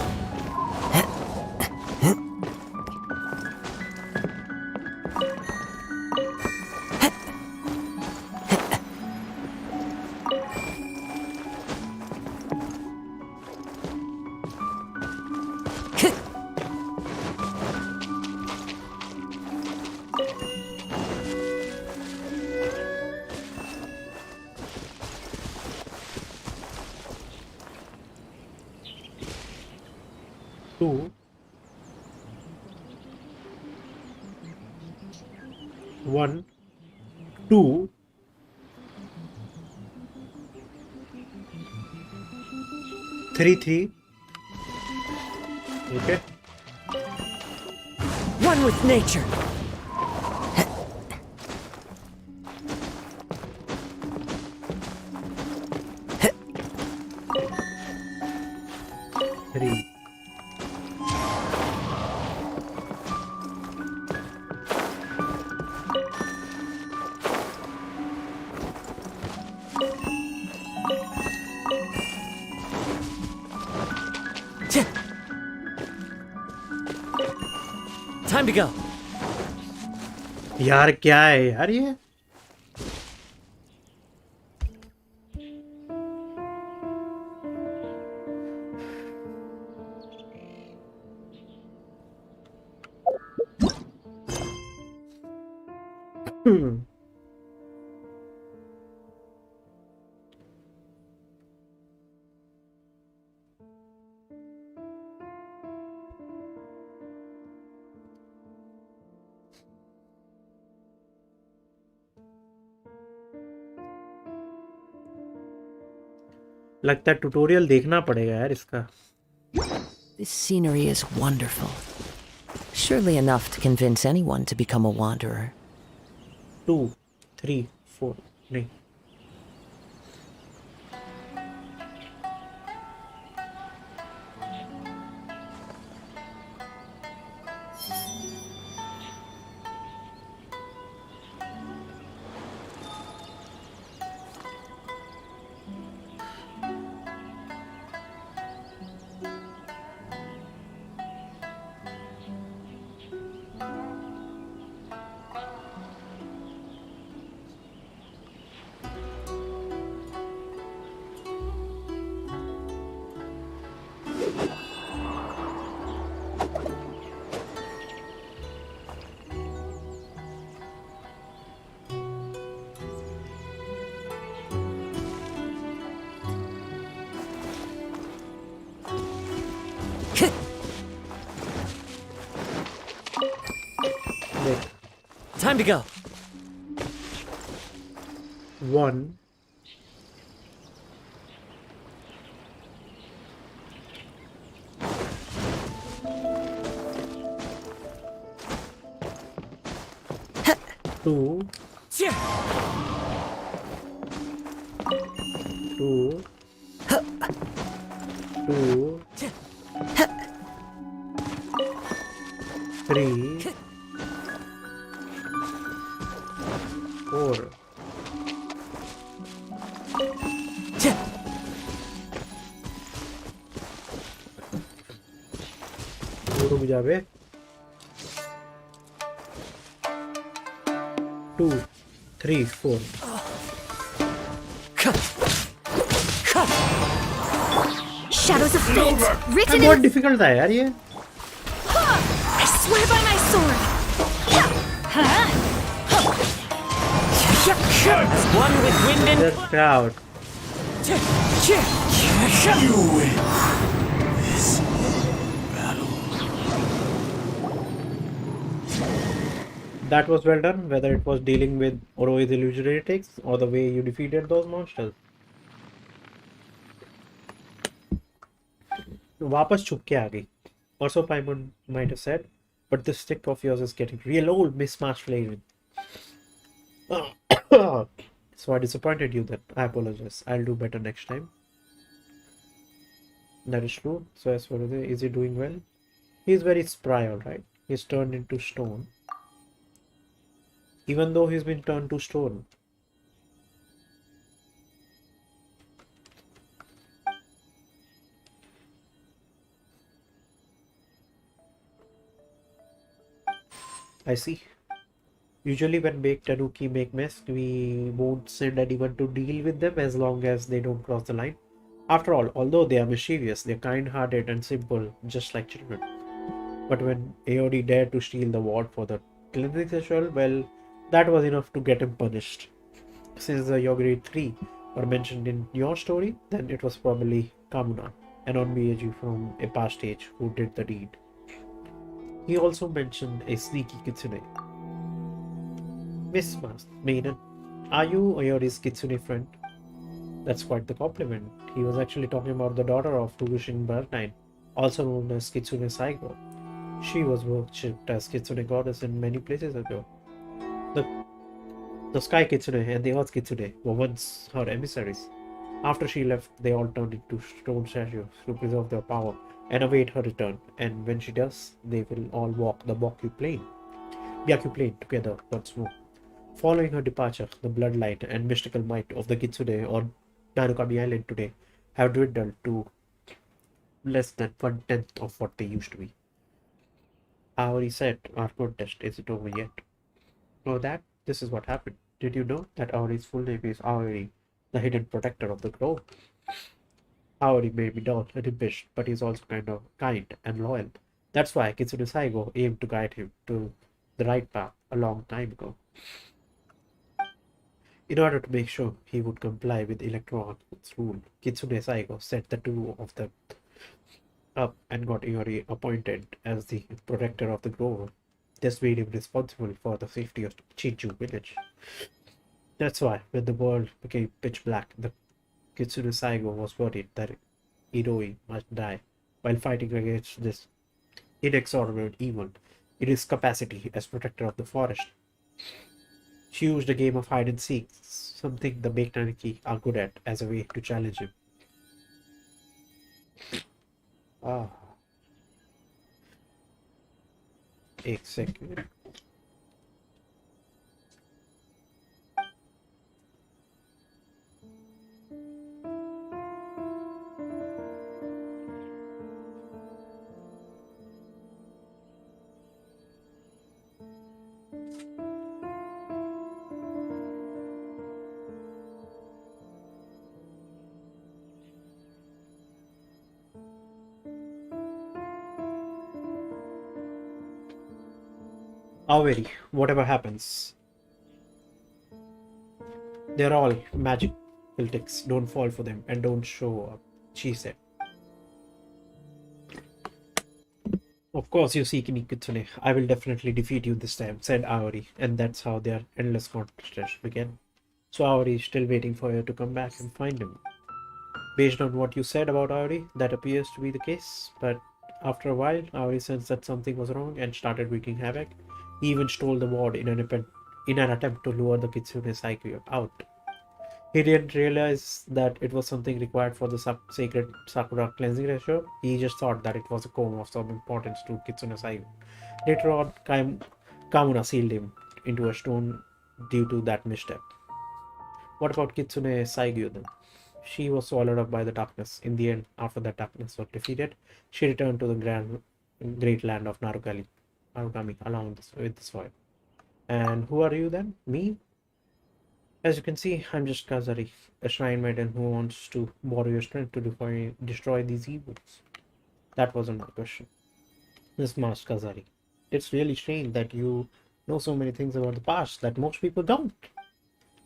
Two one two three three okay One with nature. थ्री Time to go. यार क्या है यार ये? लगता है ट्यूटोरियल देखना पड़ेगा यार इसका। This scenery is wonderful. Surely enough to convince anyone to become a wanderer. 2 3 4 नहीं Wait. Time to go. 1. Two. Yeah. 2. 2. 3. 4. रुक जा बे 2 3 4 Shadows of fate, written बहुत in. डिफिकल्ट था यार ये I swear by my sword. Huh? As one with wind and Just crowd You win this battle. that was well done, whether it was dealing with Oroi's illusionary tricks or the way you defeated those monsters. वापस छुप के आ गई. Also, Paimon might have said, but this stick of yours is getting real old, Miss Marsh Flavin. So I disappointed you then. I apologize. I'll do better next time. That is true. So as for the, is he doing well? He's very spry, alright. He's turned into stone. Even though he's been turned to stone. I see. Usually when make Tanuki make mess, we won't send anyone to deal with them as long as they don't cross the line. After all, although they are mischievous, they're kind-hearted and simple, just like children. But when Aodi dared to steal the ward for the cleansing ritual, well, that was enough to get him punished. Since the Yogiri 3 were mentioned in your story, then it was probably Kamuna, an Onmyeji from a past age, who did the deed. He also mentioned a sneaky kitsune. Miss Maiden, are you Oyori's kitsune friend? That's quite the compliment. He was actually talking about the daughter of Fugushin Bird9, also known as Kitsune Saigo. She was worshipped as Kitsune goddess in many places ago. The Sky Kitsune and the Earth Kitsune were once her emissaries. After she left, they all turned into stone statues to preserve their power and await her return. And when she does, they will all walk the Byaku Plain together once more. Following her departure, the bloodlight and mystical might of the Kitsune on Narukami Island today have dwindled to less than 1/10 of what they used to be. I already said our contest isn't over yet. Know that? This is what happened. Did you know that Aori's full name is Aori, the hidden protector of the grove? Aori may be dull and impish, but he's also kind and loyal. That's why Kitsune Saigo aimed to guide him to the right path a long time ago. In order to make sure he would comply with Electron's rule, Kitsune Saigo set the two of them up and got Iori appointed as the protector of the grove. This made him responsible for the safety of Chinju village. That's why, when the world became pitch black, the Kitsune Saigo was worried that Iroi must die while fighting against this inexorable evil in his capacity as protector of the forest. She used a game of hide and seek, something the Make Tanuki are good at, as a way to challenge him. Ah. एक second. Already, whatever happens, they're all magic filtics. Don't fall for them and don't show up, she said. Of course you seek me, Kitsune. I will definitely defeat you this time, said Aori, and that's how their endless contest began. So Aori is still waiting for you to come back and find him. Based on what you said about Aori, that appears to be the case, but after a while, Aori sensed that something was wrong and started wreaking havoc. He even stole the ward in an attempt to lure the Kitsune Saikyo out. He didn't realize that it was something required for the sacred Sakura cleansing ritual. He just thought that it was a comb of some importance to Kitsune Saikyo. Later on, Kamuna sealed him into a stone due to that misstep. What about Kitsune Saigyo then? She was swallowed up by the darkness. In the end, after that darkness was defeated, she returned to the great land of Narukami, along with this boy. And who are you then? Me? As you can see, I'm just Kazari, a shrine maiden who wants to borrow your strength to destroy these evils. That wasn't my question. Miss Master Kazari, it's really strange that you know so many things about the past that most people don't.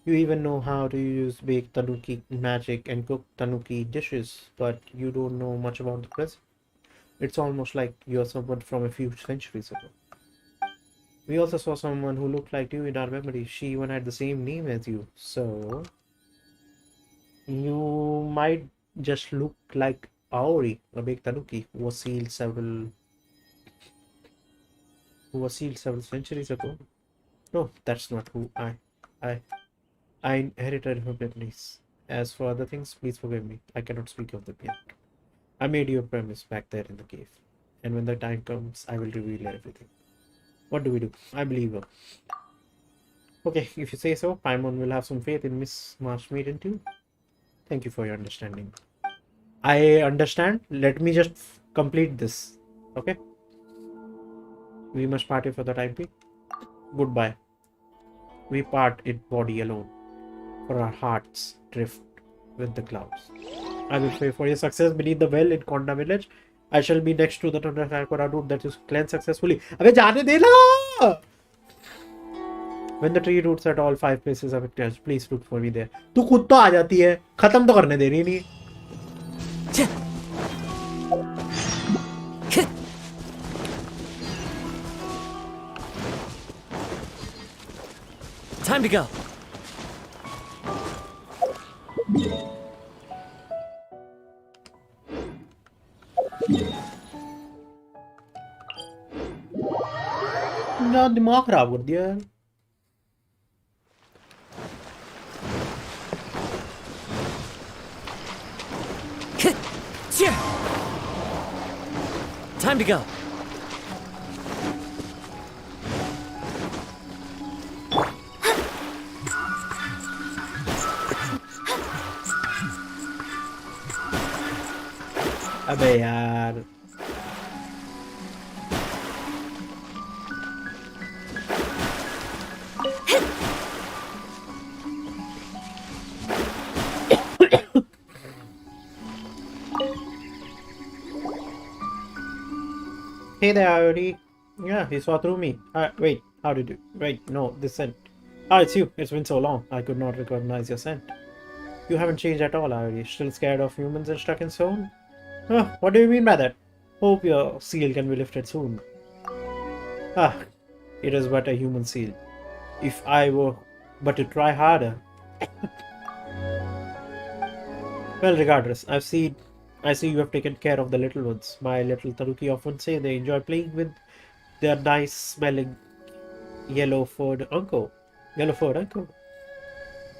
You even know how to use bake Tanuki magic and cook Tanuki dishes, but you don't know much about the present. It's almost like you're someone from a few centuries ago. We also saw someone who looked like you in our memory. She even had the same name as you. So, you might just look like Aori, a big Tanuki, who was sealed several centuries ago. No, that's not who I I inherited her memories. As for other things, please forgive me. I cannot speak of them yet. I made you a promise back there in the cave. And when the time comes, I will reveal everything. What do we do? I believe her. Okay, if you say so, Paimon will have some faith in Miss Marshmaiden too. Thank you for your understanding. I understand. Let me just complete this. Okay? We must part for the time being. Goodbye. We part in body alone, for our hearts drift with the clouds. I will pray for your success beneath the well in Konda village. I shall be next to the Tundra route that is cleansed successfully. अबे जाने देना! When the tree roots at all 5 places have cleansed, please look for me there. तू खुद तो आ जाती है, खत्म तो करने दे रही नहीं. Time to go. ना दिमाग खराब कर दिया यार. Time to go. अबे यार. Hey there, Iori. Yeah, he saw through me. Wait, how did you? Wait, no, this scent. Ah, it's you. It's been so long. I could not recognize your scent. You haven't changed at all, Iori. Still scared of humans and stuck in stone? Huh, what do you mean by that? Hope your seal can be lifted soon. Ah, it is but a human seal. If I were but to try harder. Well, regardless, I see you have taken care of the little ones. My little Tanuki often say they enjoy playing with their nice smelling yellow-furred uncle.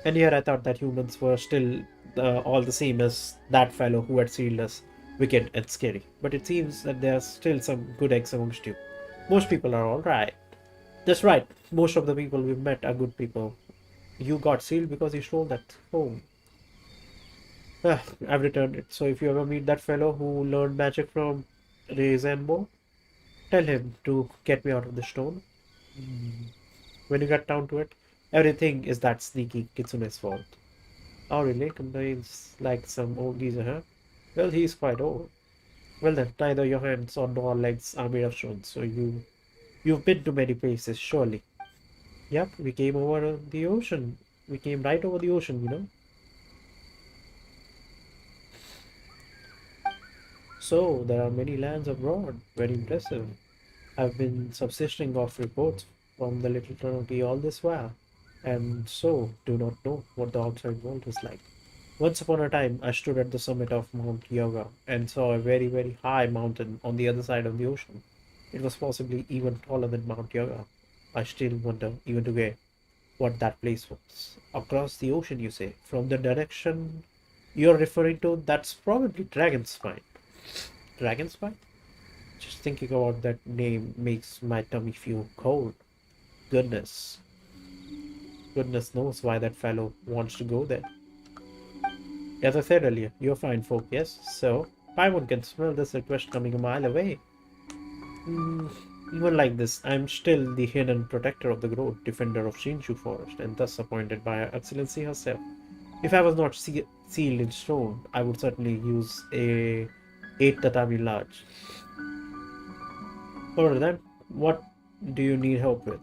And here I thought that humans were still all the same as that fellow who had sealed us, wicked and scary. But it seems that there are still some good eggs amongst you. Most people are alright. That's right, most of the people we've met are good people. You got sealed because you stole that home. I've returned it, so if you ever meet that fellow who learned magic from Reizenbo, tell him to get me out of the stone. When you get down to it, everything is that sneaky Kitsune's fault. Oh really? Complains like some old geezer, huh? Well, he's quite old. Well then, neither your hands nor legs are made of stone, so you've been to many places, surely. Yep, we came over the ocean. We came right over the ocean, you know. So, there are many lands abroad. Very impressive. I've been subsisting off reports from the little Tanuki all this while, and so do not know what the outside world is like. Once upon a time, I stood at the summit of Mount Yoga and saw a very, very high mountain on the other side of the ocean. It was possibly even taller than Mount Yoga. I still wonder, even today, what that place was. Across the ocean, you say? From the direction you're referring to, that's probably Dragon's Spine. Dragon's Spine? Just thinking about that name makes my tummy feel cold. Goodness. Goodness knows why that fellow wants to go there. As I said earlier, you're fine folk, yes? So, Paimon can smell this request coming a mile away. Even like this, I'm still the hidden protector of the grove, defender of Shinshu Forest, and thus appointed by Her Excellency herself. If I was not sealed in stone, I would certainly use a 8 tatami large. Alright then, what do you need help with?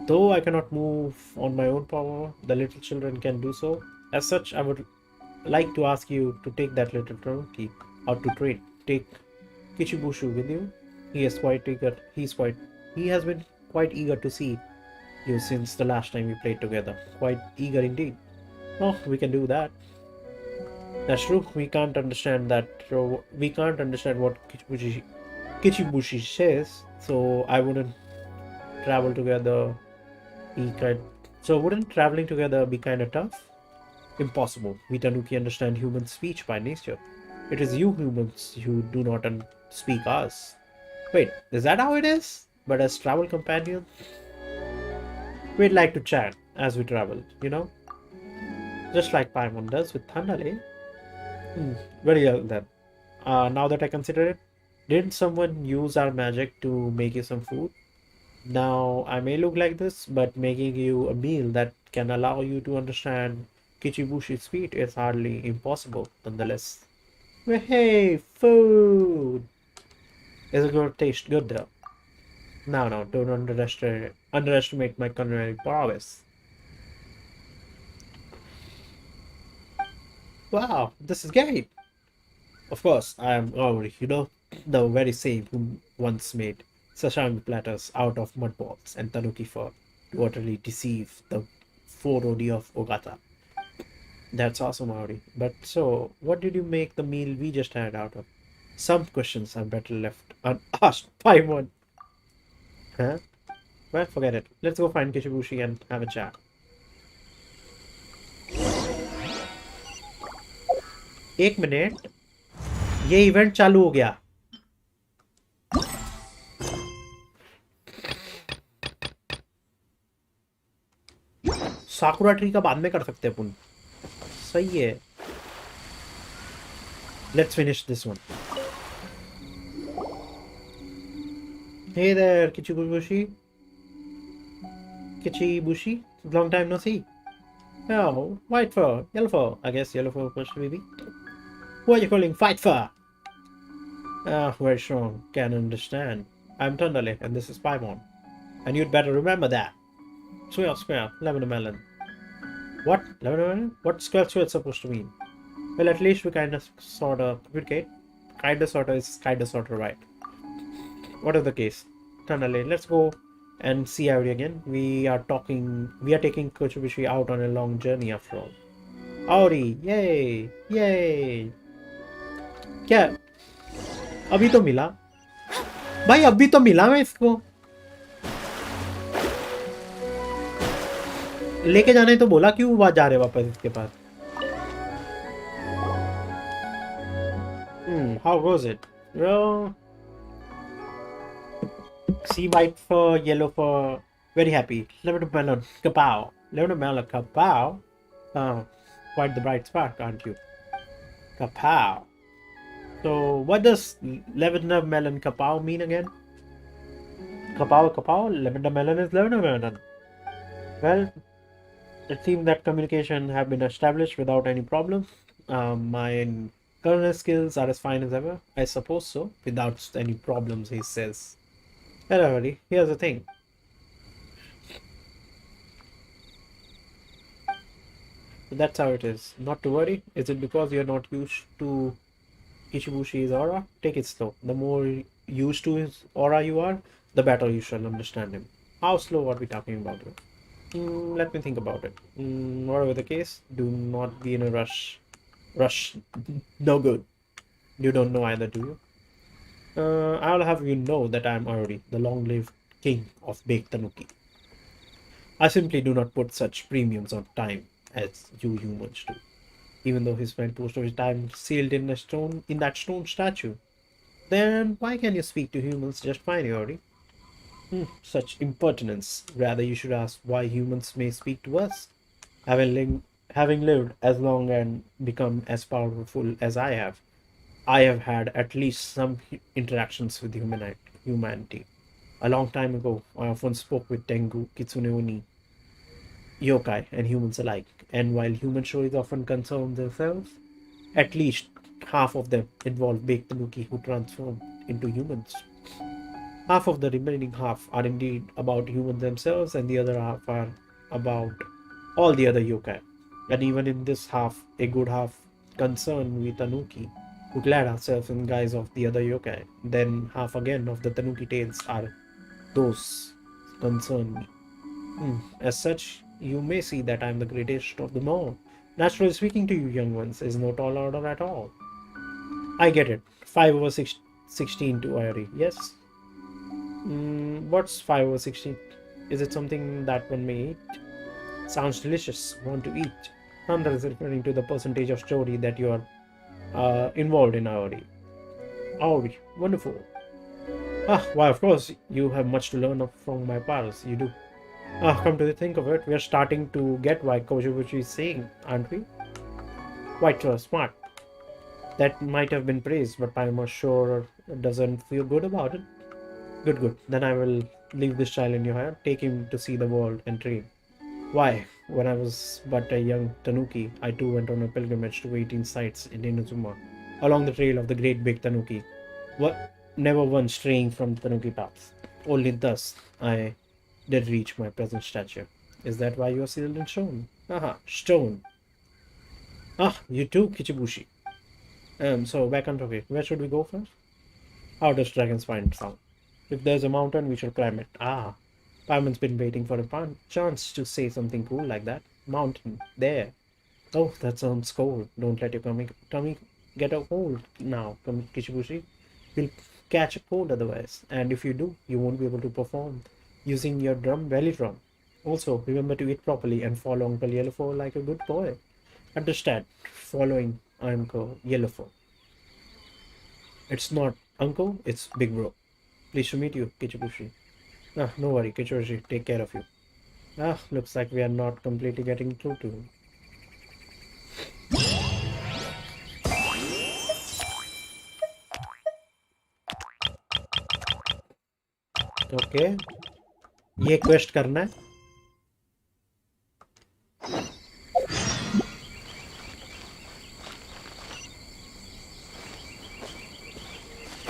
Though I cannot move on my own power, the little children can do so. As such, I would like to ask you to take that little Tanuki out to trade. Take Kichibushu with you. He has been quite eager to see you since the last time we played together. Quite eager indeed. Oh, we can do that. That's true. We can't understand that. We can't understand what Kichibushi says. So I wouldn't travel together. Wouldn't traveling together be kind of tough? Impossible. We Tanuki understand human speech by nature. It is you humans who do not speak us. Wait, is that how it is? But as travel companions, we'd like to chat as we travel, you know? Just like Paimon does with Thandale. Very well then. Now that I consider it, didn't someone use our magic to make you some food? Now, I may look like this, but making you a meal that can allow you to understand Kichibushi's speech is hardly impossible, nonetheless. Well, hey, food! Is it going to taste good though? No, don't underestimate my culinary prowess. Wow, this is great! Of course, I am Gauri, the very same who once made sashimi platters out of mud balls and tanuki fur to utterly deceive the Forodi of Ogata. That's awesome, Audi. But so, what did you make the meal we just had out of? Some questions are better left unasked by one. Huh? Well, forget it. Let's go find Kishibushi and have a chat. एक minute, ये event चालू हो गया. साकुरा tree का बाद में कर सकते हैं अपन. सही है. Let's finish this one. Hey there, Kichibushi. Kichibushi? Long time no see. Oh, white fur, yellow fur. I guess yellow fur first, maybe. Who are you calling fight fur? Ah, very strong. Can understand. I'm Tundale, and this is Paimon. And you'd better remember that. Square, lemon melon. What? Lemon melon? What's square supposed to mean? Well, at least we kind of sort of communicate. Kinda sorta is kinda sorta right. What is the case? Tundale, let's go and see Auri again. We are taking Kochubishi out on a long journey after all. Auri, yay! Yay! क्या अभी तो मिला भाई, अभी तो मिला मैं इसको लेके जाने तो बोला, क्यों बात जा रहे वापस इसके पास? How goes it? Well, see, white fur, yellow fur, very happy. Lemon melon, kapow. Lemon melon, kapow. Oh, quite the bright spark, aren't you? Kapow. So, what does lavender melon kapow mean again? Kapow, lavender melon is lavender melon. Well, it seems that communication have been established without any problem. My culinary skills are as fine as ever. I suppose so, without any problems, he says. Hello, buddy. Here's the thing. So that's how it is. Not to worry. Is it because you're not used to Kichibushi's aura, take it slow. The more used to his aura you are, the better you shall understand him. How slow are we talking about here? Let me think about it. Whatever the case, do not be in a rush. Rush, no good. You don't know either, do you? I'll have you know that I am Aruri, the long-lived king of baked Tanuki. I simply do not put such premiums on time as you humans do. Even though he spent most of his time sealed in a stone in that stone statue. Then why can you speak to humans just fine, Yori? Such impertinence. Rather, you should ask why humans may speak to us. Having lived as long and become as powerful as I have had at least some interactions with humanity. A long time ago, I often spoke with Tengu, Kitsune Oni, yokai, and humans alike. And while human stories often concern themselves, at least half of them involve baked tanuki who transform into humans. Half of the remaining half are indeed about humans themselves, and the other half are about all the other yokai. And even in this half, a good half concerned with Tanuki, who clad ourselves in guise of the other yokai. Then half again of the Tanuki tales are those concern me. As such, you may see that I am the greatest of them all. Naturally speaking to you young ones is no tall order at all. I get it. 5 over 16 to Iori. Yes? What's 5 over 16? Is it something that one may eat? Sounds delicious. Want to eat. Thunder is referring to the percentage of story that you are involved in Iori. Aori. Wonderful. Why, of course, you have much to learn from my pals. You do. Come to think of it, we are starting to get why Kojibuchi is saying, aren't we? Quite smart. That might have been praised, but I'm sure doesn't feel good about it. Good, good. Then I will leave this child in your hand, take him to see the world and train. Why? When I was but a young Tanuki, I too went on a pilgrimage to 18 sites in Inazuma, along the trail of the great big Tanuki. Never once straying from Tanuki paths. Only thus I did reach my present stature. Is that why you are sealed in stone? Stone. You too, Kichibushi. So back on topic. Where should we go first? How does Dragon's Spine sound? If there's a mountain, we should climb it. Paimon's been waiting for a chance to say something cool like that. Mountain. There. Oh, that sounds cold. Don't let your tummy get a cold now, Kichibushi. You'll catch a cold otherwise. And if you do, you won't be able to perform using your belly drum. Also, remember to eat properly and follow Uncle Yellowfur like a good boy. Understand? Following Uncle Yellowfur. It's not Uncle, it's Big Bro. Pleased to meet you, Kichibushi. No worry, Kichibushi, take care of you. Looks like we are not completely getting through to him. Okay. ये quest करना है.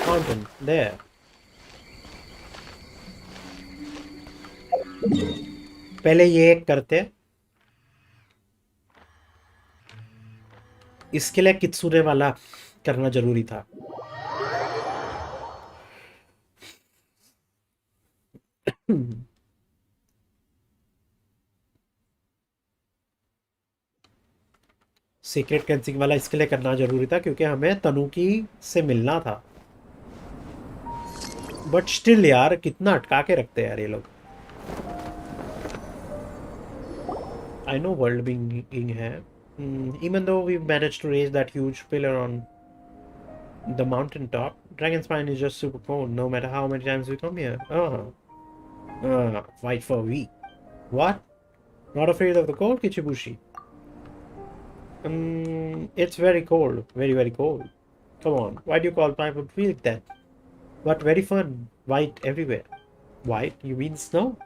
Mountain there. पहले ये एक करते हैं. इसके लिए कित्सुने वाला करना जरूरी था. सीक्रेट कैंसिंग वाला इसके लिए करना जरूरी था क्योंकि हमें तनुकी से मिलना था. बट स्टिल यार कितना अटका के रखते हैं यार ये लोग. I know world being है. Even though we've managed to raise that huge pillar on the mountain top, Dragon's Spine is just super cold no matter how many times we come here. Fight for we. What? Not afraid of the cold, Kichibushi? It's very cold. Very, very cold. Come on. Why do you call Pinewood Field then? But very fun. White everywhere. White? You mean snow?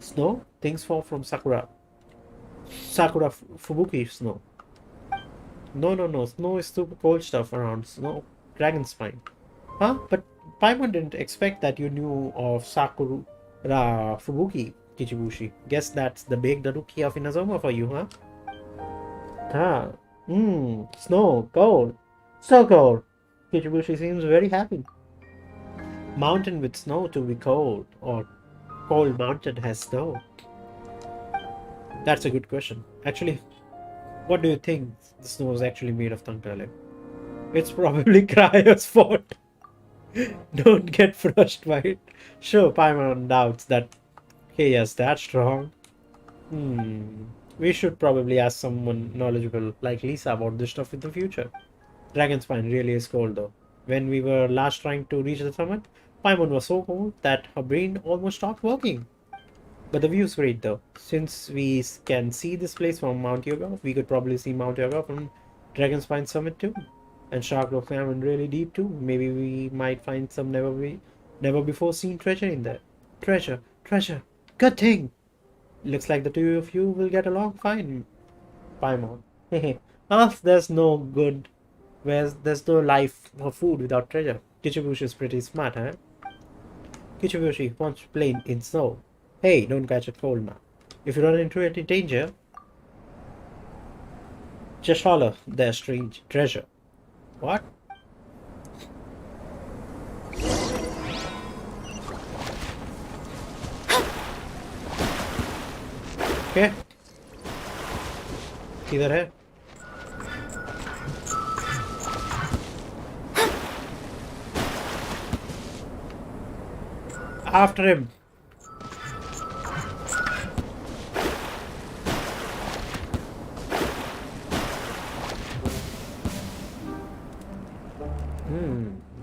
Snow? Things fall from Sakura. Sakura Fubuki snow. No. Snow is super cold stuff around. Snow. Dragon Spine. But Paimon didn't expect that you knew of Sakura Fubuki, Kichibushi. Guess that's the big Tanuki of Inazuma for you, huh? Snow, cold. So cold. Kichibushi seems very happy. Mountain with snow to be cold, or cold mountain has snow? That's a good question. Actually, what do you think the snow is actually made of, Tankale? It's probably Cryo's fault. Don't get crushed by it. Sure, Paimon doubts that. Hey, yes, that's wrong. We should probably ask someone knowledgeable like Lisa about this stuff in the future. Dragon's Spine really is cold though. When we were last trying to reach the summit, Paimon was so cold that her brain almost stopped working. But the view's great though. Since we can see this place from Mount Yoga, we could probably see Mount Yoga from Dragon's Spine Summit too. And Shark looks down really deep too. Maybe we might find some never before seen treasure in there. Treasure. Good thing. Looks like the two of you will get along fine, Paimon. Us, there's no good. There's no life or food without treasure. Kichibushi is pretty smart, huh? Kichibushi wants to play in snow. Hey, don't catch a cold now. If you run into any danger, just holler, there's strange treasure. What? Okay. किधर है? After him.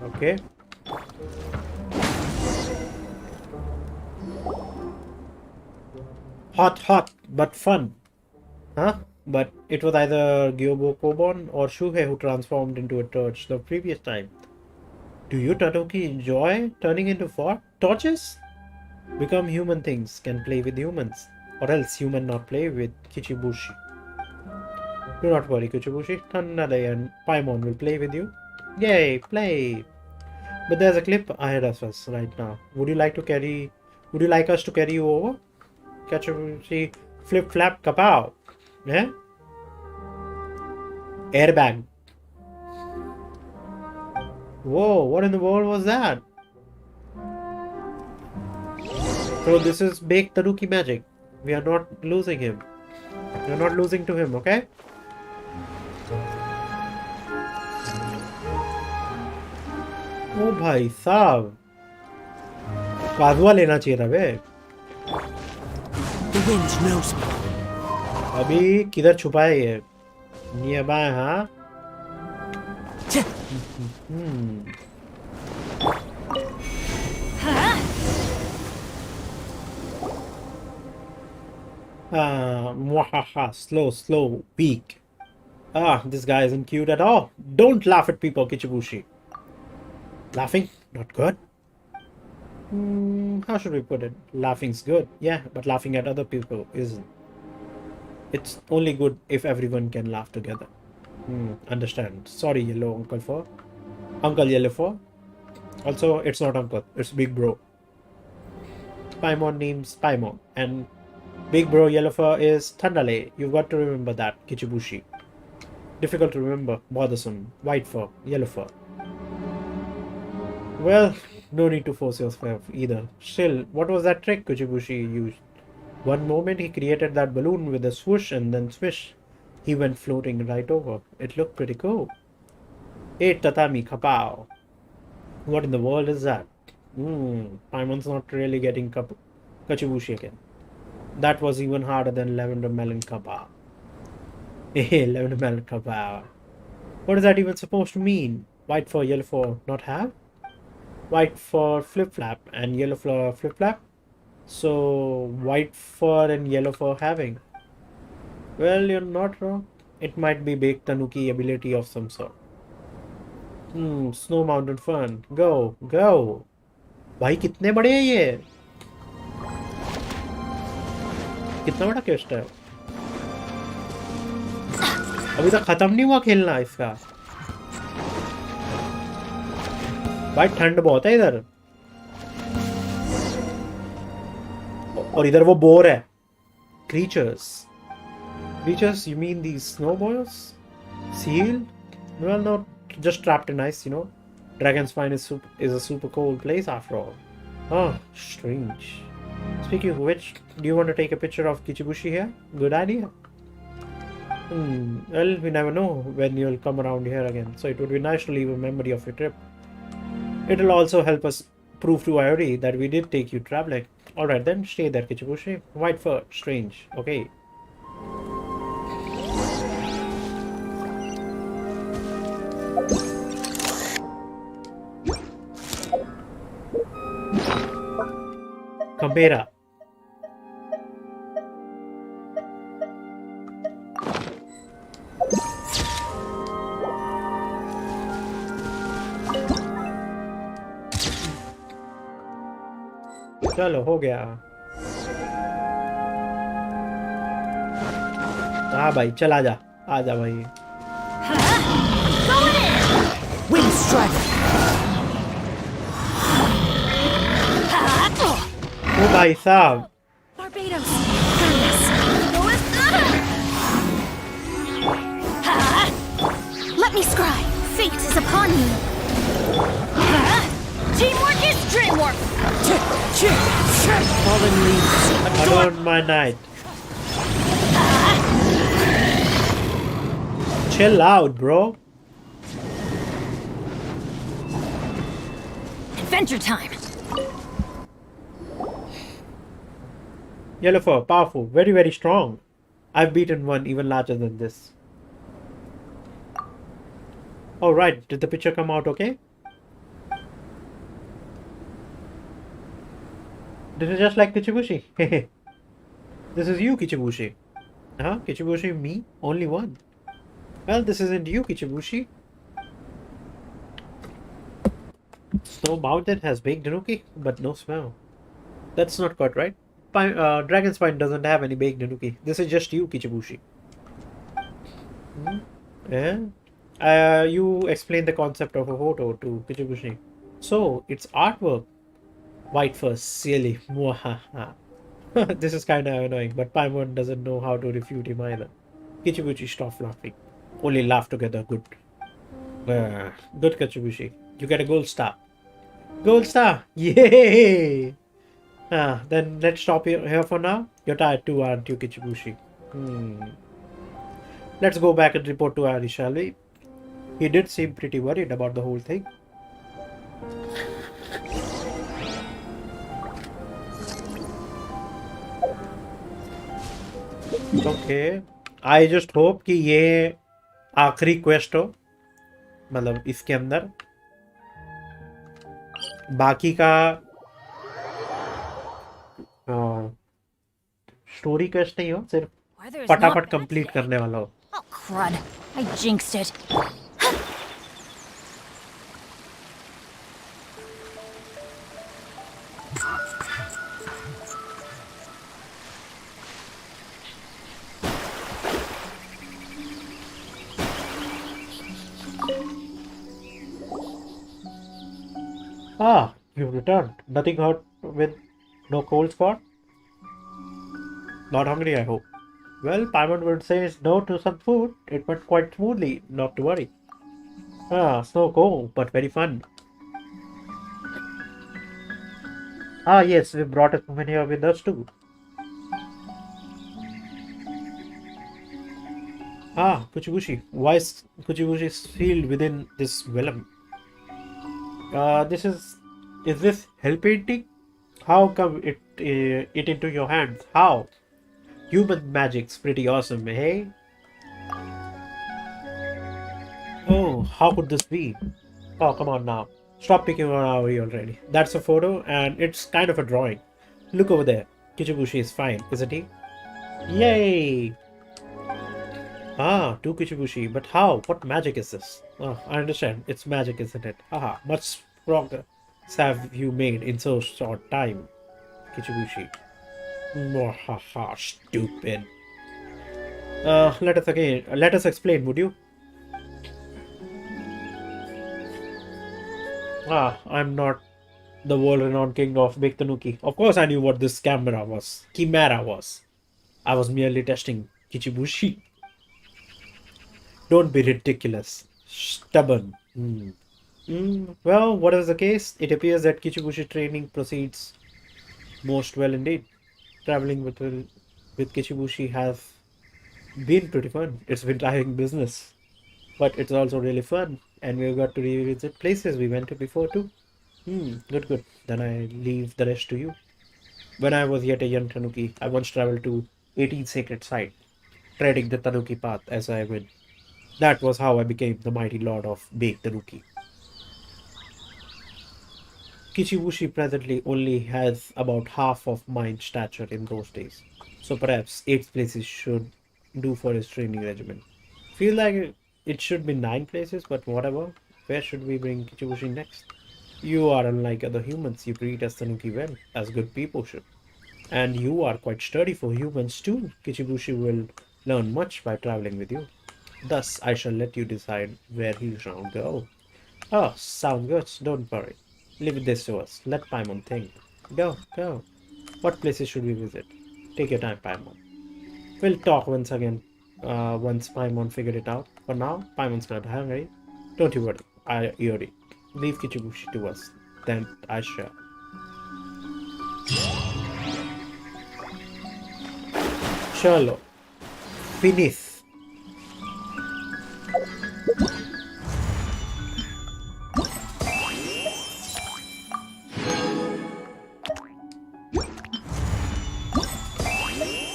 Okay. Hot, but fun. Huh? But it was either Gyobo Kobon or Shuhei who transformed into a torch the previous time. Do you, Tanuki, enjoy turning into torches? Become human things, can play with humans. Or else human not play with Kichibushi. Do not worry, Kichibushi. Tannade and Paimon will play with you. Yay, play! But there's a clip ahead of us right now. Would you like us to carry you over? Kichibushi flip flap kapow. Yeah? Airbag. Whoa, what in the world was that? So this is baked Tanuki magic. We are not losing him. We are not losing to him, okay? ओ भाई साहब कादुआ लेना चाहिए था बे The wind knows me. अभी किधर छुपा है ये नियर बाय हाँ Mwahaha, slow, weak. This guy isn't cute at all. Don't laugh at people, Kichibushi. Laughing? Not good? How should we put it? Laughing's good, yeah, but laughing at other people isn't. It's only good if everyone can laugh together. Understand. Sorry, Uncle Yellow Fur. Also, it's not Uncle, it's Big Bro. Paimon name's Paimon, and Big Bro Yellow Fur is Tandale. You've got to remember that, Kichibushi. Difficult to remember, bothersome, white fur, yellow fur. Well, no need to force yourself either. Still, what was that trick Kichibushi used? One moment he created that balloon with a swoosh and then swish. He went floating right over. It looked pretty cool. 8 tatami kapow. What in the world is that? Paimon's not really getting Kichibushi again. That was even harder than lavender melon kapow. Hey, lavender melon kapow. What is that even supposed to mean? White fur, yellow fur, not have? White fur flip-flap and yellow fur flip-flap? So, white fur and yellow fur having? Well, you're not wrong. It might be baked Tanuki ability of some sort. Snow mountain fun. Go. भाई कितने बड़े हैं ये? कितना बड़ा quest है? अभी तक खत्म नहीं हुआ खेलना इसका। भाई ठंड बहुत है इधर। और इधर वो बोर है। Creatures, you mean these snowballs? Seal? Well, not just trapped in ice, Dragonspine is a super cold place after all. Oh, strange. Speaking of which, do you want to take a picture of Kichibushi here? Good idea. Well, we never know when you'll come around here again, so it would be nice to leave a memory of your trip. It'll also help us prove to Iori that we did take you traveling. Alright then, stay there, Kichibushi. White fur, strange. Okay. Canberra. चलो हो गया हाँ भाई चल आजा आजा भाई Wind strike! ओ भाई साहब Barbados. Goodness. Let me scry. Fate is upon you. Teamwork is dreamwork. Fallen leaves. adorn my night chill out bro Adventure time. yellow fur powerful very strong I've beaten one even larger than this all right did the picture come out okay this is just like Kichibushi this is you Kichibushi Kichibushi me only one well this isn't you Kichibushi Snow Mountain has baked Tanuki, but no smell. That's not quite right. Dragonspine doesn't have any baked Tanuki. This is just you, Kichibushi. Yeah? You explained the concept of a photo to Kichibushi. So, it's artwork. White first, silly. Mwahaha. This is kinda annoying, but Paimon doesn't know how to refute him either. Kichibushi, stop laughing. Only laugh together, good. Good, Kichibushi. You get a gold star. Gold star! Yay! Then let's stop here for now. You're tired too, aren't you, Kichibushi? Let's go back and report to Ari, shall we? He did seem pretty worried about the whole thing. Okay. I just hope कि ये आखिरी quest हो मतलब इसके अंदर बाकी का story quest नहीं हो सिर्फ Weather is फटाफट not bad कंप्लीट today. करने वाला हो Oh, crud. I jinxed it. Ah, you've returned. Nothing hurt with no cold spot? Not hungry, I hope. Well, Paimon would say no to some food. It went quite smoothly, not to worry. Snow cold, but very fun. Yes, we brought a souvenir with us too. Kuchigushi. Why is Kuchigushi sealed within this vellum? Is this hell painting? How come it into your hands? How? Human magic's pretty awesome, hey? Oh, how could this be? Oh, come on now. Stop picking on Aoi already. That's a photo and it's kind of a drawing. Look over there. Kichibushi is fine, isn't he? Yay! To Kichibushi. But how? What magic is this? Oh, I understand. It's magic, isn't it? Much progress have you made in so short time, Kichibushi? Stupid. Let us explain, would you? I'm not the world-renowned king of Big Tanuki. Of course I knew what this chimera was. I was merely testing Kichibushi. Don't be ridiculous. Stubborn. Well, whatever the case, it appears that Kichibushi training proceeds most well indeed. Traveling with Kichibushi has been pretty fun. It's been driving business, but it's also really fun, and we've got to revisit places we went to before too. Good, good. Then I leave the rest to you. When I was yet a young Tanuki, I once traveled to 18 sacred site, treading the Tanuki path as I went. That was how I became the mighty lord of Bake Tanuki. Kichibushi presently only has about half of my stature in those days, so perhaps 8 places should do for his training regimen. Feel like it should be 9 places, but whatever. Where should we bring Kichibushi next? You are unlike other humans. You treat us Tanuki well, as good people should. And you are quite sturdy for humans too. Kichibushi will learn much by traveling with you. Thus, I shall let you decide where he shall go. Oh, sound good. Don't worry. Leave this to us. Let Paimon think. Go, go. What places should we visit? Take your time, Paimon. We'll talk once again, once Paimon figured it out. For now, Paimon's not hungry. Don't you worry. I already leave Kichibushi to us. Then I shall. चलो finish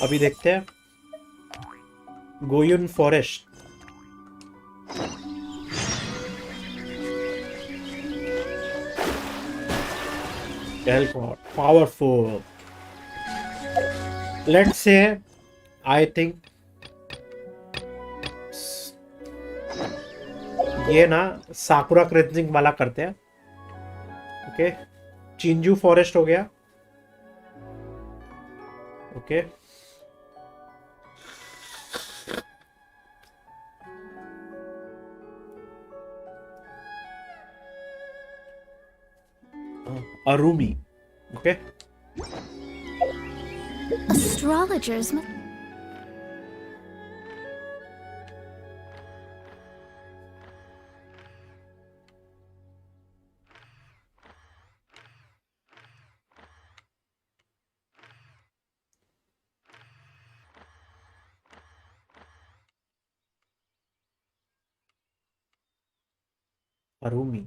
अभी देखते हैं गोयुन forest powerful. Let's say I think ये ना साकुरा क्रेंजिंग वाला करते हैं. Okay चिंजू forest हो गया. Okay Arumi. Okay. Astrologers. Arumi.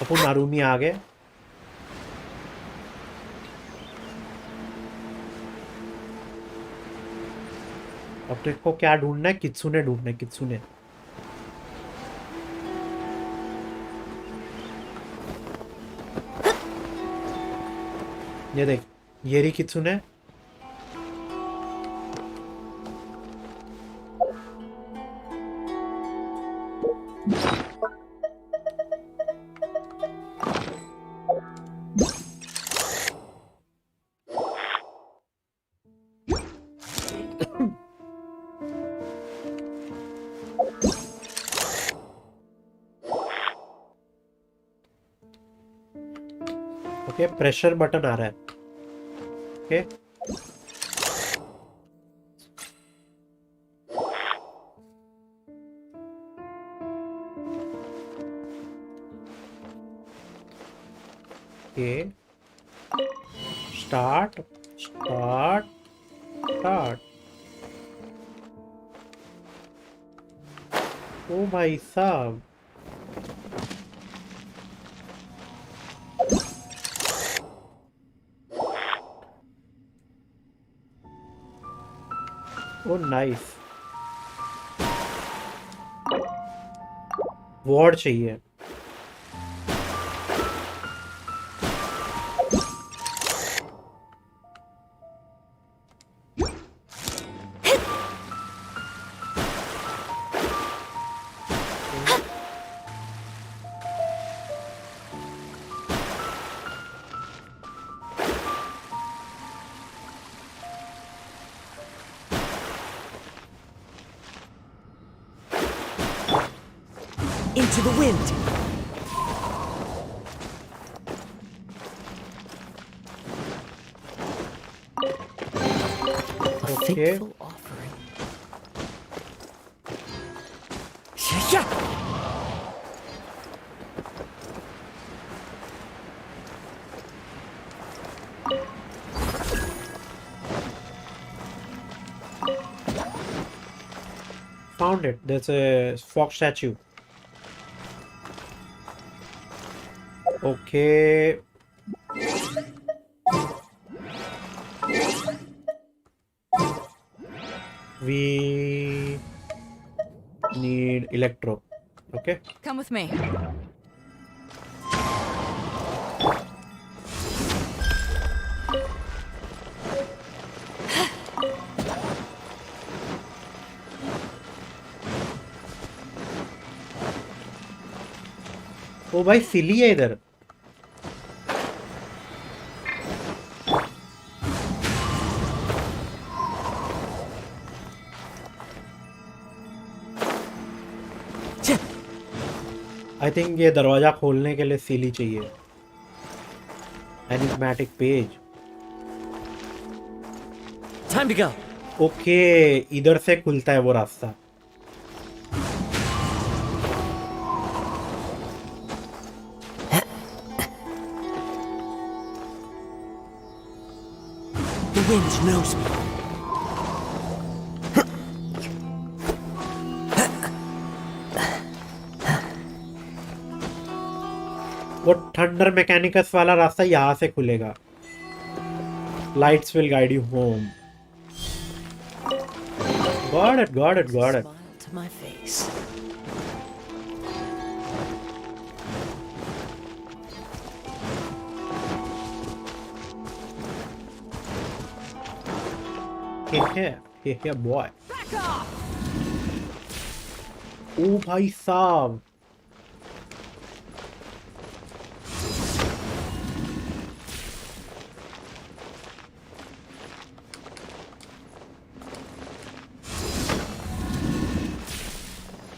अपन अरुमी आ गए. अब देखो क्या ढूंढना है. कित्सुने ढूंढना है. कित्सुने ये देख ये रही कित्सुने. ओके प्रेशर बटन आ रहा है. Okay okay start start start. ओ भाई साहब ओ नाइस. वॉर्ड चाहिए. Into the wind. fateful offering. Found it. There's a fox statue. Okay. We need electro. Okay. Come with me. ओ भाई सिली है इधर. आई थिंक ये दरवाजा खोलने के लिए सीली चाहिए. Enigmatic page. Time to go. Okay इधर से खुलता है वो रास्ता. The wind knows me. वो थंडर मैकेनिकस वाला रास्ता यहाँ से खुलेगा. Lights will guide you home. Got it got it got it. Smile to my face. Here, boy. Back off! ओ भाई साहब.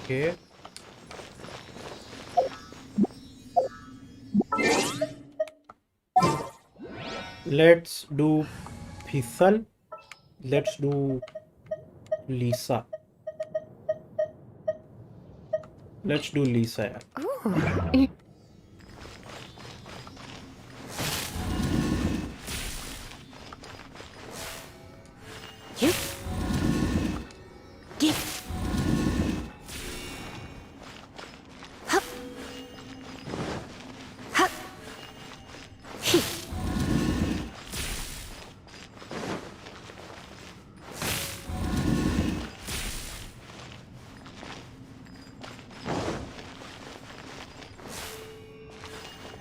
Okay. Let's do Fizzle. Let's do Lisa. Let's do Lisa. यार. You. Get. Hup. Hup. He.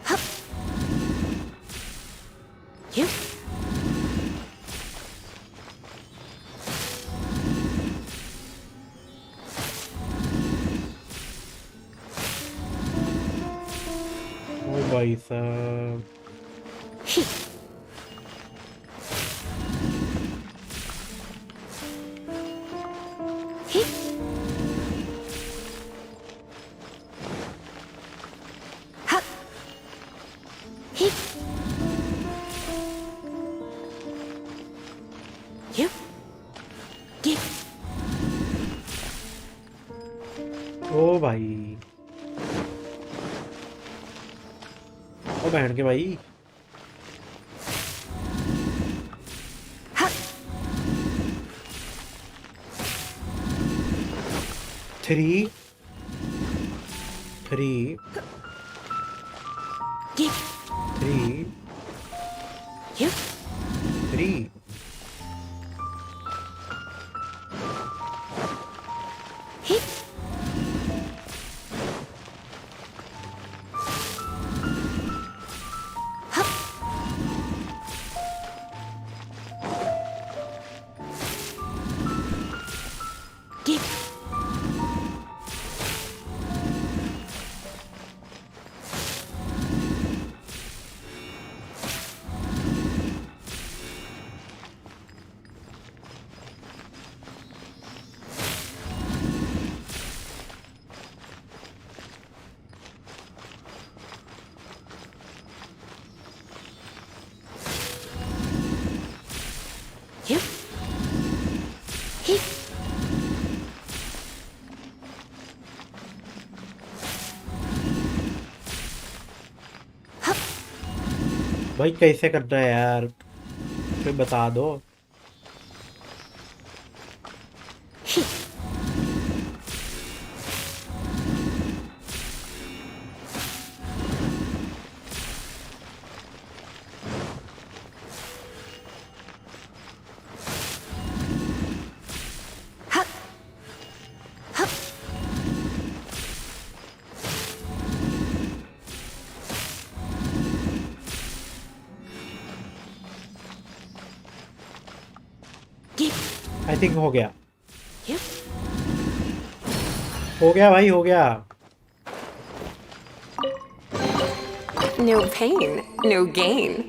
Hup. You. ओ भाई साहब. He. He. Hup. He. You. Get. ओ भाई. ओ बहन के भाई. Hup. 3 3 Get. 3 You. 3. He. Hup. Get. भाई कैसे करना है यार, फिर बता दो। आई थिंक हो गया, हो गया भाई, हो गया। No pain, no gain.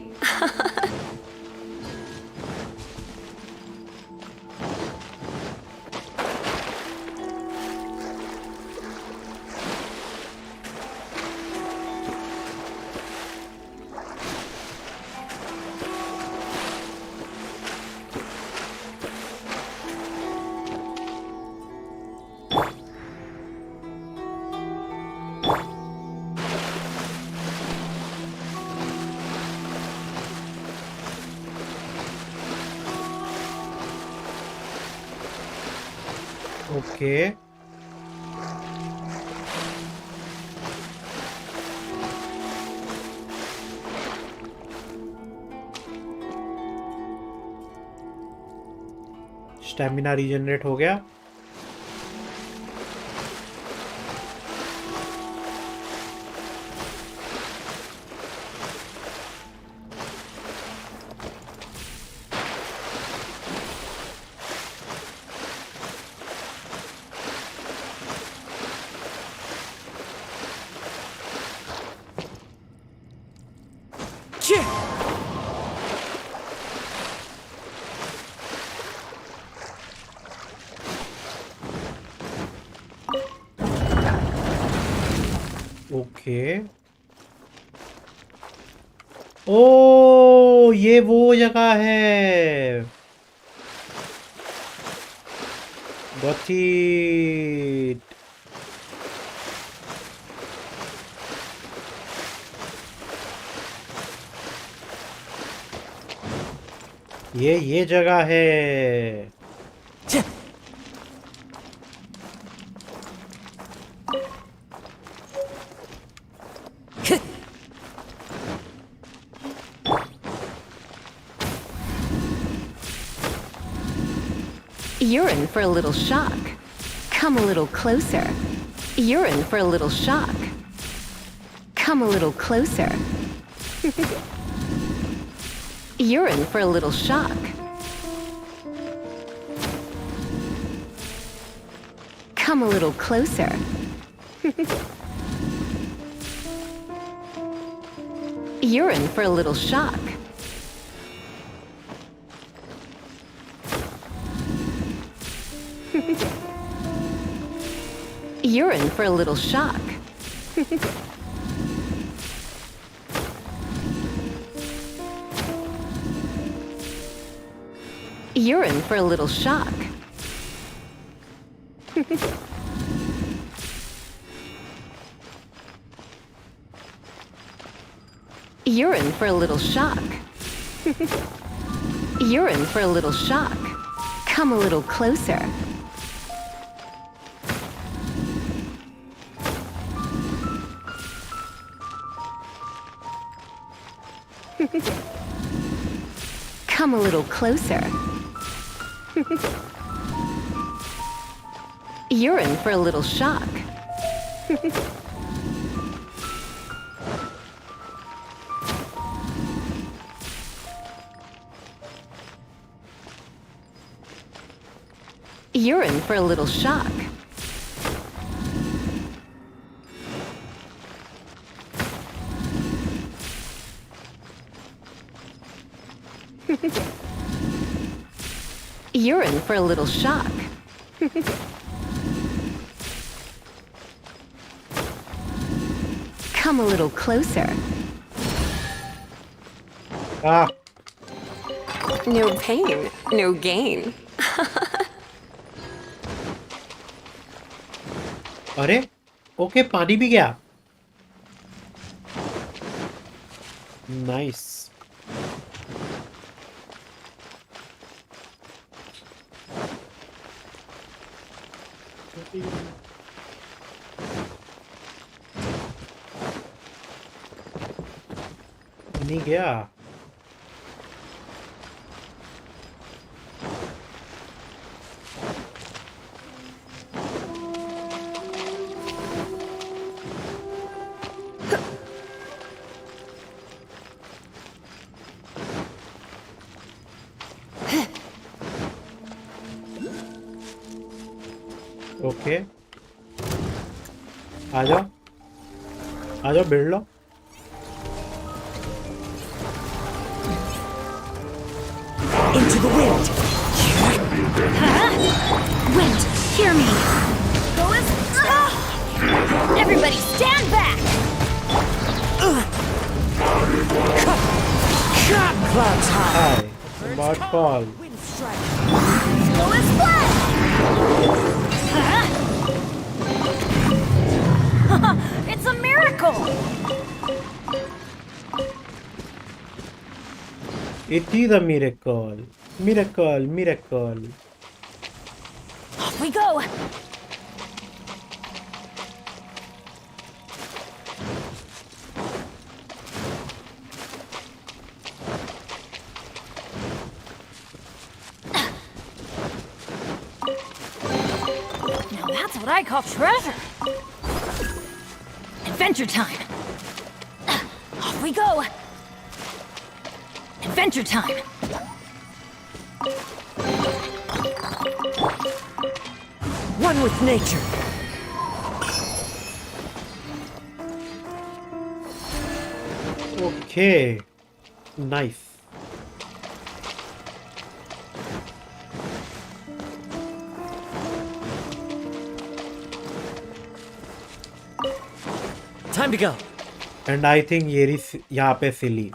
Okay, stamina regenerate हो गया। ओके, ओ ये वो जगह है, गॉट इट। ये जगह है। You're in for a little shock. Come a little closer. You're in for a little shock. Come a little closer. You're in for a little shock. Come a little closer. You're in for a little shock. You're in for a little shock. You're in for a little shock. You're in for a little shock. You're in for a little shock. Come a little closer. Come a little closer. You're in for a little shock. You're in for a little shock. You're in for a little shock. Come a little closer. Ah, No pain, no gain. अरे okay पानी भी गया nice नहीं गया okay आ जाओ भिड़ लो Into the wind. Wind, hear me. Go as... Everybody stand back. Clouds high. Hi about fall Wind strike. Go as flash. It's a miracle. it is a miracle Off we go. Now that's what I call treasure. Adventure time. Off we go. Adventure time. One with nature. okay nice Time to go. and I think ये यहाँ पे silly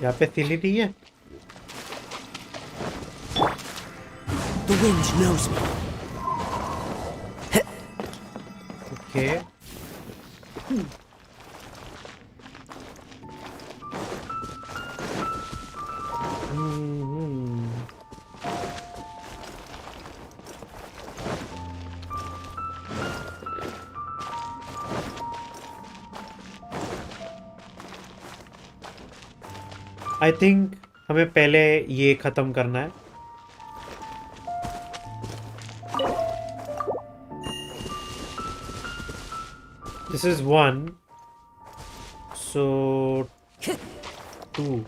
यहाँ पे silly नहीं है The wind knows me. okay I think हमें पहले ये खत्म करना है this is one so two two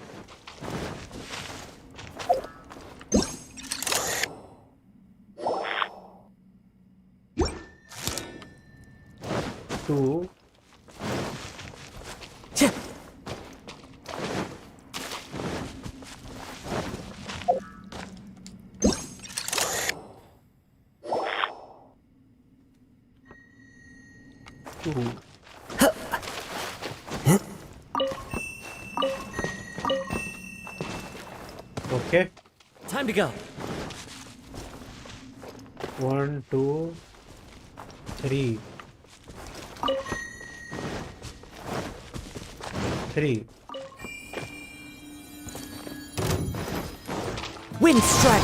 two okay Time to go. 1 2 3 3 Wind strike.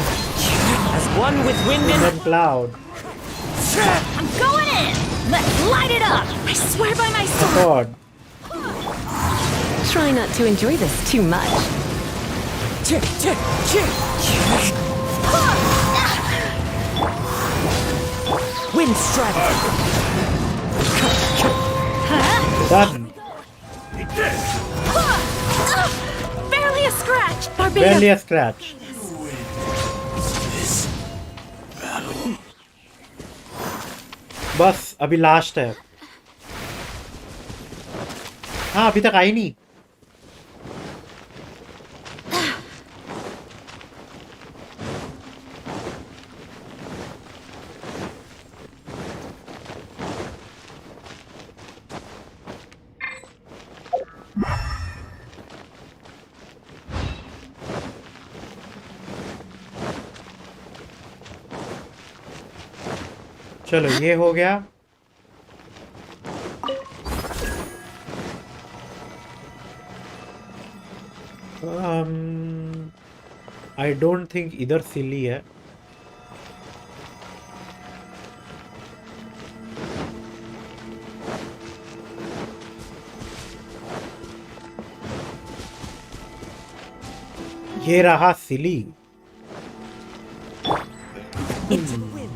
As one with wind in. then cloud I'm going in. Let's light it up. I swear by my sword. god Try not to enjoy this too much. Wind strike. done Barely a scratch. barely a scratch बस अभी last है हाँ अभी तक आई नहीं चलो ये हो गया. आई डोंट थिंक इधर सिली है. ये रहा सिली. Into the wind.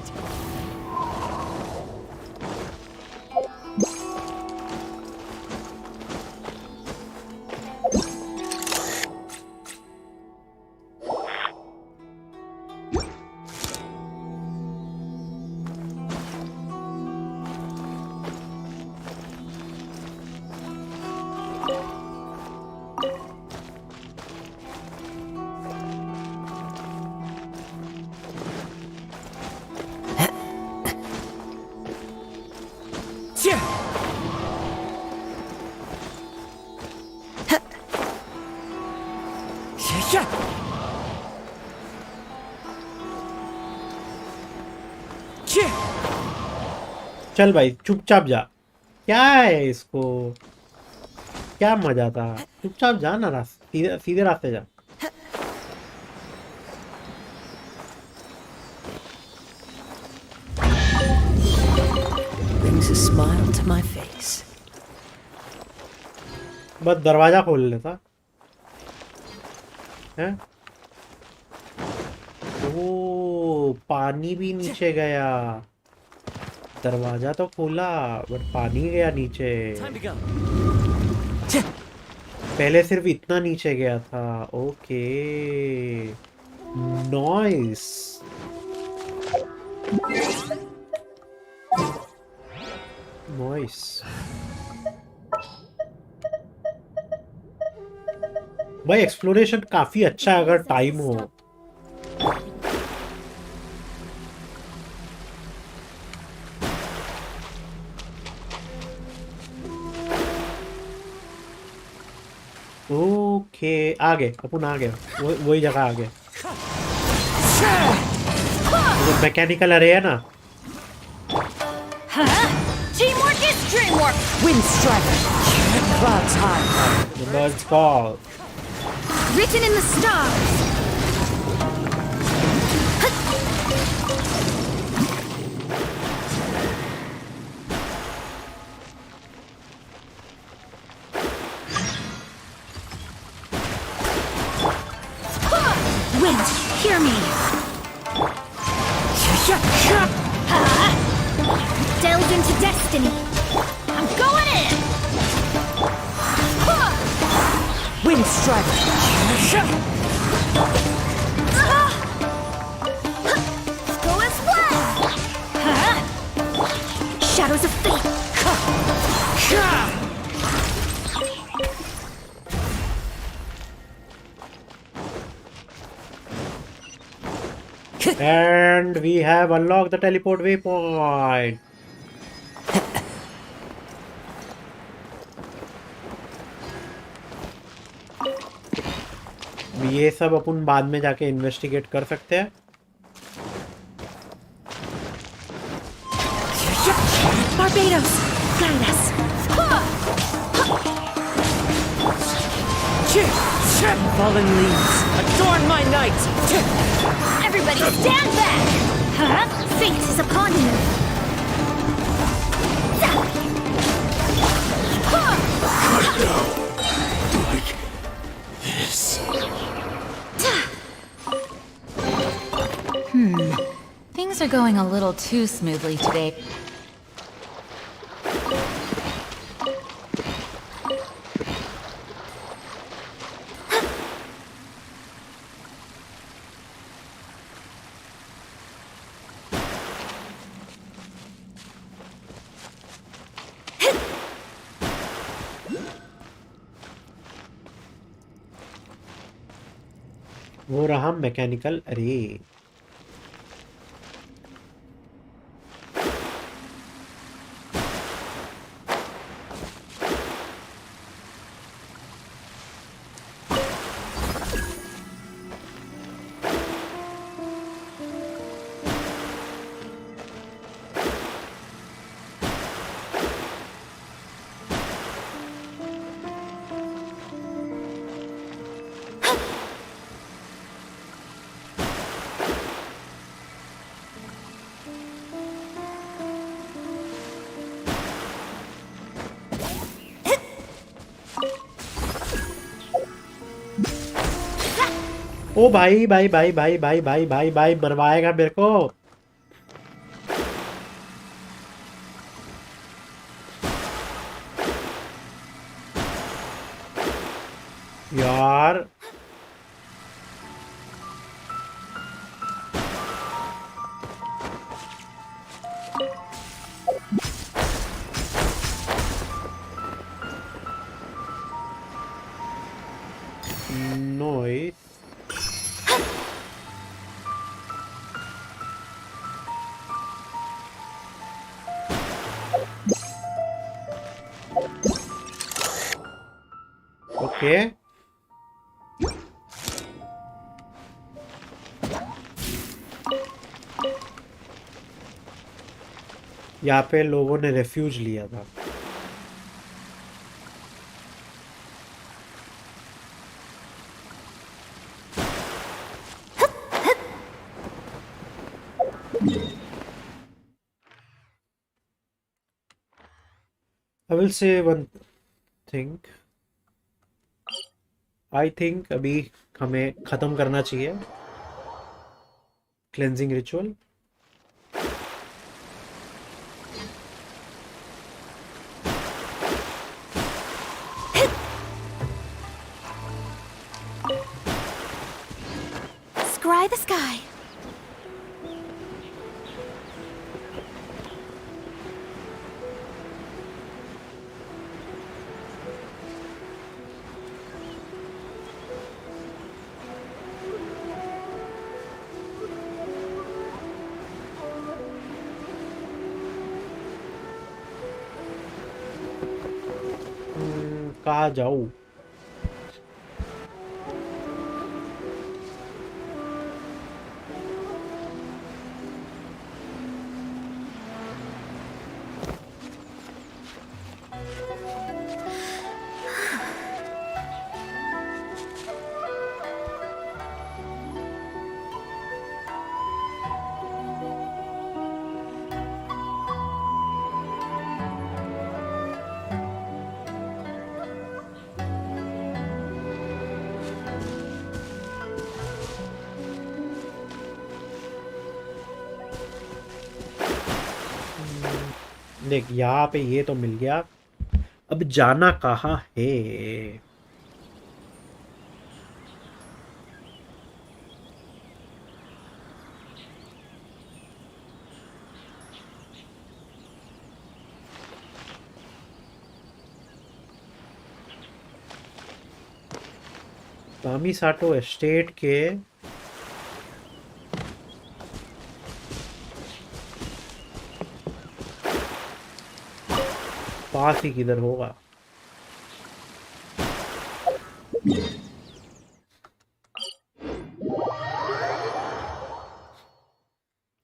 चल भाई चुपचाप जा. क्या है इसको, क्या मजा था. चुपचाप जा ना, सीधे सीधे रास्ते जा. Brings a smile to my face. बस दरवाजा खोल लेता है. ओ पानी भी नीचे गया. दरवाजा तो खोला बट पानी गया नीचे. Time to go. पहले सिर्फ इतना नीचे गया था. Okay noise. नॉइस. भाई एक्सप्लोरेशन काफी अच्छा है अगर टाइम हो. ओके आगे अपन आ गए. वही जगह आ गए. मैकेनिकल अरे है ना. Teamwork is dreamwork. Wind striker. Clouds high. The birds call. Written in the stars. Wind, hear me. Delve into destiny. I'm going in. Wind striker. Go and splat. Shadows of fate. And we have unlocked the teleport waypoint. ये सब अपन बाद में जाके investigate कर सकते हैं. Barbados, guide us. Fallen leaves. Adorn my night. Everybody stand back. Fate is upon you. Like this. Things are going a little too smoothly today. वो रहा मैकेनिकल अरे. ओ भाई भाई भाई भाई भाई भाई भाई भाई मरवाएगा मेरे को। यार नॉइस। ओके यहाँ पे लोगों ने रेफ्यूज लिया था। I will say one thing. I think अभी हमें ख़त्म करना चाहिए cleansing ritual. Scry the sky. कहाँ जाऊँ? देख यहाँ पे ये तो मिल गया, अब जाना कहाँ है? तामिसाटो एस्टेट के पास ही किधर होगा?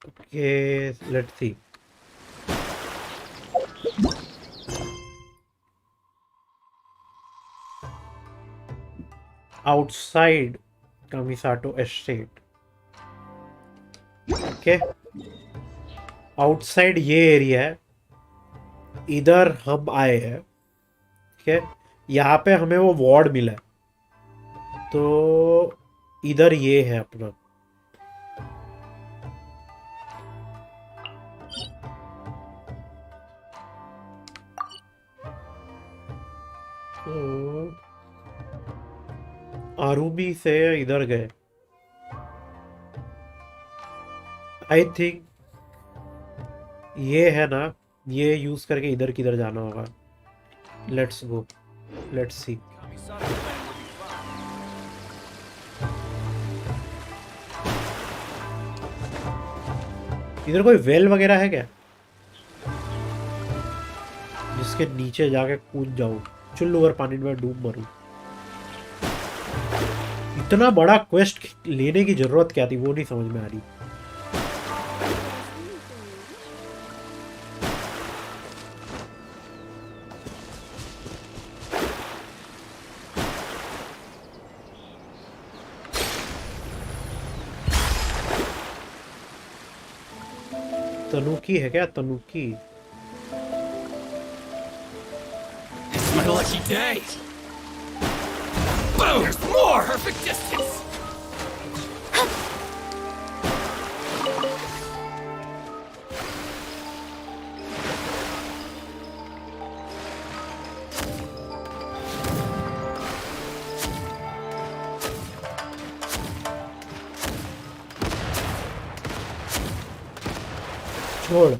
Okay let's see. Outside Kamisato estate. Okay outside ये एरिया है, इधर हम आए हैं। ठीक है यहाँ पे हमें वो वार्ड मिला है, तो इधर ये है अपना। तो आरूबी से इधर गए। आई थिंक ये है ना, ये यूज करके इधर किधर जाना होगा। Let's go, let's see. इधर कोई वेल वगैरह है क्या जिसके नीचे जाके कूद जाऊं, चुल्लू और पानी में डूब मरूं? इतना बड़ा क्वेस्ट लेने की जरूरत क्या थी वो नहीं समझ में आ रही। तनुकी है क्या? तनुकी It's my lucky day. Boom! There's more! Perfect distance! छोड़।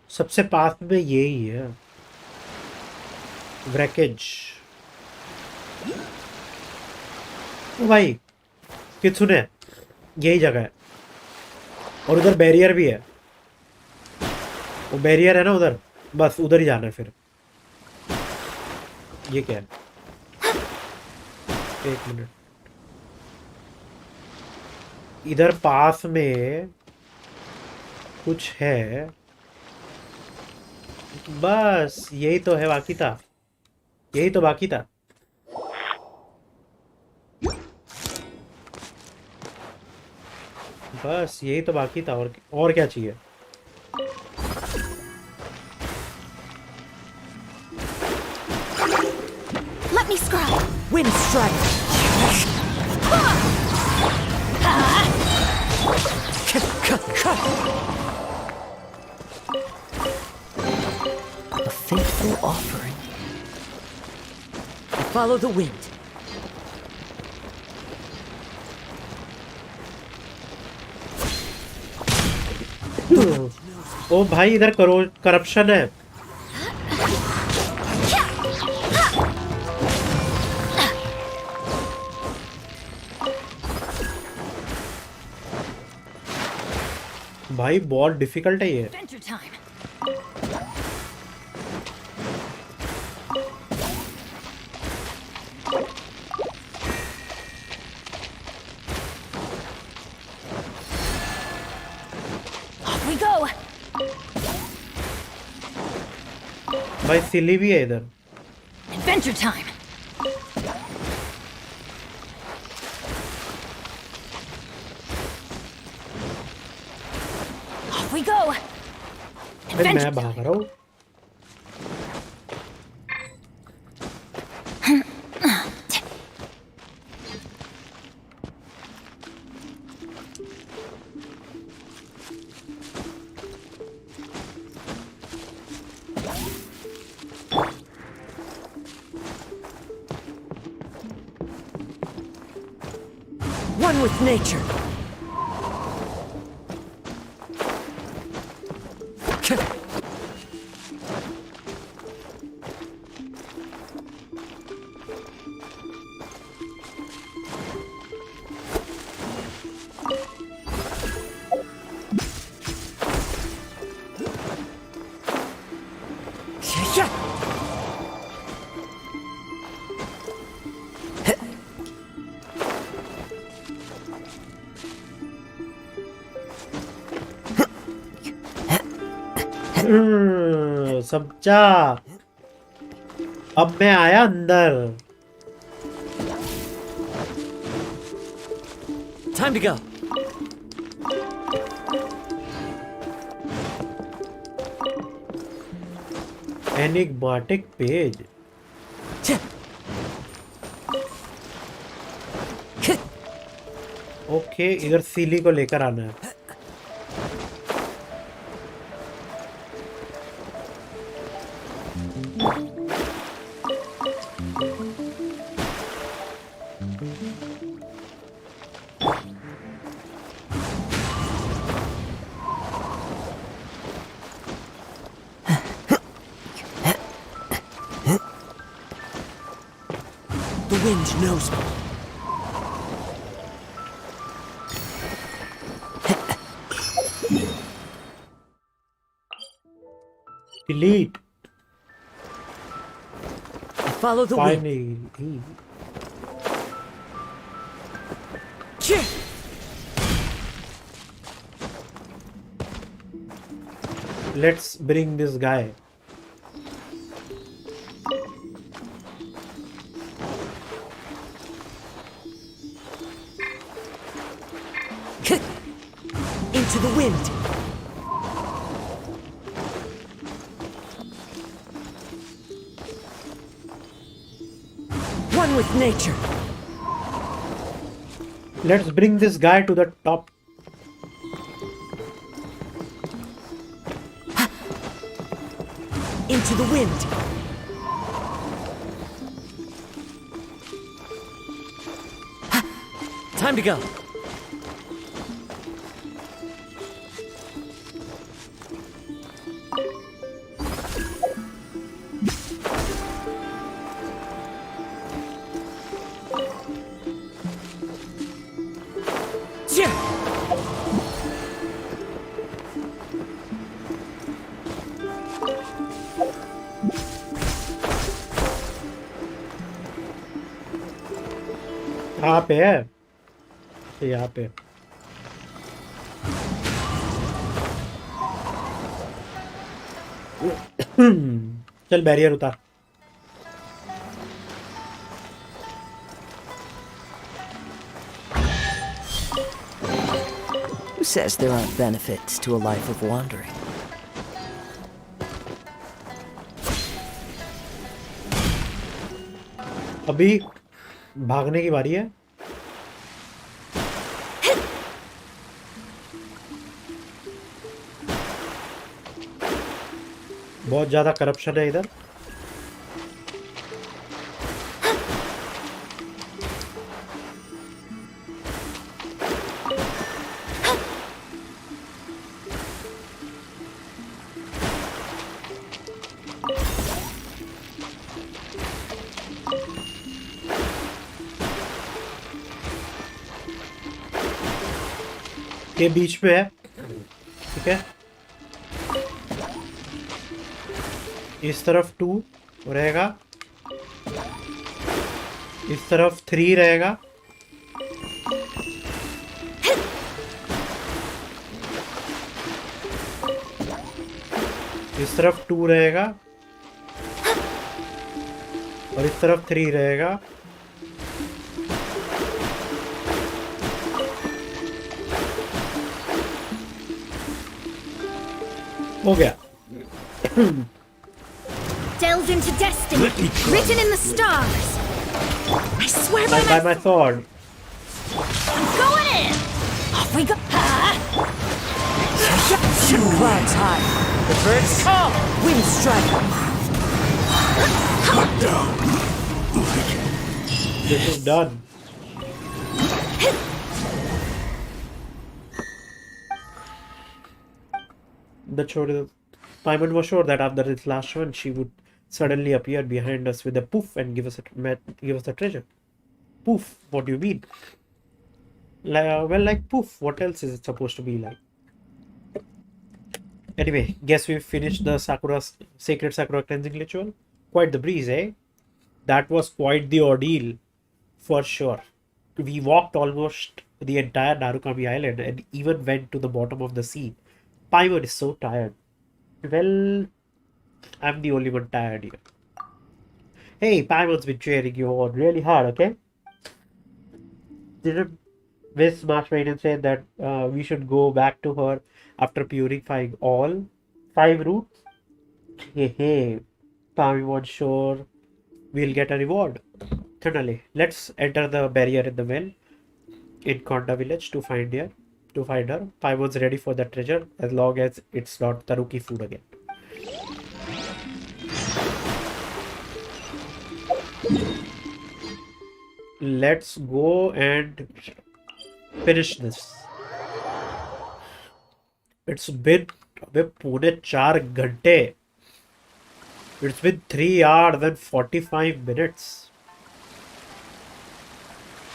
सबसे पास में यही है ब्रेकेज। ओ भाई कित्सुने यही जगह है और उधर बैरियर भी है। वो बैरियर है ना उधर, बस उधर ही जाना है फिर। ये क्या है? एक मिनट, इधर पास में कुछ है। बस यही तो है, बाकी था, यही तो बाकी था। बस यही तो बाकी था, और क्या चाहिए? Let me scry. Wind strike. A faithful offering. Follow the wind. ओ भाई इधर करो, करप्शन है। भाई बहुत डिफिकल्ट है ये। Adventure time. Off we go. भाई सिली भी है इधर। Adventure time. Off we go. भाई मैं भाग रहा हूँ। One with nature. समझा। अब मैं आया अंदर। Time to go. Enigmatic page. Okay इधर सीली को लेकर आना है। The wind knows me. Delete. Follow the wind. Finally let's bring this guy. Into the wind. One with nature. Let's bring this guy to the top. Into the wind. Time to go. कहाँ पे है? यहाँ पे। चल barrier उतार। Who says there aren't benefits to a life of wandering? अभी भागने की बारी है। बहुत ज्यादा करप्शन है इधर। ये बीच में है, ठीक है। इस तरफ 2 रहेगा, इस तरफ 3 रहेगा, इस तरफ 2 रहेगा और इस तरफ 3 रहेगा। हो गया। Delved into destiny, written in the stars. I swear by By my sword. I'm going in. Off we go. Clouds high. The birds call. Wind strike. This is done. The chore. Paimon was sure that after this last one, she would suddenly appear behind us with a poof and give us the treasure. Poof? What do you mean? Well, like poof. What else is it supposed to be like? Anyway, guess we've finished the sacred Sakura cleansing ritual. Quite the breeze, eh? That was quite the ordeal, for sure. We walked almost the entire Narukami Island and even went to the bottom of the sea. Paimon is so tired. Well, I'm the only one tired here. Hey, Paimon's been cheering you on really hard, okay? Didn't Miss Marshmaiden say that we should go back to her after purifying all 5 roots? Hey, Paimon sure we'll get a reward. Finally, let's enter the barrier in the well in Konda village to find her. Paimon's ready for the treasure as long as it's not Tanuki food again. Let's go and finish this. It's been pune 4 घंटे. It's been 3 hours and 45 minutes.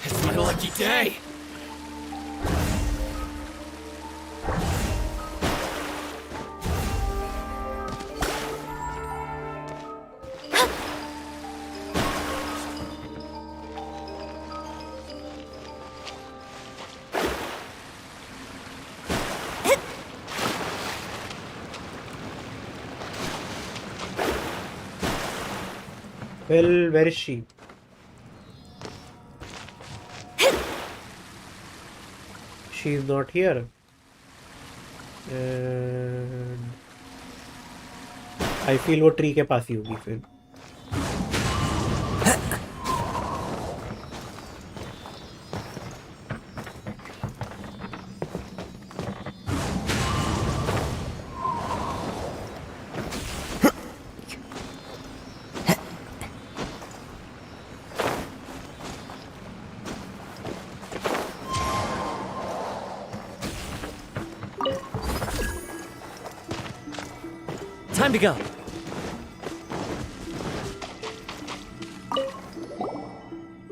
It's my lucky day. Well, where is she? She's not here. And I feel वो tree के पास ही होगी फिर. Time to go.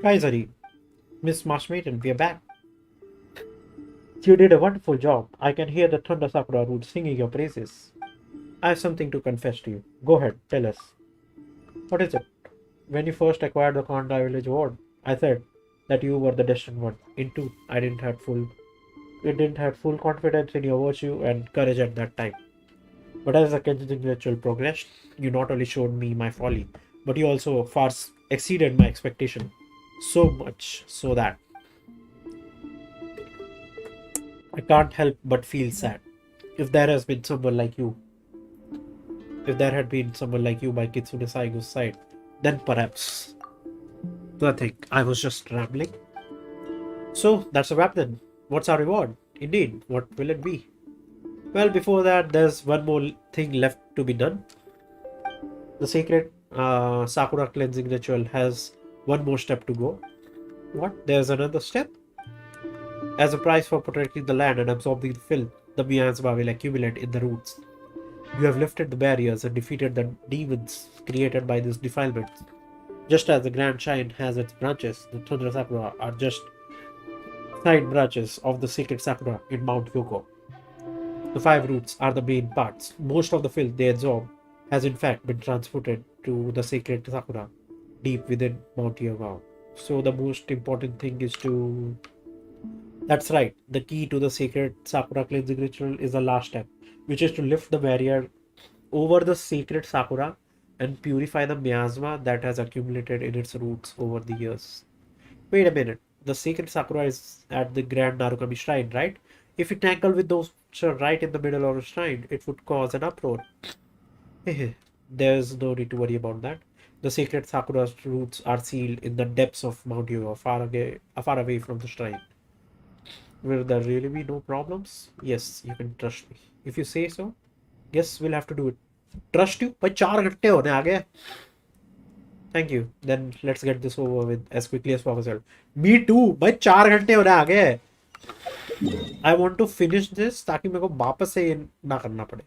Guys, sorry. Miss Marshmaiden, we are back. You did a wonderful job. I can hear the Thunder Sakura root singing your praises. I have something to confess to you. Go ahead, tell us. What is it? When you first acquired the Konda village ward, I said, that you were the destined one. Into I didn't have full it didn't have full confidence in your virtue and courage at that time. But as the cleansing ritual progressed, you not only showed me my folly, but you also far exceeded my expectation. So much so that I can't help but feel sad. If there has been someone like you, if there had been someone like you by Kitsune Saigo's side, then perhaps. Nothing. I was just rambling. So that's a wrap then. What's our reward? Indeed, what will it be? Well, before that, there's one more thing left to be done. The sacred Sakura cleansing ritual has one more step to go. What? There's another step? As a price for protecting the land and absorbing the filth, the miasma will accumulate in the roots. You have lifted the barriers and defeated the demons created by this defilement. Just as the Grand Shrine has its branches, the Tundra Sakura are just side branches of the sacred Sakura in Mount Yoko. The 5 roots are the main parts. Most of the filth they absorb has in fact been transported to the sacred Sakura deep within Mount Yoko. So the most important thing is to... That's right, the key to the sacred Sakura cleansing ritual is the last step, which is to lift the barrier over the sacred Sakura and purify the miasma that has accumulated in its roots over the years. Wait a minute, the sacred Sakura is at the Grand Narukami Shrine, right? If you tangle with those which are right in the middle of the shrine, it would cause an uproar. There's no need to worry about that. The sacred Sakura's roots are sealed in the depths of Mount Yuga, far away from the shrine. Will there really be no problems? Yes, you can trust me. If you say so, yes, we'll have to do it. Trust you? भाई 4 घंटे होने आ गए. Thank you. Then let's get this over with as quickly as possible. Me too. भाई 4 घंटे होने आ गए. I want to finish this ताकि मेरे को वापस से ये ना करना पड़े.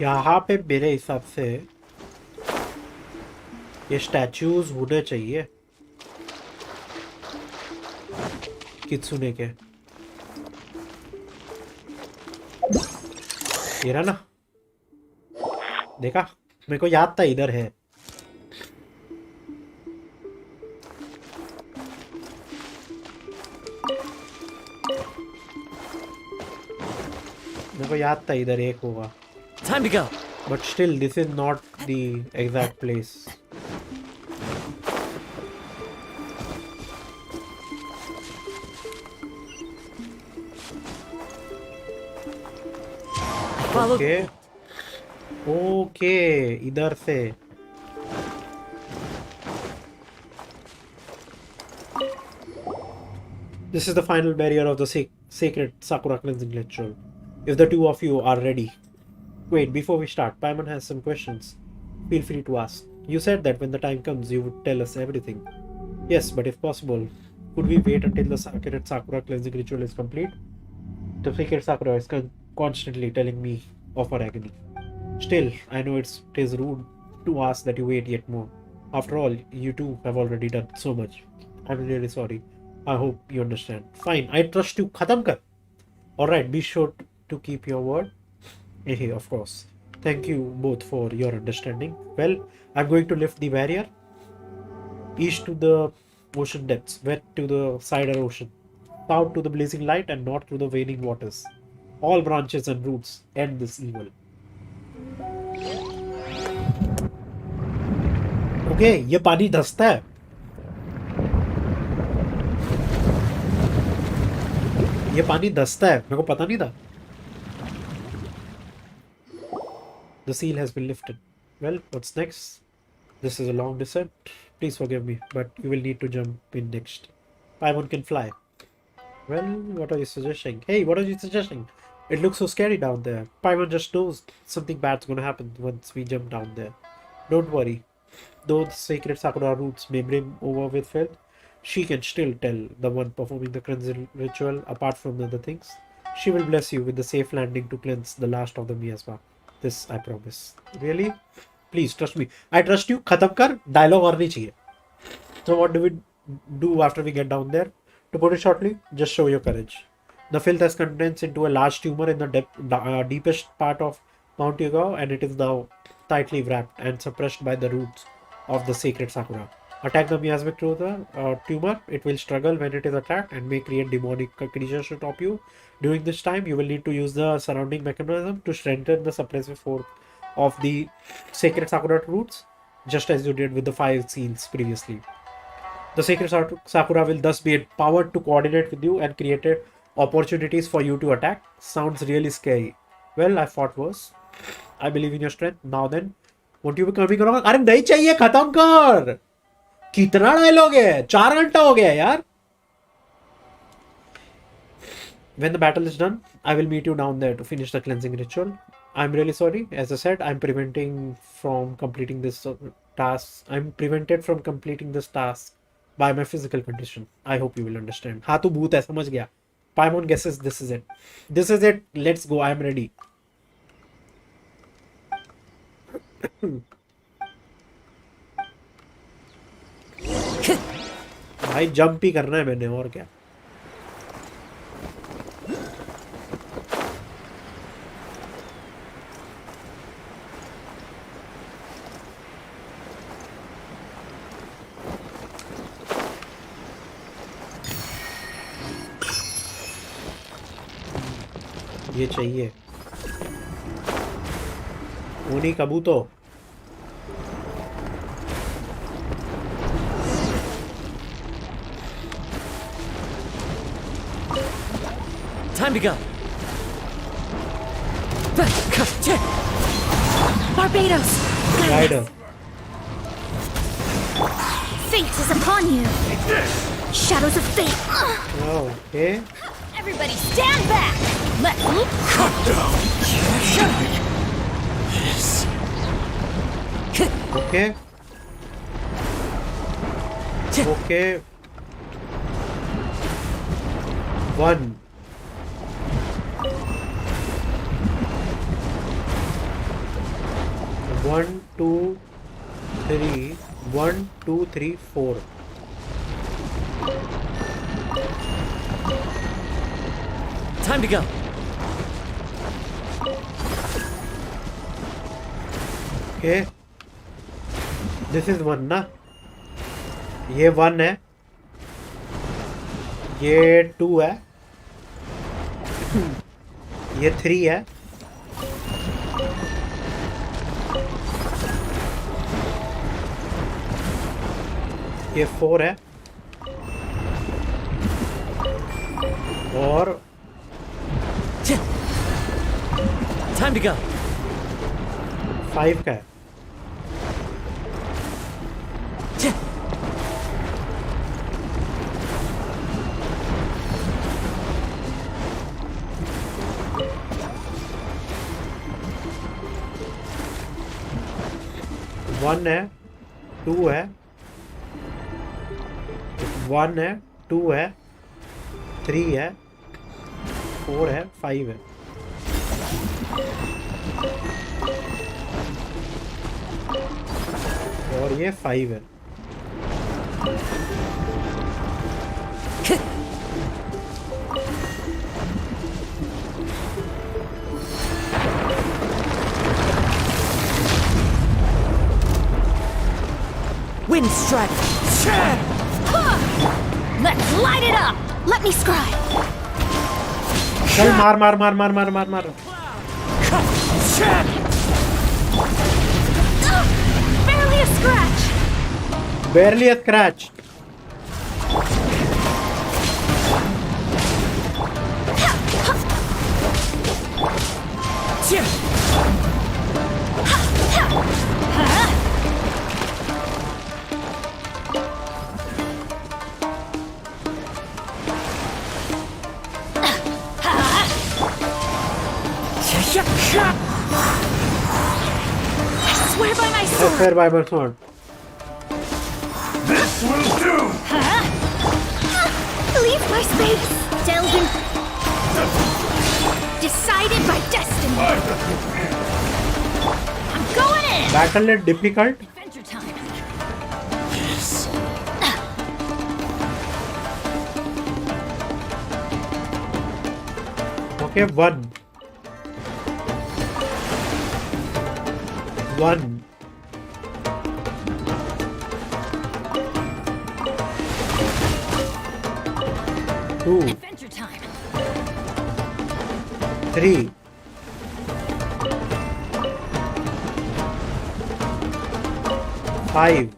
यहाँ पे मेरे हिसाब से ये स्टैचूज होने चाहिए कित्सुने के. ये रहा ना, देखा मेरे को याद था इधर है. मेरे को याद था इधर एक होगा. Time to go. But still, this is not the exact place. Follow. Okay. Okay, इधर से. This is the final barrier of the sacred Sakura cleansing ritual. If the two of you are ready. Wait, before we start, Paimon has some questions. Feel free to ask. You said that when the time comes, you would tell us everything. Yes, but if possible, could we wait until the sacred Sakura cleansing ritual is complete? The sacred Sakura is constantly telling me of her agony. Still, I know it is rude to ask that you wait yet more. After all, you two have already done so much. I'm really sorry. I hope you understand. Fine, I trust you. Khatam kar. Alright, be sure to keep your word. Hey, of course. Thank you both for your understanding. Well, I'm going to lift the barrier. East to the ocean depths, west to the cider ocean, south to the blazing light, and north to the waning waters. All branches and roots end this evil. Okay, ये पानी धंसता है. ये पानी धंसता है. मेरे को पता नहीं था. The seal has been lifted. Well, what's next? This is a long descent. Please forgive me, but you will need to jump in next. Paimon can fly. Well, what are you suggesting? Hey, what are you suggesting? It looks so scary down there. Paimon just knows something bad's gonna happen once we jump down there. Don't worry. Though the sacred Sakura roots may brim over with filth, she can still tell the one performing the cleansing ritual apart from the other things. She will bless you with the safe landing to cleanse the last of the miasma. This I promise. Really? Please trust me. I trust you. Khatam kar. Dialogue और नहीं चाहिए. So what do we do after we get down there? To put it shortly, just show your courage. The filth has condensed into a large tumor in the deepest part of Mount Yugao, and it is now tightly wrapped and suppressed by the roots of the sacred sakura. Attack the miasmic tumor. It will struggle when it is attacked and may create demonic creatures to top you. During this time, you will need to use the surrounding mechanism to strengthen the suppressive force of the sacred sakura roots, just as you did with the 5 seals previously. The sacred sakura will thus be empowered to coordinate with you and create opportunities for you to attack. Sounds really scary. Well, I fought worse. I believe in your strength. Now then, won't you be coming along? अरे नहीं चाहिए, खत्म कर. कितना dialogue है? 4 घंटा हो गया यार. When the battle is done, I will meet you down there to finish the cleansing ritual. I'm really sorry. As I said, I'm prevented from completing this task by my physical condition. I hope you will understand. हाँ तू भूत है, समझ गया. Paimon guesses this is it. This is it. Let's go. I'm ready. भाई jump ही करना है मैंने, और क्या. ये चाहिए. ऊनी कबूतो. Time to go. Barbados! Rider. Fate is upon you! Shadows of fate! Oh, okay. Everybody stand back! Let me Cut down. Okay. Okay. 1. One, two, three. 1, 2, 3, 4. Time to go. Okay. This is 1 ना. ये 1 है. ये 2 है. ये 3 है. ये 4 है. और Time to go. 5 का है. वन है, 2 है, 1 है, 2 है, 3 है, 4 है, 5 है. और ये 5 है. Wind strike. Let's light it up! Let me scribe! चल मार मार मार मार मार मार मार. Barely a scratch! Barely a scratch. I swear by my I sword! swear by my sword. This will do. Leave my space! Delve in... Decided by destiny! I'm going in! Battle is difficult. Adventure time! Okay, one. One. Two. Adventure time! Three. Five.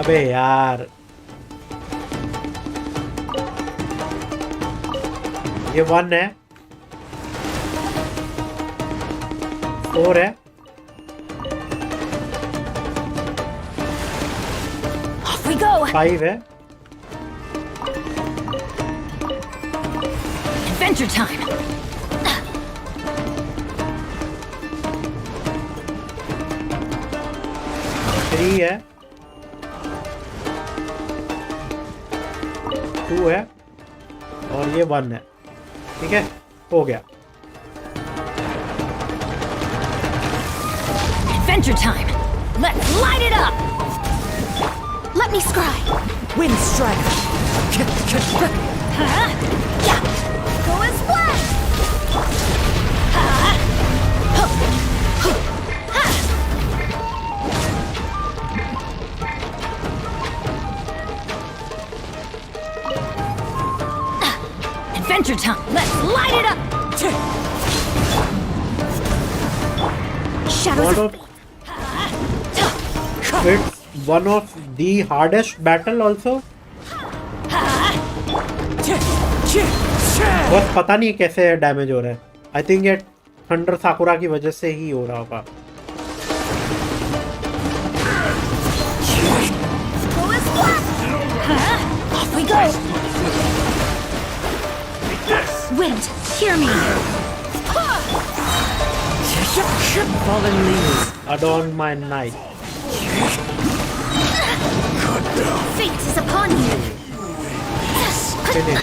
अबे यार ये 1 है 4 है Off we go! 5 है Adventure time! 3 है 2 है और ये 1 है ठीक है हो गया Adventure time! Let's light it up! Let me scry! Wind strike. Huh? Yeah! Go and splash! Huh? Huh. Huh. Ha! Adventure time! Let's light it up! Shadows one of... of it's one of the hardest battle also बस पता नहीं कैसे damage हो रहा है I think ये thunder साकुरा की वजह से ही हो रहा होगा Go and splash! Huh? Off we go! Wind, hear me! Fallen leaves. adorn my night Fate is upon you! finish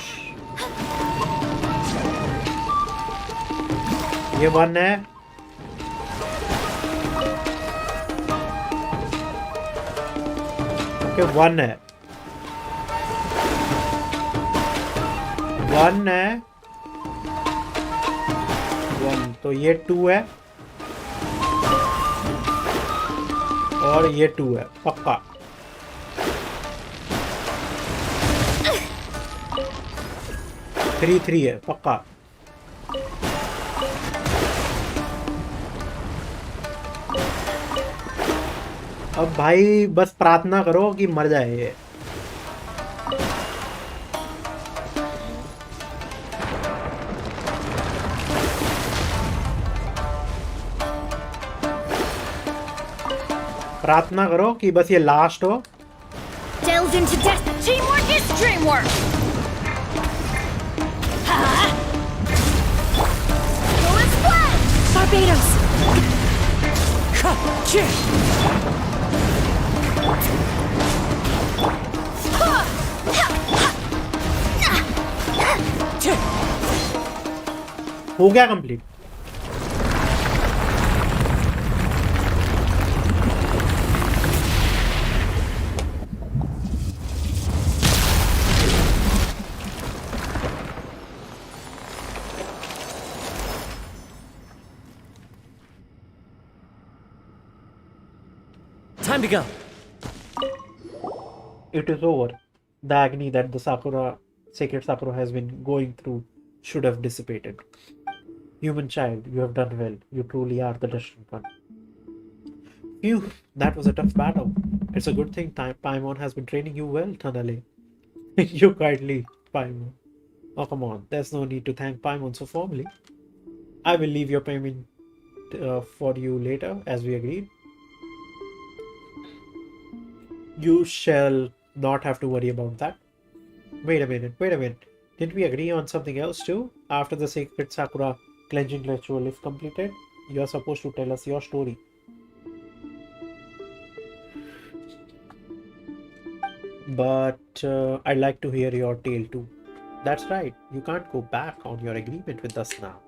ये 1 है ओके 1 है 1 है 1 तो ये 2 है और ये 2 है पक्का 3 है पक्का अब भाई बस प्रार्थना करो कि मर जाए ये प्रार्थना करो कि बस ये लास्ट हो Delves into death! Teamwork is dreamwork! Huh? Go and splash! Barbados! हो गया complete Time to go. It is over. The agony that the sacred Sakura has been going through should have dissipated. Human child, you have done well. You truly are the destined one. Phew, that was a tough battle. It's a good thing Paimon has been training you well, Tanale. You kindly, Paimon. Oh, come on. There's no need to thank Paimon so formally. I will leave your payment for you later, as we agreed. You shall not have to worry about that. Wait a minute, wait a minute. Didn't we agree on something else too? After the sacred Sakura cleansing ritual is completed, you're supposed to tell us your story. But I'd like to hear your tale too. That's right, you can't go back on your agreement with us now.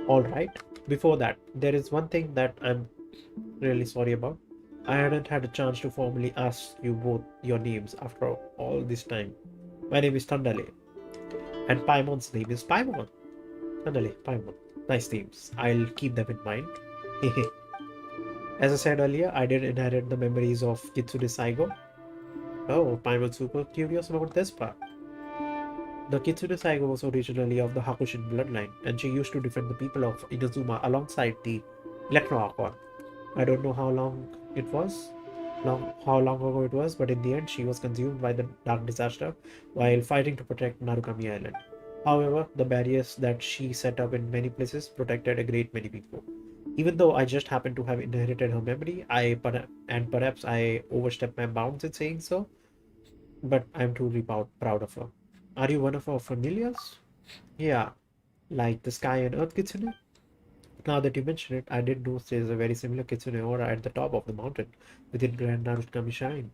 Alright, before that, there is one thing that I'm really sorry about. I hadn't had a chance to formally ask you both your names after all this time. My name is Tandale, and Paimon's name is Paimon. Tandale, Paimon. Nice names. I'll keep them in mind. As I said earlier, I did inherit the memories of Kitsune Saigo. Oh, Paimon's super curious about this part. The Kitsune Saigo was originally of the Hakushin bloodline, and she used to defend the people of Inazuma alongside the Electro Archon. I don't know how long ago it was, but in the end, she was consumed by the dark disaster while fighting to protect Narukami Island. However, the barriers that she set up in many places protected a great many people. Even though I just happened to have inherited her memory, and perhaps I overstepped my bounds in saying so, but I'm truly proud of her. Are you one of our familiars? Yeah, like the Sky and Earth Kitsune? Now that you mention it, I did notice there's a very similar Kitsune aura at the top of the mountain within Grand Narukami Shrine.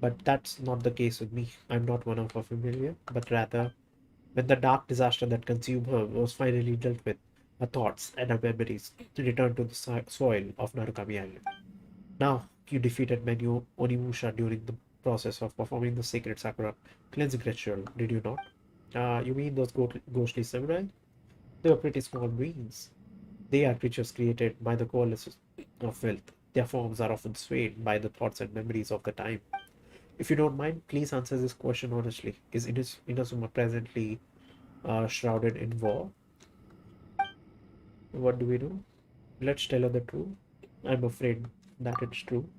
But that's not the case with me. I'm not one of her familiar, but rather, when the dark disaster that consumed her was finally dealt with, her thoughts and her memories returned to the soil of Narukami Island. Now, you defeated Menu Onimusha during the process of performing the sacred Sakura cleansing ritual, did you not? You mean those ghostly samurai? They were pretty small beings. They are creatures created by the coalescence of filth. Their forms are often swayed by the thoughts and memories of the time. If you don't mind, please answer this question honestly. Is Inazuma presently shrouded in war? What do we do? Let's tell her the truth. I'm afraid that it's true.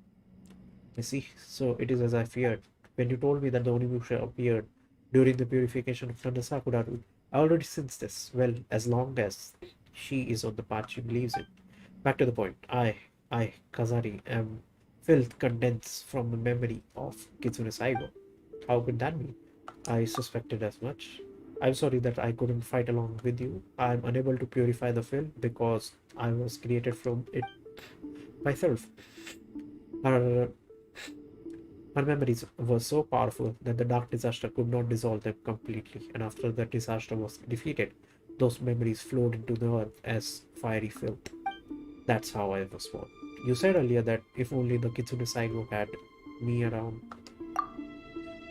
I see. So it is as I feared. When you told me that the Onimusha appeared during the purification of Thunder Sakura root, I already sensed this. Well, as long as she is on the path she believes in. Back to the point. Kazari, am filth condensed from the memory of Kitsune Saigo. How could that be? I suspected as much. I'm sorry that I couldn't fight along with you. I'm unable to purify the filth because I was created from it myself. Her Her memories were so powerful that the dark disaster could not dissolve them completely, and after the disaster was defeated, those memories flowed into the earth as fiery filth. That's how I was born. You said earlier that if only the Kitsune Saigo had me around.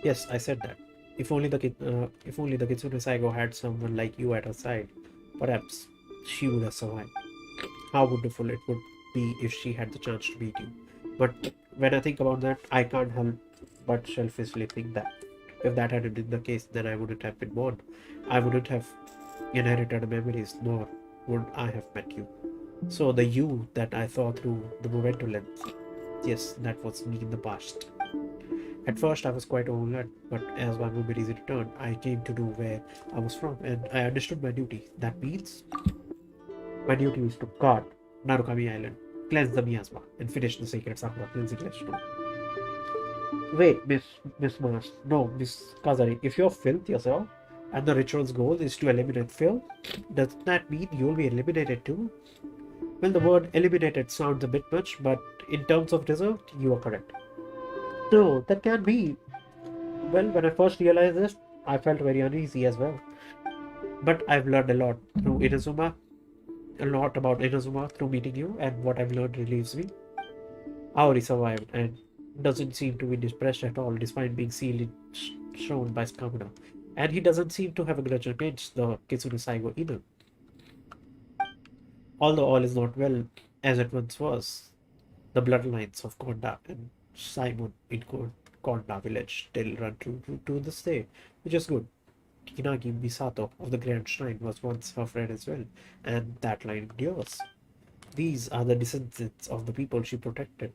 Yes, I said that. If only the Kitsune Saigo had someone like you at her side, perhaps she would have survived. How wonderful it would be if she had the chance to meet you. But when I think about that, I can't help but selfishly think that if that had been the case, then I wouldn't have been born. I wouldn't have inherited memories, nor would I have met you. So the you that I saw through the momentum lens, yes, that was me in the past. At first, I was quite overwhelmed, but as my memories returned, I came to know where I was from, and I understood my duty. That means my duty is to guard Narukami Island, cleanse the miasma, and finish the sacred Sakura cleansing ritual. Wait, Miss Mars. No, Miss Kazari. If you're filth yourself, and the ritual's goal is to eliminate filth, does that mean you'll be eliminated too? Well, the word eliminated sounds a bit much, but in terms of result, you are correct. No, that can't be. Well, when I first realized this, I felt very uneasy as well. But I've learned a lot through Inazuma, a lot about Inazuma through meeting you, and what I've learned relieves me. Aori survived and doesn't seem to be depressed at all, despite being sealed shown by Skamuna. And he doesn't seem to have a grudge against the Kitsune Saigo either. Although all is not well as it once was, the bloodlines of Konda and Simon in Konda village still run to this day, which is good. Hinagi Misato of the Grand Shrine was once her friend as well, and that line endures. These are the descendants of the people she protected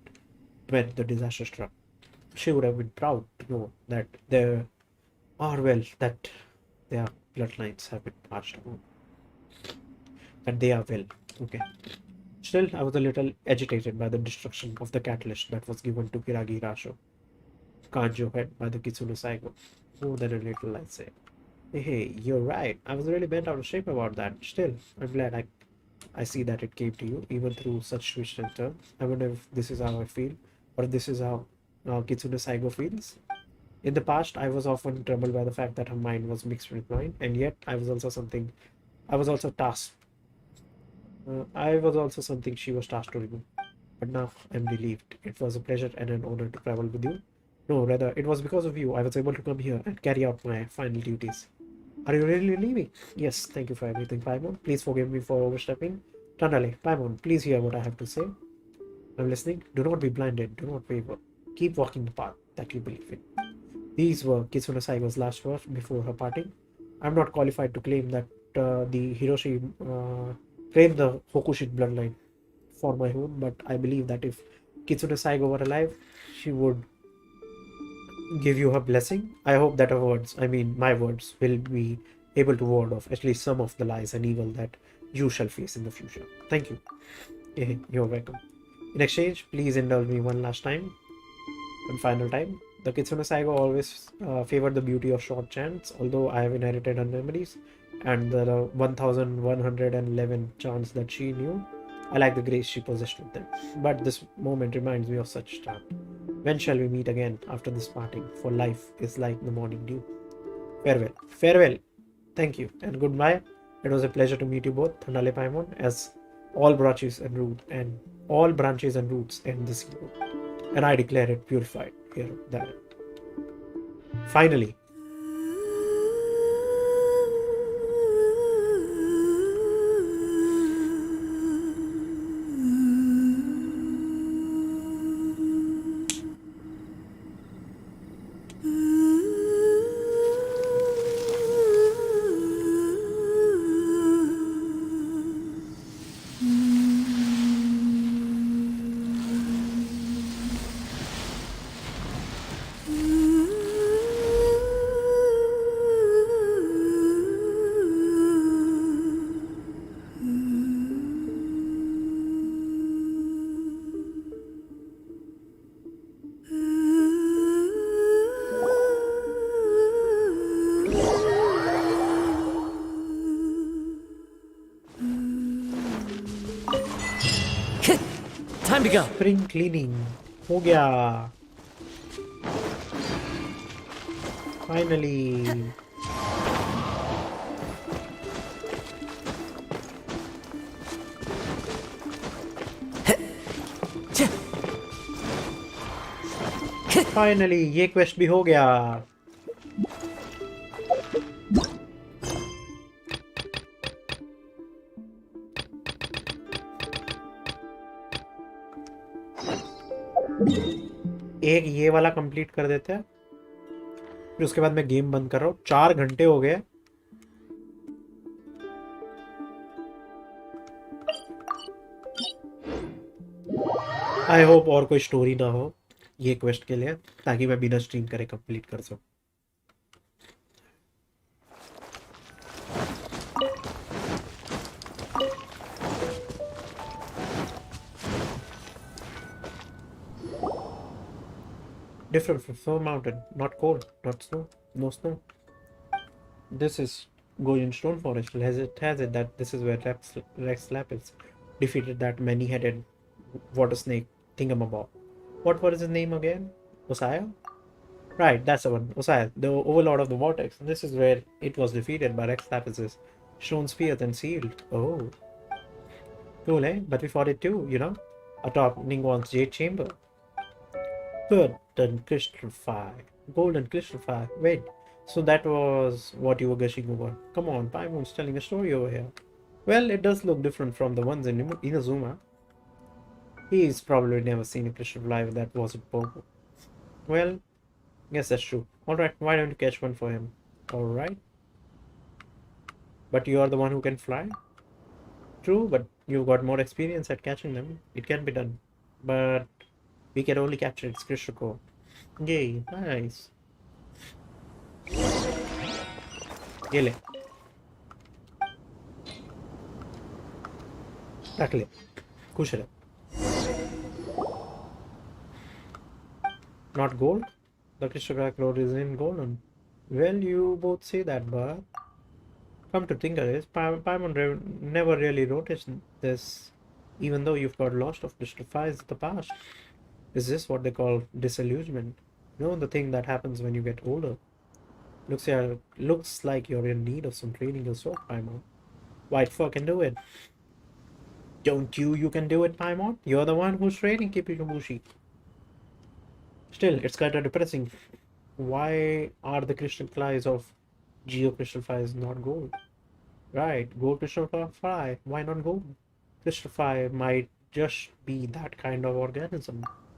when the disaster struck. She would have been proud to know that their bloodlines have been passed on. And they are well. Okay. Still, I was a little agitated by the destruction of the catalyst that was given to Kiragi Rasho. can't you head by the Kitsune Saigo? More than a little, I say. Hey, you're right. I was really bent out of shape about that. Still, I'm glad I see that it came to you, even through such twists and turns. I wonder if this is how I feel, or if this is how Kitsune Saigo feels. In the past, I was often troubled by the fact that her mind was mixed with mine, and yet I was also something. I was also tasked. I was also something she was tasked to remove. But now I'm relieved. It was a pleasure and an honor to travel with you. No, rather, it was because of you I was able to come here and carry out my final duties. Are you really leaving? Yes, thank you for everything, Paimon. Please forgive me for overstepping. Tanale, Paimon, please hear what I have to say. I'm listening. Do not be blinded. Do not waver. Keep walking the path that you believe in. These were Kitsune Saigo's last words before her parting. I'm not qualified to claim that the Hiroshi claim the Hokushin bloodline for my own, but I believe that if Kitsune Saigo were alive, she would give you her blessing. I hope that her words, I mean my words, will be able to ward off at least some of the lies and evil that you shall face in the future. Thank you. You're welcome. In exchange, please indulge me one last time, one final time. The Kitsune Saigo always favored the beauty of short chants, although I have inherited her memories and the 1111 chants that she knew. I like the grace she possessed with them. But this moment reminds me of such chant. When shall we meet again after this parting? For life is like the morning dew. Farewell. Farewell. Thank you and goodbye. It was a pleasure to meet you both, Thanale Paimon, as all branches and roots end this year. And I declare it purified here that finally. Time to go. Spring cleaning हो गया finally. Finally ये quest भी हो गया. एक ये वाला complete कर देते हैं, फिर उसके बाद मैं गेम बंद कर रहा हूँ. 4 घंटे हो गए. आई होप और कोई स्टोरी ना हो ये क्वेस्ट के लिए, ताकि मैं बिना स्ट्रीम करे कंप्लीट कर सकूं. Different from Snow Mountain, not cold, not snow, no snow. This is Goyen Stone Forest. Has it that this is where Rex Lapis defeated that many-headed water snake thingamabob. What was his name again? Osaya? Right, that's the one. Osaya, the overlord of the vortex. And this is where it was defeated by Rex Lapis's stone spears and sealed. Oh. Cool, eh? But we fought it too, you know? Atop Ningguang's jade chamber. Golden crystal fire. Golden crystal fire. Wait, so that was what you were gushing over. Come on, Paimon's telling a story over here. Well, it does look different from the ones in Inazuma. He's probably never seen a crystal fire that wasn't purple. Well, yes, that's true. Alright, why don't you catch one for him? Alright. But you're the one who can fly? True, but you've got more experience at catching them. It can be done. But we can only capture its crystal core. Yay, nice. ये ले रख ले खुश रह. Not gold, the crystal crack road is in golden. Well, you both say that, but come to think of it, Paimon never really noticed this, even though you've got lost of crystal fires in the past. Is this what they call disillusionment? You know, the thing that happens when you get older. Looks like you're in need of some training yourself, Paimon. White fucking do it. Don't you can do it, Paimon? You're the one who's training Kipikamushi. Still, it's kinda depressing. Why are the crystal flies of Geo crystal flies not gold? Right, gold crystal fly. Why not gold? Crystal fly might just be that kind of organism.